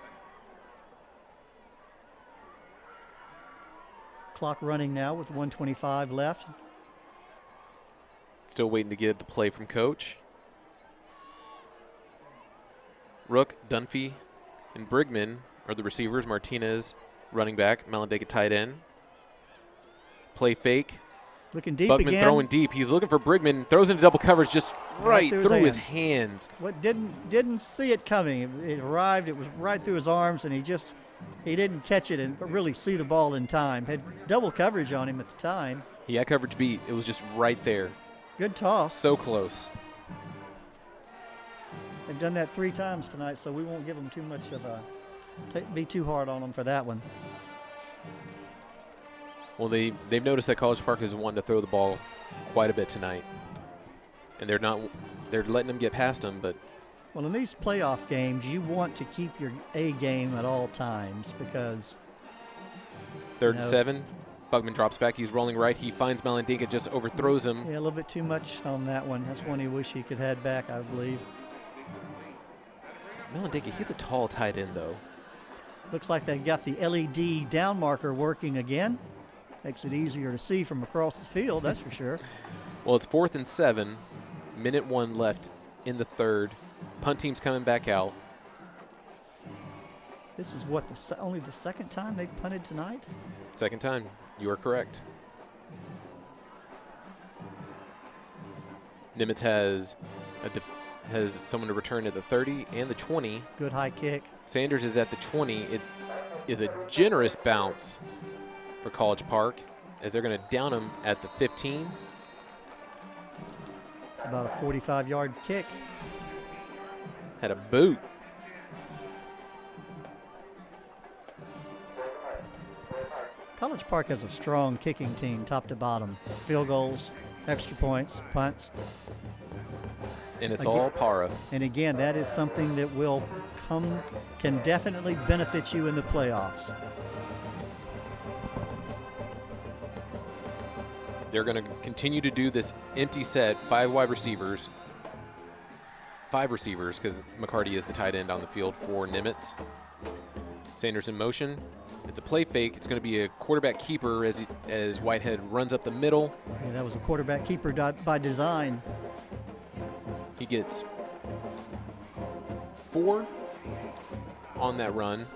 Clock running now with 1:25 left. Still waiting to get the play from coach. Rook, Dunphy, and Brigman are the receivers. Martinez, running back. Malandega tight end. Play fake. Looking deep Buckman again. throwing deep. He's looking for Brigman. Throws into double coverage just right through his hands. What didn't see it coming. It arrived. It was right through his arms, and he didn't catch it and really see the ball in time. Had double coverage on him at the time. He had coverage beat. It was just right there. Good toss. So close. They've done that 3 times tonight, so we won't give them too much of a be too hard on them for that one. Well, they've noticed that College Park is wanting to throw the ball quite a bit tonight, and they're letting them get past them. But Well, in these playoff games, you want to keep your A game at all times because 3rd and 7. Buckman drops back. He's rolling right. He finds Malandega, just overthrows him. yeah, a little bit too much on that one. That's one he wish he could have back, I believe. Malandega, he's a tall tight end, though. Looks like they've got the LED down marker working again. Makes it easier to see from across the field, that's for sure. Well, it's 4th and 7. Minute 1 left in the 3rd. Punt team's coming back out. This is what, only the second time they've punted tonight? Second time. You are correct. Nimitz has someone to return at the 30 and the 20. Good high kick. Sanders is at the 20. It is a generous bounce for College Park as they're going to down him at the 15. About a 45-yard kick. Had a boot. College Park has a strong kicking team, top to bottom. Field goals, extra points, punts. And it's Again- all para. And again, that is something that can definitely benefit you in the playoffs. They're going to continue to do this empty set, 5 wide receivers. 5 receivers because McCarty is the tight end on the field for Nimitz. Sanders in motion. It's a play fake. It's going to be a quarterback keeper as Whitehead runs up the middle. Yeah, that was a quarterback keeper by design. He gets 4 on that run.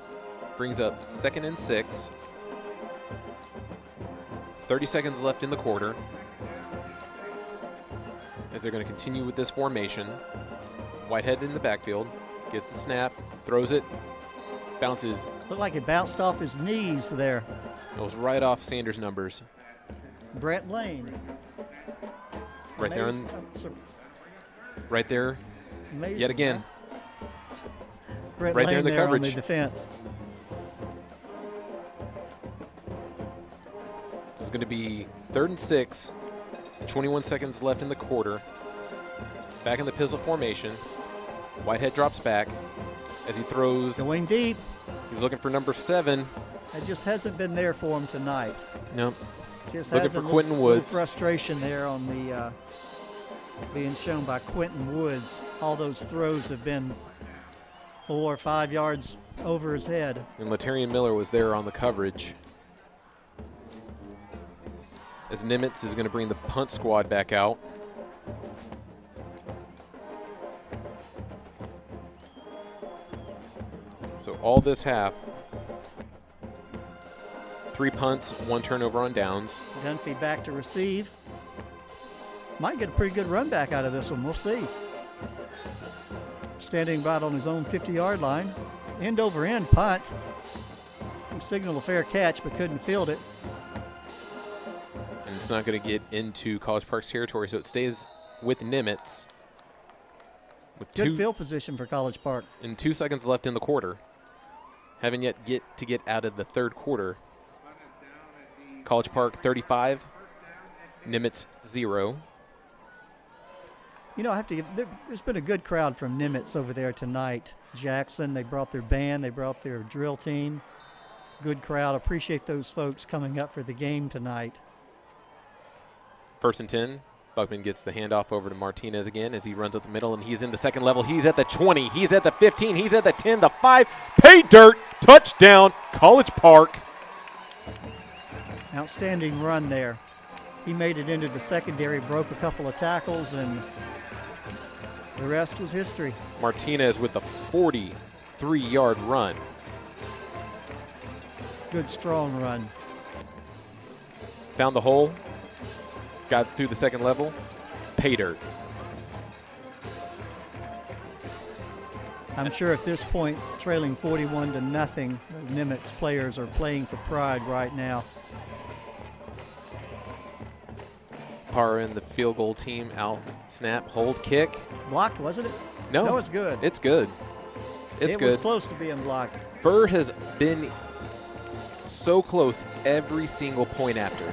Brings up 2nd and 6. 30 seconds left in the quarter as they're going to continue with this formation. Whitehead in the backfield, gets the snap, throws it, bounces. Looked like it bounced off his knees there. Goes right off Sanders' numbers. Brett Lane. Right there, right there, Amazing, yet again. Brett Right there Lane in the on coverage. the defense. This is going to be 3rd and 6. 21 seconds left in the quarter. Back in the pistol formation. Whitehead drops back as he throws. Going deep. He's looking for number 7. It just hasn't been there for him tonight. Nope. Just Looking has for a Quentin little Woods. Frustration there on the being shown by Quentin Woods. All those throws have been 4 or 5 yards over his head. And Latarian Miller was there on the coverage. As Nimitz is going to bring the punt squad back out. So all this half, 3 punts, 1 turnover on downs. Dunphy back to receive. Might get a pretty good run back out of this one. We'll see. Standing about on his own 50-yard line. End over end punt. He signaled a fair catch but couldn't field it. And it's not going to get into College Park's territory, so it stays with Nimitz. With Good field position for College Park. And 2 seconds left in the quarter. Haven't yet get out of the third quarter. College Park 35, Nimitz 0. You know, I have to give, there's been a good crowd from Nimitz over there tonight. Jackson, they brought their band, they brought their drill team. Good crowd. Appreciate those folks coming up for the game tonight. 1st and 10. Buckman gets the handoff over to Martinez again as he runs up the middle, and he's in the second level. He's at the 20. He's at the 15. He's at the 10, the 5. Pay dirt. Touchdown, College Park. Outstanding run there. He made it into the secondary, broke a couple of tackles, and the rest was history. Martinez with the 43-yard run. Good, strong run. Found the hole. Got through the second level. Pay dirt. I'm sure at this point, trailing 41-0, the Nimitz players are playing for pride right now. Parra in the field goal team. Out, snap, hold, kick. Blocked, wasn't it? No. No, it's good. It's good. It's good. It was close to being blocked. Furr has been so close every single point after.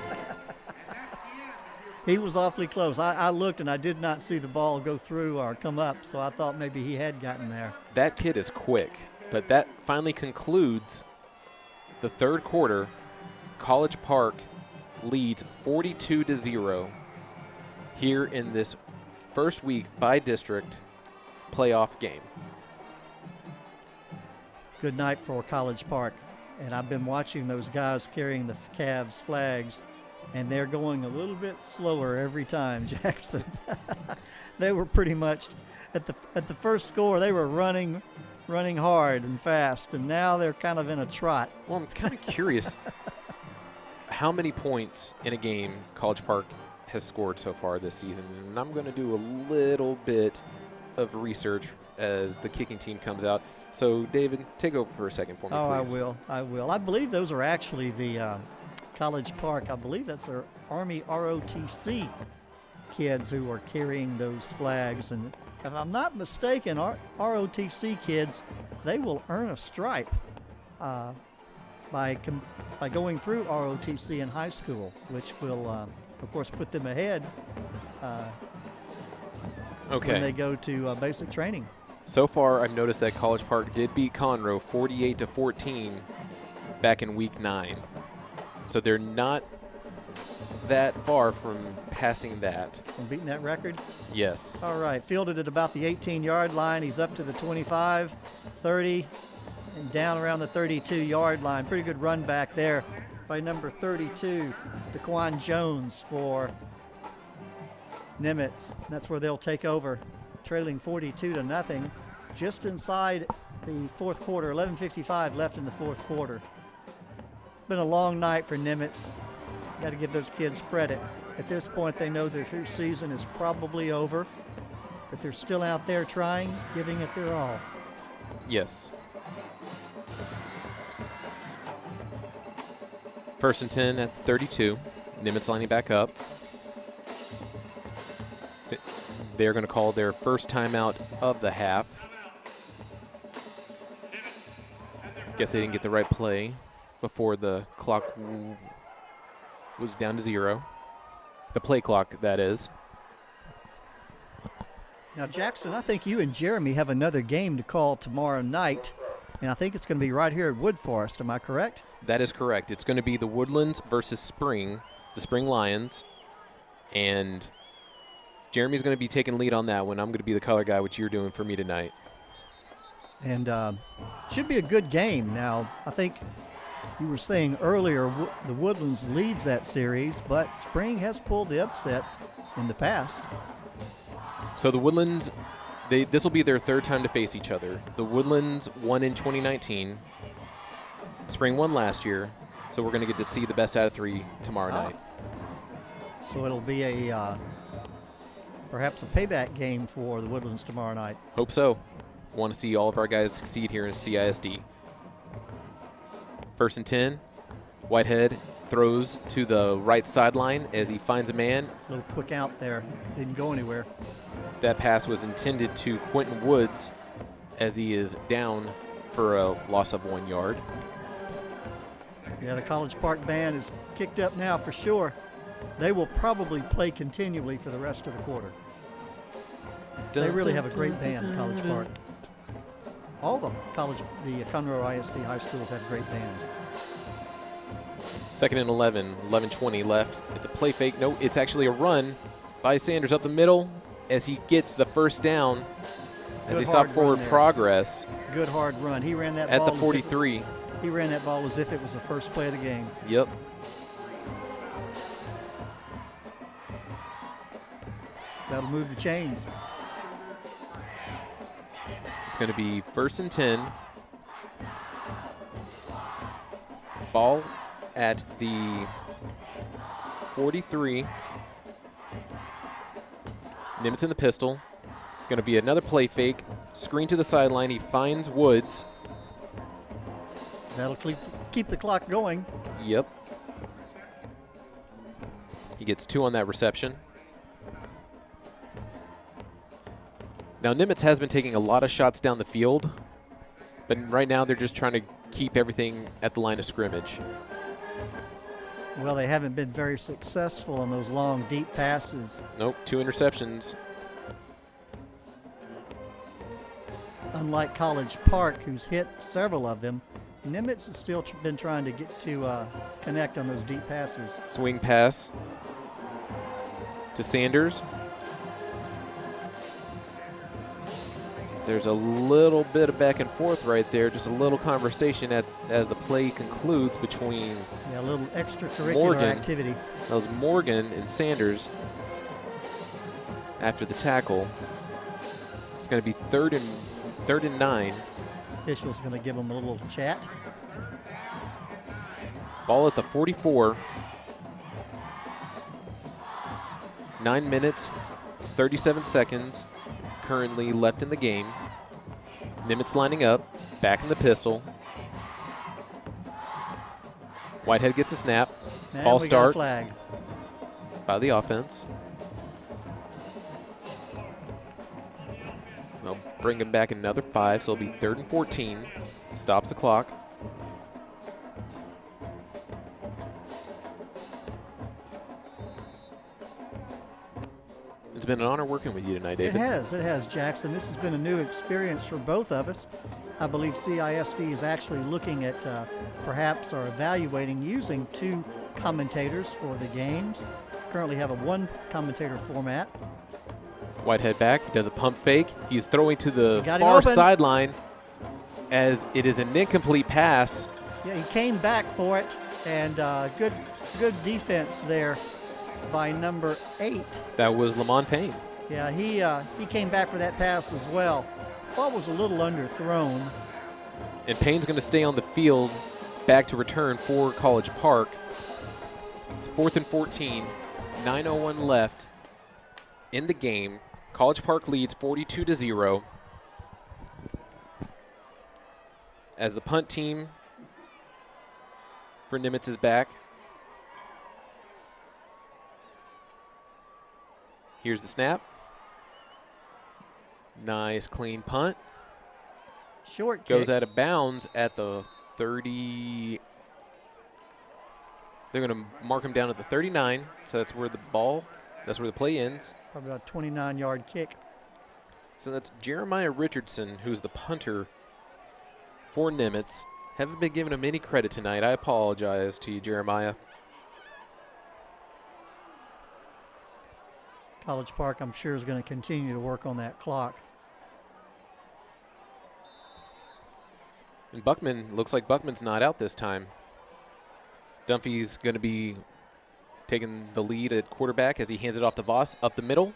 He was awfully close. I looked and I did not see the ball go through or come up, so I thought maybe he had gotten there. That kid is quick, but that finally concludes the third quarter. College Park leads 42-0 here in this first week by district playoff game. Good night for College Park. And I've been watching those guys carrying the Cavs flags, and they're going a little bit slower every time, Jackson. They were pretty much at the first score, they were running hard and fast, and now they're kind of in a trot. Well, I'm kind of curious how many points in a game College Park has scored so far this season. And I'm going to do a little bit of research as the kicking team comes out. So, David, take over for a second for me, please. I will. I believe those are actually the College Park. I believe that's their Army ROTC kids who are carrying those flags. And if I'm not mistaken, ROTC kids, they will earn a stripe by going through ROTC in high school, which will, of course, put them ahead when they go to basic training. So far, I've noticed that College Park did beat Conroe 48-14 back in week 9. So they're not that far from passing that. And beating that record? Yes. All right, fielded at about the 18-yard line. He's up to the 25, 30, and down around the 32-yard line. Pretty good run back there by number 32, Daquan Jones for Nimitz. That's where they'll take over, trailing 42-0, just inside the fourth quarter. 11:55 left in the fourth quarter. Been a long night for Nimitz. Got to give those kids credit. At this point, they know their season is probably over, but they're still out there trying, giving it their all. Yes. 1st and 10 at 32. Nimitz lining back up. They're going to call their first timeout of the half. Guess they didn't get the right play before the clock was down to 0. The play clock, that is. Now, Jackson, I think you and Jeremy have another game to call tomorrow night, and I think it's going to be right here at Wood Forest. Am I correct? That is correct. It's going to be the Woodlands versus Spring, the Spring Lions, and Jeremy's going to be taking lead on that one. I'm going to be the color guy, which you're doing for me tonight. And should be a good game. Now, I think you were saying earlier the Woodlands leads that series, but Spring has pulled the upset in the past. So the Woodlands, this will be their third time to face each other. The Woodlands won in 2019. Spring won last year. So we're going to get to see the best out of 3 tomorrow night. So it'll be a perhaps a payback game for the Woodlands tomorrow night. Hope so. Want to see all of our guys succeed here in CISD. 1st and 10. Whitehead throws to the right sideline as he finds a man. A little quick out there. Didn't go anywhere. that pass was intended to Quentin Woods, as he is down for a loss of 1 yard. Yeah, the College Park band is kicked up now for sure. They will probably play continually for the rest of the quarter. They really have a great band, College Park. All the Conroe ISD high schools have great bands. 2nd and 11, 11:20 left. It's a play fake. No, it's actually a run by Sanders up the middle as he gets the first down as they stop forward progress. Good hard run. He ran that at ball the 43. He ran that ball as if it was the first play of the game. Yep. That'll move the chains. It's going to be 1st and 10. Ball at the 43. Nimitz in the pistol. Going to be another play fake. Screen to the sideline. He finds Woods. That'll keep the clock going. Yep. He gets 2 on that reception. Now, Nimitz has been taking a lot of shots down the field, but right now they're just trying to keep everything at the line of scrimmage. Well, they haven't been very successful on those long, deep passes. Nope, 2 interceptions. Unlike College Park, who's hit several of them, Nimitz has still been trying to get to connect on those deep passes. Swing pass to Sanders. There's a little bit of back and forth right there, just a little conversation as the play concludes between a little extracurricular activity. That was Morgan and Sanders after the tackle. It's going to be third and 9. Official's going to give them a little chat. Ball at the 44. 9 minutes, 37 seconds currently left in the game. Nimitz lining up, back in the pistol. Whitehead gets a snap. And False we got a start flag by the offense. They'll bring him back another 5, so it'll be 3rd and 14. Stops the clock. It's been an honor working with you tonight, David. It has, Jackson. This has been a new experience for both of us. I believe CISD is actually looking at perhaps or evaluating using 2 commentators for the games. Currently have a 1 commentator format. Whitehead back, he does a pump fake. He's throwing to the far sideline as it is an incomplete pass. Yeah, he came back for it, and good defense there by number 8. That was Lamont Payne. Yeah, he came back for that pass as well. Ball was a little underthrown. And Payne's going to stay on the field, back to return for College Park. It's 4th and 14, 9:01 left in the game. College Park leads 42-0. As the punt team for Nimitz is back. Here's the snap. Nice clean punt. Short kick. Goes out of bounds at the 30. They're going to mark him down at the 39. So that's where the play ends. Probably about a 29-yard kick. So that's Jeremiah Richardson, who's the punter for Nimitz. Haven't been giving him any credit tonight. I apologize to you, Jeremiah. College Park, I'm sure, is going to continue to work on that clock. And Buckman, looks like Buckman's not out this time. Dunphy's going to be taking the lead at quarterback as he hands it off to Voss up the middle.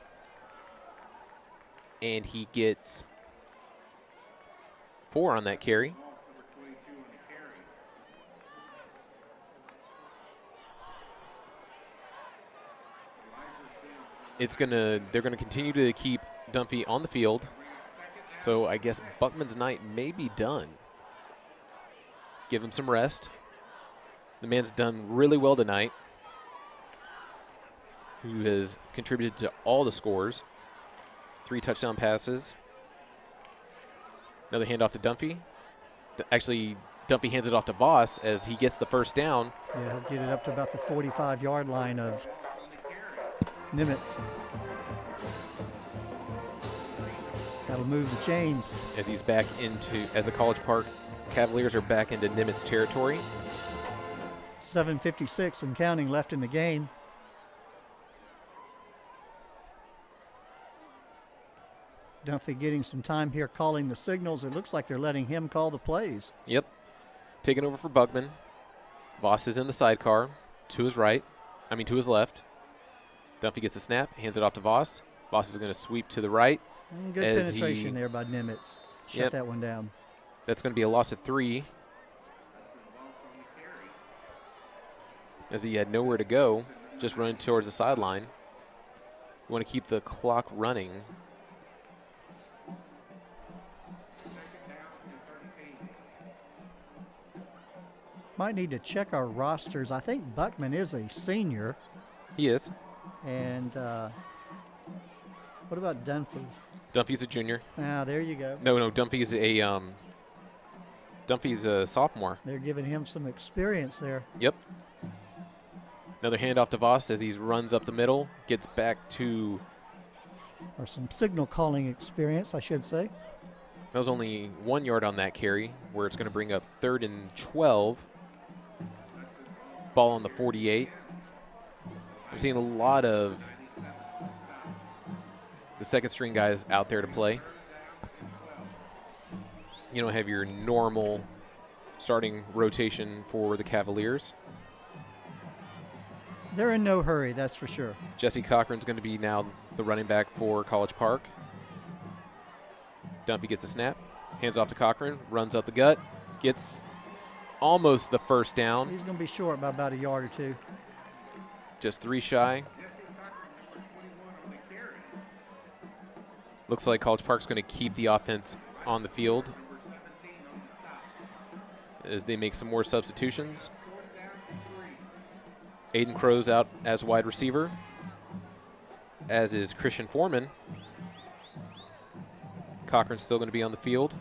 And he gets 4 on that carry. They're gonna continue to keep Dunphy on the field. So I guess Buckman's night may be done. Give him some rest. The man's done really well tonight, who has contributed to all the scores. 3 touchdown passes. Another handoff to Dunphy. Actually, Dunphy hands it off to Voss as he gets the first down. Yeah, he'll get it up to about the 45-yard line of Nimitz. That'll move the chains. As he's back into, as the College Park Cavaliers are back into Nimitz territory. 7:56 and counting left in the game. Dunphy getting some time here calling the signals. It looks like they're letting him call the plays. Yep. Taking over for Buckman. Voss is in the sidecar to his right. To his left. Dunphy gets a snap, hands it off to Voss. Voss is going to sweep to the right. Good penetration there by Nimitz. Shut that one down. That's going to be a loss of 3. As he had nowhere to go, just running towards the sideline. We want to keep the clock running. Might need to check our rosters. I think Buckman is a senior. He is. And what about Dunphy? Dunphy's a junior. Ah, there you go. No, Dunphy's a sophomore. They're giving him some experience there. Yep. Another handoff to Voss as he runs up the middle, gets back to... Or some signal calling experience, I should say. That was only 1 yard on that carry, where it's going to bring up 3rd and 12. Ball on the 48. I'm seeing a lot of the second string guys out there to play. You don't have your normal starting rotation for the Cavaliers. They're in no hurry, that's for sure. Jesse Cochran's going to be now the running back for College Park. Dunphy gets a snap, hands off to Cochran, runs up the gut, gets almost the first down. He's going to be short by about a yard or 2. Just 3 shy. Looks like College Park's going to keep the offense on the field as they make some more substitutions. Aiden Crow's out as wide receiver, as is Christian Foreman. Cochran's still going to be on the field.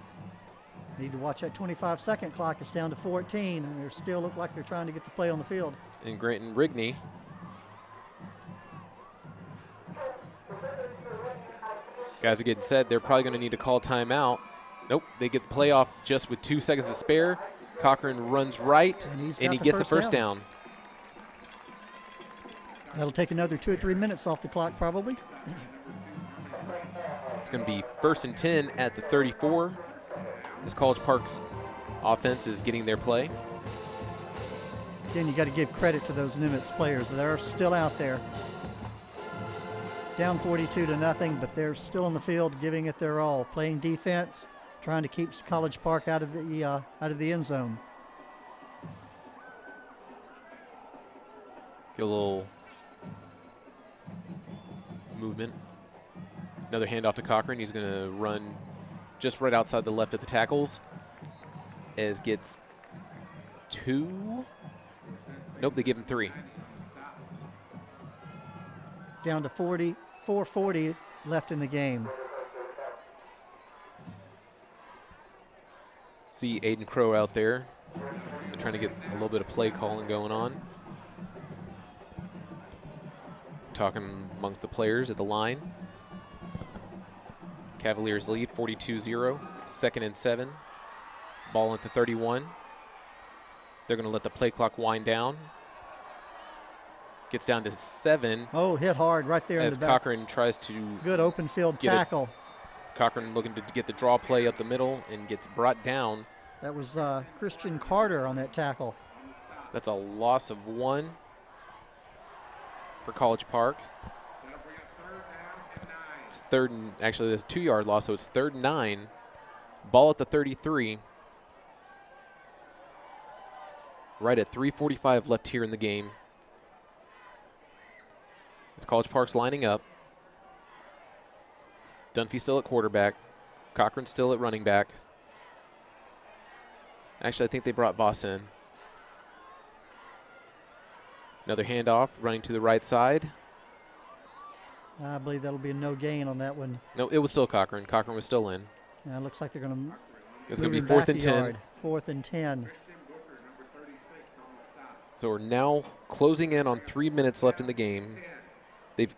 Need to watch that 25-second clock. It's down to 14, and they still look like they're trying to get the play on the field. And Granton Rigney. Guys are getting set. They're probably going to need to call timeout. Nope, they get the play off just with 2 seconds to spare. Cochran runs right, and he gets the first down. That'll take another 2 or 3 minutes off the clock, probably. It's going to be 1st and 10 at the 34. As College Park's offense is getting their play. Again, you got to give credit to those Nimitz players. They're still out there. Down 42-0, but they're still in the field, giving it their all, playing defense, trying to keep College Park out of the end zone. Get a little movement. Another handoff to Cochran. He's going to run just right outside the left of the tackles. As gets 2. Nope, they give him 3. Down to 4:40 left in the game. See Aiden Crow out there. They're trying to get a little bit of play calling going on. Talking amongst the players at the line. Cavaliers lead 42-0. 2nd and 7. Ball at the 31. They're going to let the play clock wind down. Gets down to 7. Oh, hit hard right there as in the back. Cochran tries to good open field tackle. Cochran looking to get the draw play up the middle and gets brought down. That was Christian Carter on that tackle. That's a loss of 1 for College Park. It's 3rd and actually there's a 2-yard loss, so it's 3rd and 9. Ball at the 33. Right at 3:45 left here in the game. As College Park's lining up. Dunphy still at quarterback. Cochran still at running back. Actually, I think they brought Voss in. Another handoff, running to the right side. I believe that'll be a no gain on that one. No, it was still Cochran. Cochran was still in. It looks like they're going to. It's going to be 4th and 10. 4th and 10. So we're now closing in on 3 minutes left in the game. They've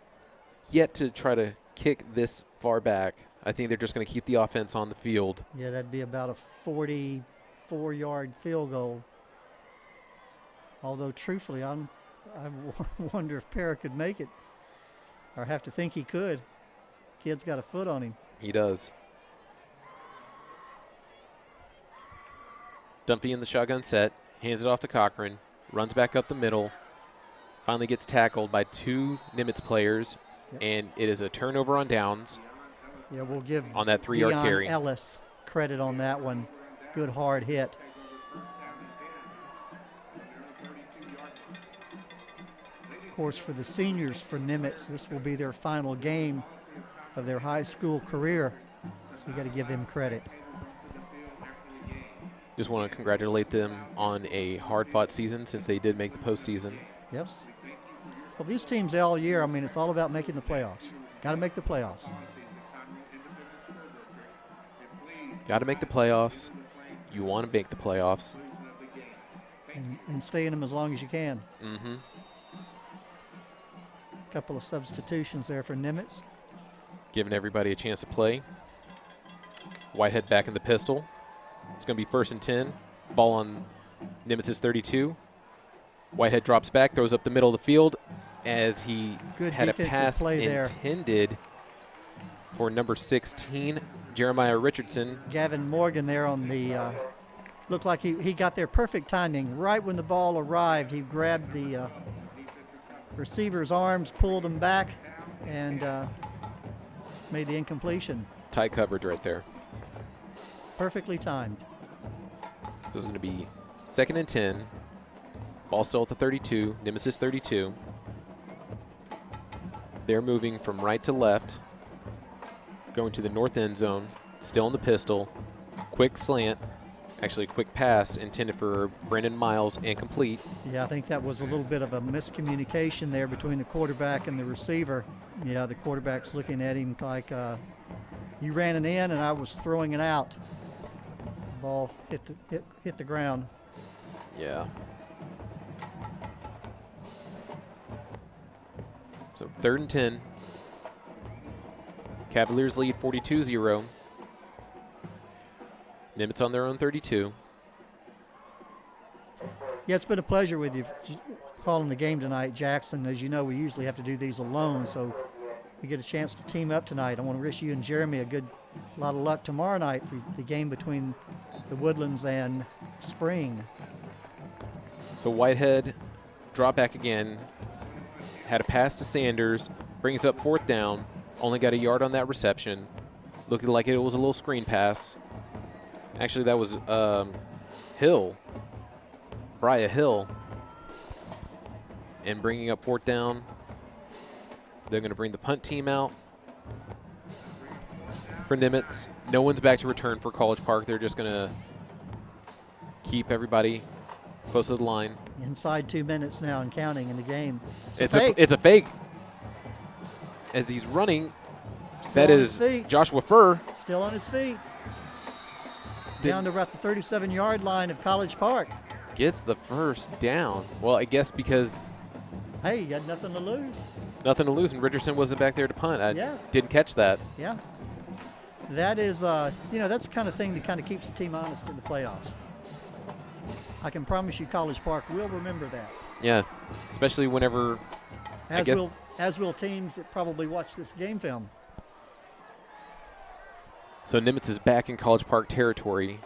yet to try to kick this far back. I think they're just going to keep the offense on the field. Yeah, that'd be about a 44-yard field goal. Although, truthfully, I wonder if Parra could make it, or have to think he could. Kid's got a foot on him. He does. Dunphy in the shotgun set, hands it off to Cochran, runs back up the middle, finally gets tackled by 2 Nimitz players, and it is a turnover on downs. Yeah, we'll give on that 3-yard carry. Ellis credit on that one. Good hard hit. Of course, for the seniors for Nimitz, this will be their final game of their high school career. So you got to give them credit. Just want to congratulate them on a hard-fought season since they did make the postseason. Yes. Well, these teams all year, I mean, it's all about making the playoffs. Got to make the playoffs. Got to make the playoffs. You want to make the playoffs. And stay in them as long as you can. Mm-hmm. Couple of substitutions there for Nimitz. Giving everybody a chance to play. Whitehead back in the pistol. It's going to be 1st and 10. Ball on Nimitz's 32. Whitehead drops back, throws up the middle of the field as he had a pass intended for number 16, Jeremiah Richardson. Gavin Morgan there on the, looked like he got there perfect timing. Right when the ball arrived, he grabbed the receiver's arms, pulled him back, and made the incompletion. Tight coverage right there. Perfectly timed. So it's going to be 2nd and 10. Ball still at the 32. Nimitz is 32. They're moving from right to left, going to the north end zone, still in the pistol. Quick slant, actually a quick pass intended for Brandon Miles and complete. Yeah, I think that was a little bit of a miscommunication there between the quarterback and the receiver. Yeah, the quarterback's looking at him like you ran it in and I was throwing it out. Ball hit the ground. Yeah. So 3rd and 10. Cavaliers lead 42-0. Nimitz on their own 32. Yeah, it's been a pleasure with you calling the game tonight, Jackson. As you know, we usually have to do these alone, so we get a chance to team up tonight. I want to wish you and Jeremy a lot of luck tomorrow night for the game between the Woodlands and Spring. So Whitehead drop back again. Had a pass to Sanders, brings up 4th down, only got a yard on that reception. Looked like it was a little screen pass. Actually, that was Hill, Briah Hill. And bringing up 4th down, they're going to bring the punt team out for Nimitz. No one's back to return for College Park. They're just going to keep everybody close to the line. Inside 2 minutes now and counting in the game. It's a fake. As he's running, that is Joshua Furr. Still on his feet. Down to about the 37-yard line of College Park. Gets the 1st down. Well, I guess because hey, you got nothing to lose. Nothing to lose, and Richardson wasn't back there to punt. I didn't catch that. Yeah. That is, that's the kind of thing that kind of keeps the team honest in the playoffs. I can promise you College Park will remember that. Yeah, especially whenever, as will teams that probably watch this game film. So Nimitz is back in College Park territory.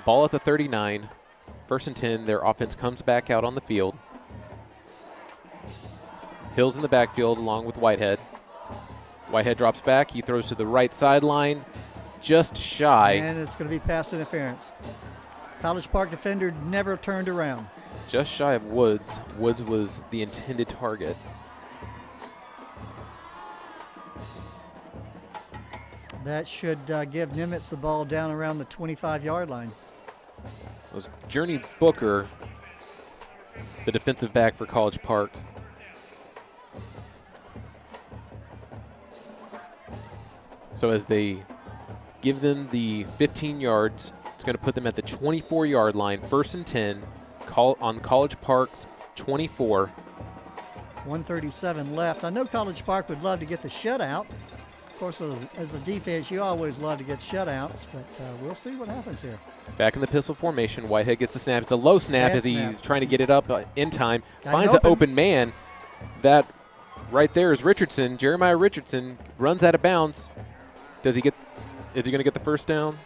Ball at the 39. 1st and 10. Their offense comes back out on the field. Hill's in the backfield along with Whitehead. Whitehead drops back. He throws to the right sideline. Just shy. And it's going to be pass interference. College Park defender never turned around. Just shy of Woods. Woods was the intended target. That should give Nimitz the ball down around the 25-yard line. It was Journey Booker, the defensive back for College Park. So as they give them the 15 yards, it's going to put them at the 24-yard line, 1st and 10, on College Park's 24. 1:37 left. I know College Park would love to get the shutout. Of course, as a defense, you always love to get shutouts, but we'll see what happens here. Back in the pistol formation, Whitehead gets the snap. It's a low snap as he's trying to get it up in time. Finds an open man. That right there is Richardson. Jeremiah Richardson runs out of bounds. Is he going to get the first down?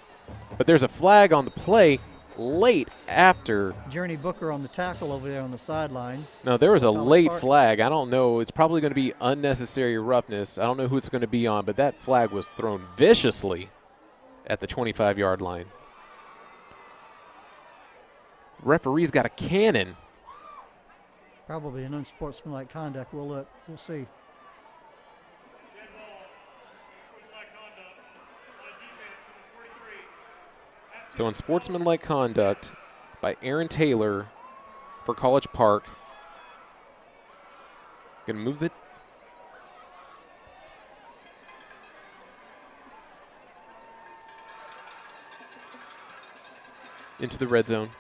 But there's a flag on the play late after. Journey Booker on the tackle over there on the sideline. No, there was a late flag. I don't know. It's probably going to be unnecessary roughness. I don't know who it's going to be on, but that flag was thrown viciously at the 25-yard line. Referee's got a cannon. Probably an unsportsmanlike conduct. We'll see. So unsportsmanlike conduct by Aaron Taylor for College Park. Going to move it. Into the red zone.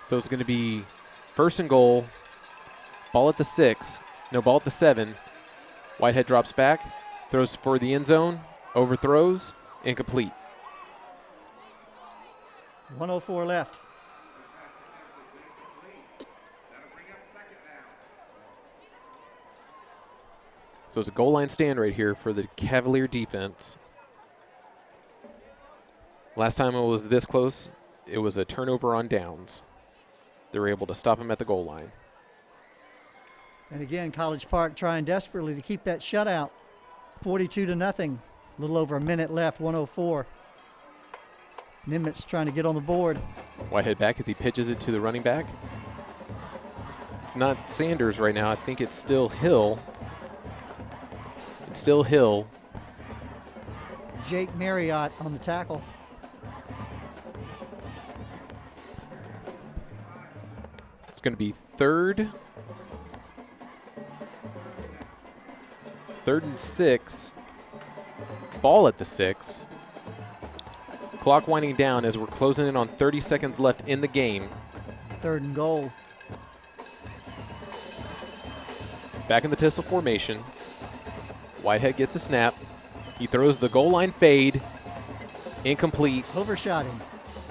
So it's going to be 1st and goal. Ball at the 6. No, ball at the 7. Whitehead drops back. Throws for the end zone. Overthrows. Incomplete. 1:04 left. So it's a goal line stand right here for the Cavalier defense. Last time it was this close, it was a turnover on downs. They were able to stop him at the goal line. And again, College Park trying desperately to keep that shutout. 42-0. A little over a minute left, 1:04. Nimitz trying to get on the board. Whitehead back as he pitches it to the running back. It's not Sanders right now. I think it's still Hill. It's still Hill. Jake Marriott on the tackle. It's going to be third and 6. Ball at the 6. Clock winding down as we're closing in on 30 seconds left in the game. 3rd and goal. Back in the pistol formation. Whitehead gets a snap. He throws the goal line fade. Incomplete. Overshot him.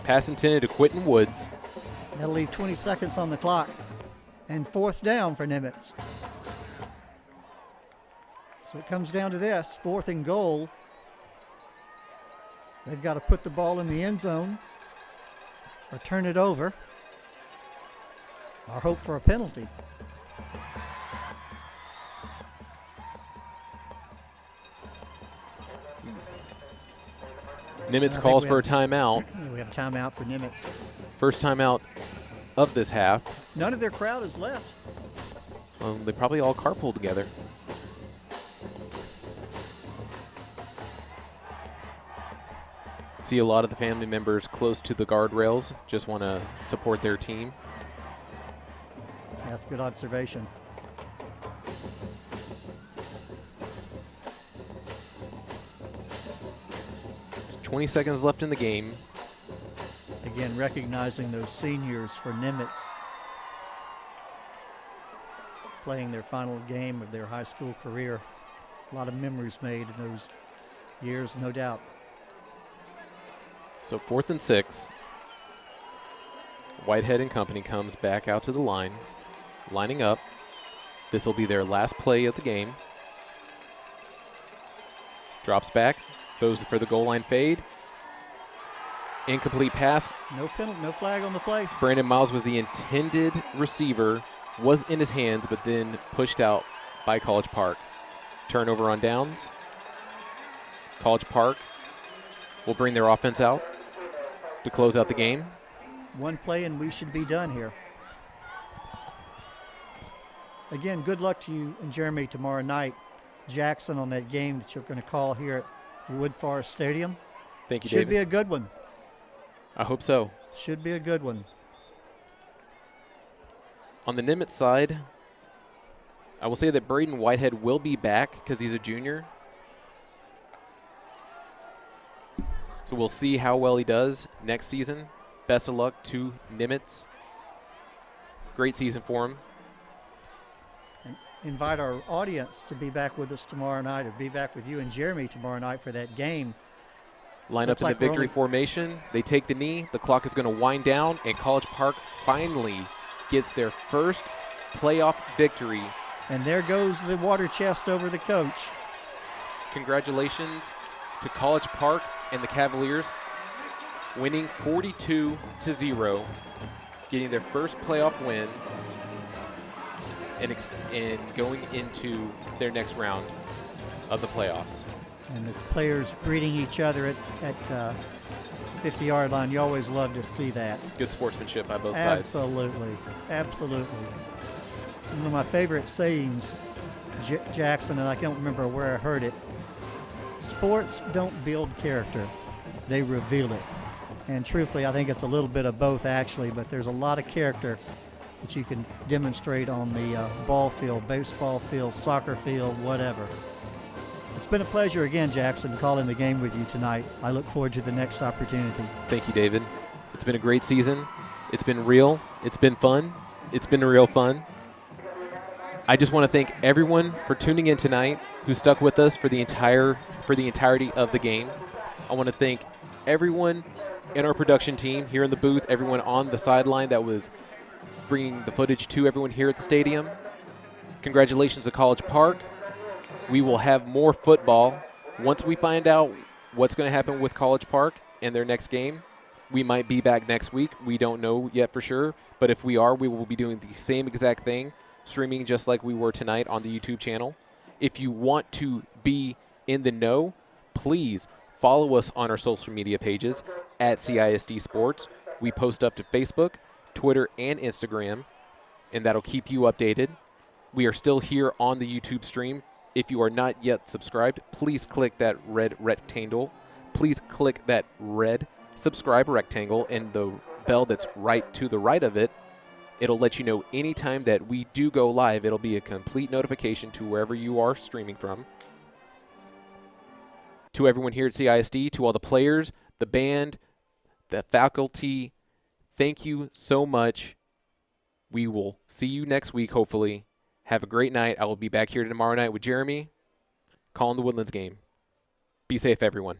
Pass intended to Quentin Woods. That'll leave 20 seconds on the clock. And 4th down for Nimitz. So it comes down to this, 4th and goal. They've got to put the ball in the end zone or turn it over or hope for a penalty. Nimitz calls for a timeout. We have a timeout for Nimitz. First timeout of this half. None of their crowd is left. Well, they probably all carpool together. See a lot of the family members close to the guardrails, just want to support their team. That's a good observation. There's 20 seconds left in the game. Again, recognizing those seniors for Nimitz playing their final game of their high school career. A lot of memories made in those years, no doubt. So 4th and 6. Whitehead and company comes back out to the line, lining up. This will be their last play of the game. Drops back, throws for the goal line fade. Incomplete pass. No penalty, no flag on the play. Brandon Miles was the intended receiver, was in his hands, but then pushed out by College Park. Turnover on downs. College Park will bring their offense out to close out the game. One play and we should be done here. Again, good luck to you and Jeremy tomorrow night. Jackson on that game that you're going to call here at Wood Forest Stadium. Thank you, Should David. be a good one. I hope so. Should be a good one. On the Nimitz side, I will say that Braden Whitehead will be back because he's a junior. So we'll see how well he does next season. Best of luck to Nimitz. Great season for him. And invite our audience to be back with us tomorrow night, or be back with you and Jeremy tomorrow night for that game. Line up in the victory formation. They take the knee. The clock is going to wind down, and College Park finally gets their first playoff victory. And there goes the water chest over the coach. Congratulations to College Park and the Cavaliers, winning 42-0, getting their first playoff win, and going into their next round of the playoffs. And the players greeting each other at 50-yard line. You always love to see that. Good sportsmanship by both sides. Absolutely. Absolutely. One of my favorite sayings, Jackson, and I can't remember where I heard it, sports don't build character, they reveal it. And truthfully, I think it's a little bit of both, actually, but there's a lot of character that you can demonstrate on the ball field, baseball field, soccer field, whatever. It's been a pleasure again, Jackson, calling the game with you tonight. I look forward to the next opportunity. Thank you, David. It's been a great season. It's been real. It's been fun. It's been real fun. I just want to thank everyone for tuning in tonight who stuck with us for the entirety of the game. I want to thank everyone in our production team here in the booth, everyone on the sideline that was bringing the footage to everyone here at the stadium. Congratulations to College Park. We will have more football. Once we find out what's going to happen with College Park in their next game, we might be back next week. We don't know yet for sure, but if we are, we will be doing the same exact thing, streaming just like we were tonight on the YouTube channel. If you want to be in the know, please follow us on our social media pages at CISD Sports. We post up to Facebook, Twitter, and Instagram, and that'll keep you updated. We are still here on the YouTube stream. If you are not yet subscribed, please click that red rectangle. Please click that red subscribe rectangle and the bell that's right to the right of it. It'll let you know anytime that we do go live. It'll be a complete notification to wherever you are streaming from. To everyone here at CISD, to all the players, the band, the faculty, thank you so much. We will see you next week, hopefully. Have a great night. I will be back here tomorrow night with Jeremy, calling the Woodlands game. Be safe, everyone.